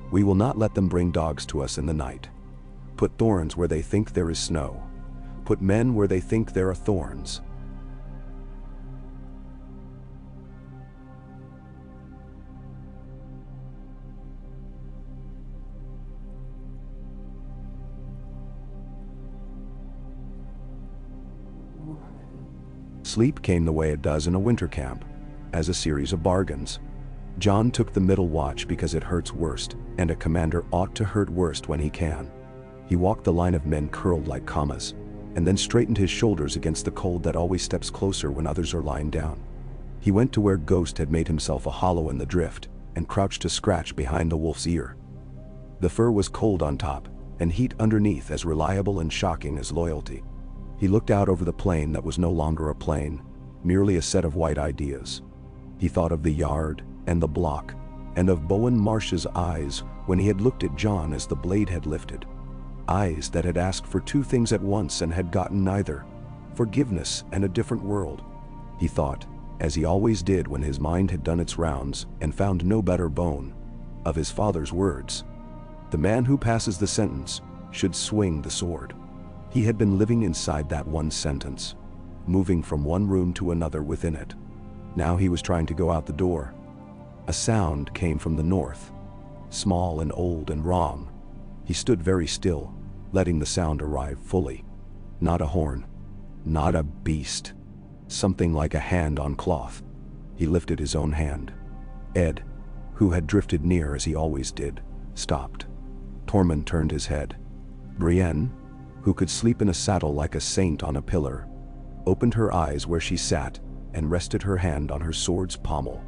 We will not let them bring dogs to us in the night. Put thorns where they think there is snow. Put men where they think there are thorns." Sleep came the way it does in a winter camp, as a series of bargains. Jon took the middle watch because it hurts worst, and a commander ought to hurt worst when he can. He walked the line of men curled like commas, and then straightened his shoulders against the cold that always steps closer when others are lying down. He went to where Ghost had made himself a hollow in the drift, and crouched to scratch behind the wolf's ear. The fur was cold on top, and heat underneath as reliable and shocking as loyalty. He looked out over the plain that was no longer a plain, merely a set of white ideas. He thought of the yard and the block, and of Bowen Marsh's eyes when he had looked at Jon as the blade had lifted. Eyes that had asked for 2 things at once and had gotten neither: forgiveness and a different world. He thought, as he always did when his mind had done its rounds and found no better bone, of his father's words. The man who passes the sentence should swing the sword. He had been living inside that one sentence, moving from one room to another within it. Now he was trying to go out the door. A sound came from the north, small and old and wrong. He stood very still, letting the sound arrive fully. Not a horn, not a beast, something like a hand on cloth. He lifted his own hand. Ed, who had drifted near as he always did, stopped. Tormund turned his head. Brienne, who could sleep in a saddle like a saint on a pillar, opened her eyes where she sat and rested her hand on her sword's pommel.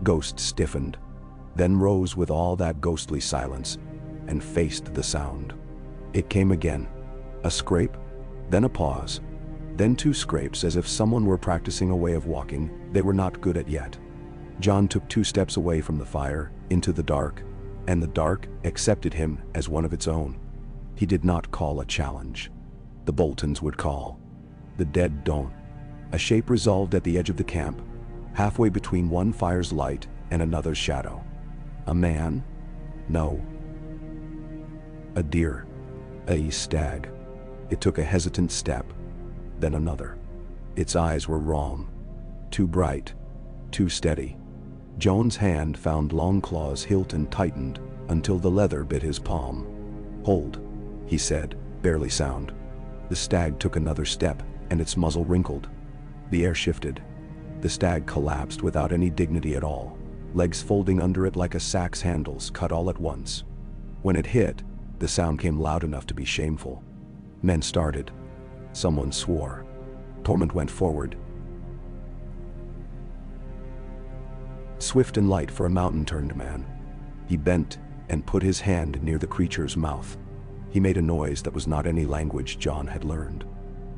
Ghost stiffened, then rose with all that ghostly silence and faced the sound. It came again, a scrape, then a pause, then 2 scrapes as if someone were practicing a way of walking they were not good at yet. John took 2 steps away from the fire, into the dark, and the dark accepted him as one of its own. He did not call a challenge. The Boltons would call. The dead don't. A shape resolved at the edge of the camp, halfway between one fire's light and another's shadow. A man? No. A deer. A stag. It took a hesitant step, then another. Its eyes were wrong. Too bright. Too steady. Joan's hand found Longclaw's hilt and tightened until the leather bit his palm. "Hold," he said, barely sound. The stag took another step, and its muzzle wrinkled. The air shifted. The stag collapsed without any dignity at all, legs folding under it like a sack's handles cut all at once. When it hit, the sound came loud enough to be shameful. Men started. Someone swore. Torment went forward. Swift and light for a mountain-turned man. He bent and put his hand near the creature's mouth. He made a noise that was not any language John had learned.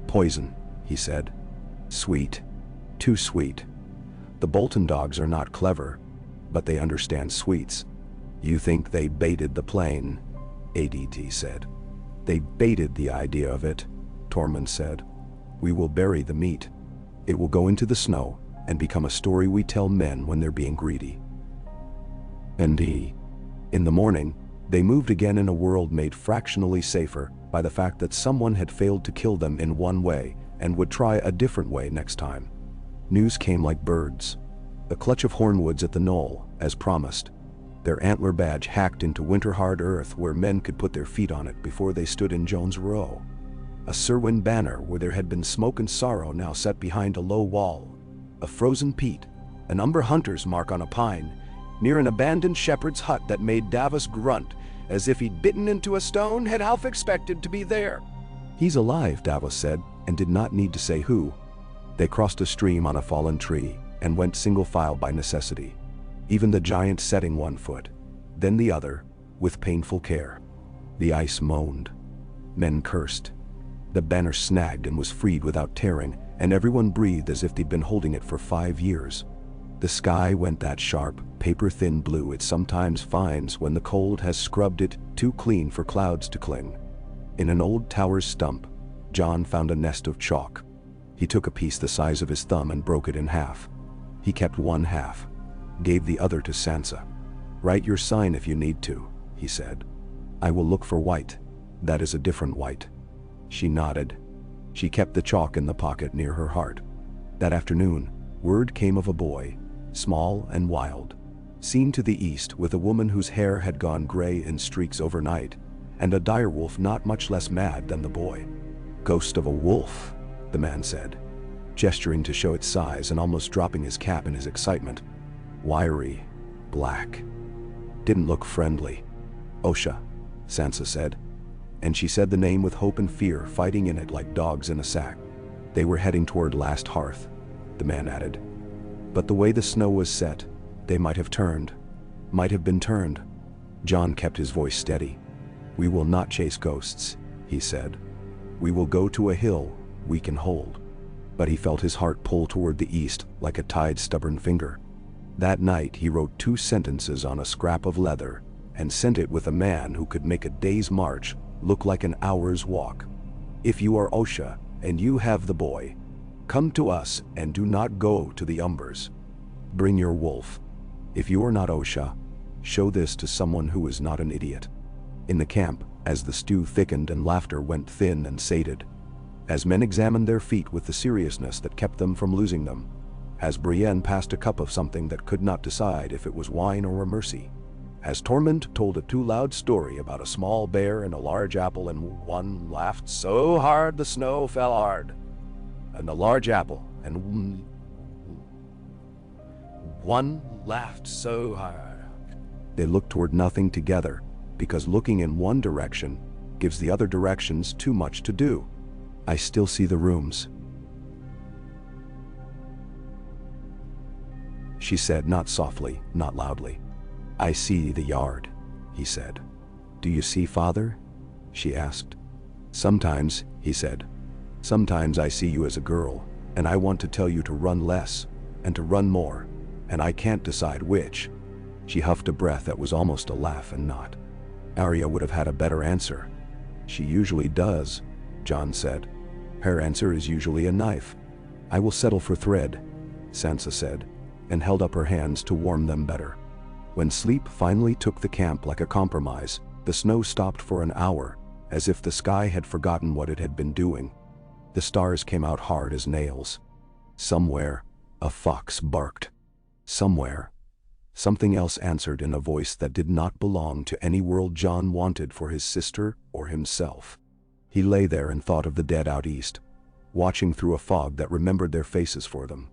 "Poison," he said. "Sweet. Too sweet. The Bolton dogs are not clever, but they understand sweets." "You think they baited the plane?" ADT said. "They baited the idea of it," Tormund said. "We will bury the meat. It will go into the snow and become a story we tell men when they're being greedy." In the morning, they moved again in a world made fractionally safer by the fact that someone had failed to kill them in one way and would try a different way next time. News came like birds. A clutch of hornwoods at the knoll, as promised. Their antler badge hacked into winter-hard earth where men could put their feet on it before they stood in Jones Row. A Serwyn banner where there had been smoke and sorrow now set behind a low wall. A frozen peat, an umber hunter's mark on a pine, near an abandoned shepherd's hut that made Davos grunt, as if he'd bitten into a stone had half expected to be there. "He's alive," Davos said, and did not need to say who. They crossed a stream on a fallen tree and went single file by necessity, even the giant setting one foot, then the other, with painful care. The ice moaned. Men cursed. The banner snagged and was freed without tearing, and everyone breathed as if they'd been holding it for 5 years. The sky went that sharp, paper-thin blue it sometimes finds when the cold has scrubbed it too clean for clouds to cling. In an old tower's stump, John found a nest of chalk. He took a piece the size of his thumb and broke it in half. He kept one half, gave the other to Sansa. "Write your sign if you need to," he said. "I will look for white. That is a different white." She nodded. She kept the chalk in the pocket near her heart. That afternoon, word came of a boy, small and wild, seen to the east with a woman whose hair had gone gray in streaks overnight, and a direwolf not much less mad than the boy. "Ghost of a wolf," the man said, gesturing to show its size and almost dropping his cap in his excitement. "Wiry, black. Didn't look friendly." "Osha," Sansa said, and she said the name with hope and fear fighting in it like dogs in a sack. "They were heading toward Last Hearth," the man added. "But the way the snow was set, they might have been turned." John kept his voice steady. "We will not chase ghosts," he said. "We will go to a hill we can hold." But he felt his heart pull toward the east like a tied stubborn finger. That night he wrote 2 sentences on a scrap of leather and sent it with a man who could make a day's march look like an hour's walk. "If you are Osha and you have the boy, come to us and do not go to the Umbers. Bring your wolf. If you are not Osha, show this to someone who is not an idiot." In the camp, as the stew thickened and laughter went thin and sated, as men examined their feet with the seriousness that kept them from losing them, as Brienne passed a cup of something that could not decide if it was wine or a mercy, as Tormund told a too loud story about a small bear and a large apple, and one laughed so hard the snow fell hard, and a large apple, and one laughed so hard. They looked toward nothing together, because looking in one direction gives the other directions too much to do. "I still see the rooms," she said, not softly, not loudly. "I see the yard," he said. "Do you see Father?" she asked. "Sometimes," he said. "Sometimes I see you as a girl, and I want to tell you to run less, and to run more, and I can't decide which." She huffed a breath that was almost a laugh and not. Arya would have had a better answer. "She usually does," Jon said. "Her answer is usually a knife." "I will settle for thread," Sansa said, and held up her hands to warm them better. When sleep finally took the camp like a compromise, the snow stopped for an hour, as if the sky had forgotten what it had been doing. The stars came out hard as nails. Somewhere, a fox barked. Somewhere, something else answered in a voice that did not belong to any world Jon wanted for his sister or himself. He lay there and thought of the dead out east, watching through a fog that remembered their faces for them.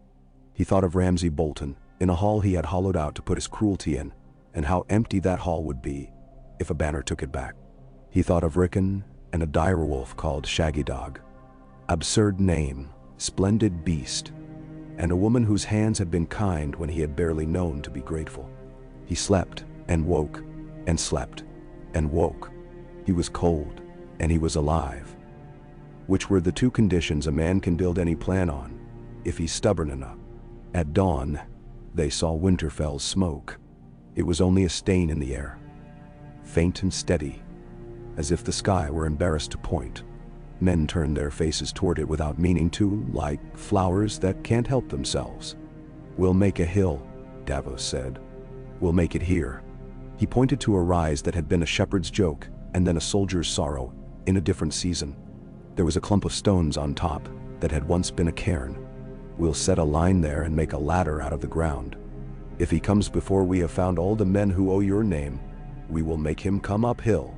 He thought of Ramsay Bolton, in a hall he had hollowed out to put his cruelty in, and how empty that hall would be if a banner took it back. He thought of Rickon and a direwolf called Shaggy Dog. Absurd name, splendid beast, and a woman whose hands had been kind when he had barely known to be grateful. He slept and woke and slept and woke. He was cold and he was alive, which were the two conditions a man can build any plan on, if he's stubborn enough. At dawn, they saw Winterfell's smoke. It was only a stain in the air, faint and steady, as if the sky were embarrassed to point. Men turned their faces toward it without meaning to, like flowers that can't help themselves. "We'll make a hill," Davos said. "We'll make it here." He pointed to a rise that had been a shepherd's joke and then a soldier's sorrow in a different season. There was a clump of stones on top that had once been a cairn. "We'll set a line there and make a ladder out of the ground. If he comes before we have found all the men who owe your name, we will make him come uphill.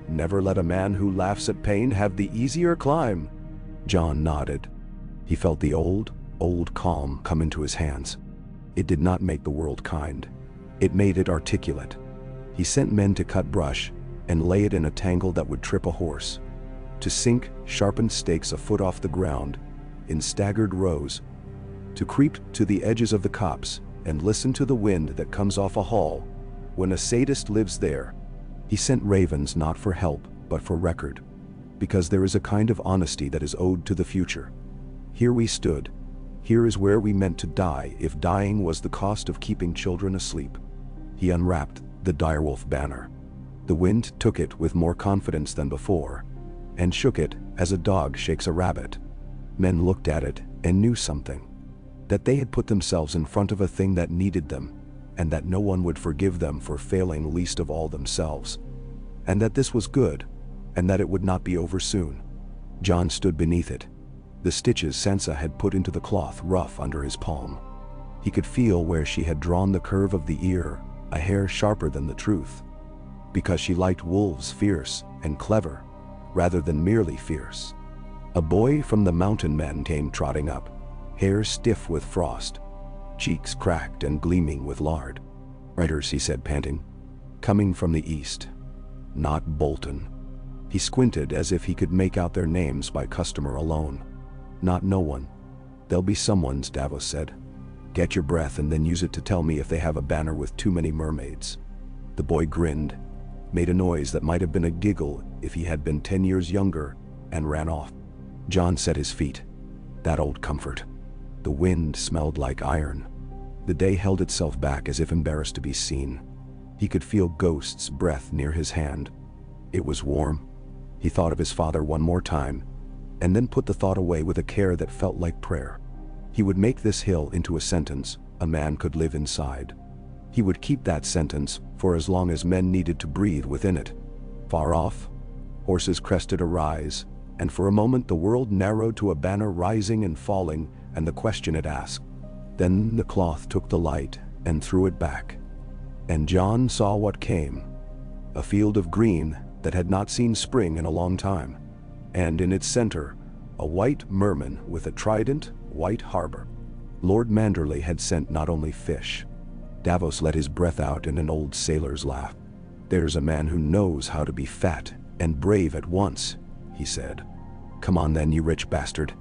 Never let a man who laughs at pain have the easier climb." Jon nodded. He felt the old calm come into his hands. It did not make the world kind. It made it articulate. He sent men to cut brush and lay it in a tangle that would trip a horse, to sink sharpened stakes a foot off the ground in staggered rows, to creep to the edges of the copse and listen to the wind that comes off a hall when a sadist lives there. He sent ravens not for help but for record, because there is a kind of honesty that is owed to the future. Here we stood. Here is where we meant to die if dying was the cost of keeping children asleep. He unwrapped the direwolf banner. The wind took it with more confidence than before, and shook it as a dog shakes a rabbit. Men looked at it and knew something, that they had put themselves in front of a thing that needed them, and that no one would forgive them for failing least of all themselves, and that this was good, and that it would not be over soon. Jon stood beneath it, the stitches Sansa had put into the cloth rough under his palm. He could feel where she had drawn the curve of the ear, a hair sharper than the truth, because she liked wolves fierce and clever, rather than merely fierce. A boy from the mountain men came trotting up, hair stiff with frost, cheeks cracked and gleaming with lard. "Traitors," he said, panting. "Coming from the east. Not Bolton." He squinted as if he could make out their names by customer alone. "Not no one. There'll be someone's," Davos said. "Get your breath and then use it to tell me if they have a banner with too many mermaids." The boy grinned, made a noise that might have been a giggle if he had been 10 years younger, and ran off. Jon set his feet. That old comfort. The wind smelled like iron. The day held itself back as if embarrassed to be seen. He could feel Ghost's breath near his hand. It was warm. He thought of his father one more time, and then put the thought away with a care that felt like prayer. He would make this hill into a sentence a man could live inside. He would keep that sentence for as long as men needed to breathe within it. Far off, horses crested a rise, and for a moment the world narrowed to a banner rising and falling, and the question it asked. Then the cloth took the light and threw it back, and Jon saw what came. A field of green that had not seen spring in a long time, and in its center, a white merman with a trident white harbor. Lord Manderley had sent not only fish. Davos let his breath out in an old sailor's laugh. "There's a man who knows how to be fat and brave at once," he said. "Come on then, you rich bastard.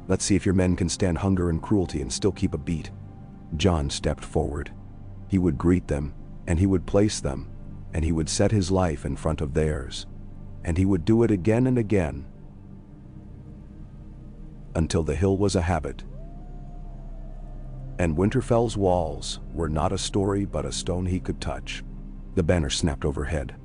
Let's see if your men can stand hunger and cruelty and still keep a beat." Jon stepped forward. He would greet them, and he would place them, and he would set his life in front of theirs, and he would do it again and again, until the hill was a habit, And Winterfell's walls were not a story but a stone he could touch. The banner snapped overhead.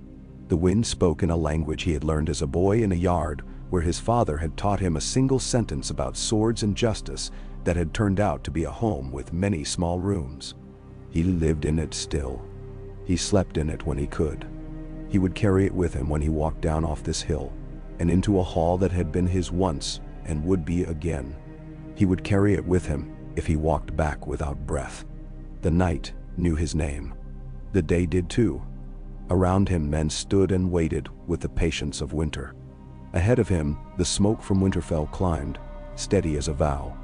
The wind spoke in a language he had learned as a boy in a yard where his father had taught him a single sentence about swords and justice that had turned out to be a home with many small rooms. He lived in it still. He slept in it when he could. He would carry it with him when he walked down off this hill and into a hall that had been his once and would be again. He would carry it with him if he walked back without breath. The night knew his name. The day did too. Around him men stood and waited with the patience of winter. Ahead of him, the smoke from Winterfell climbed, steady as a vow.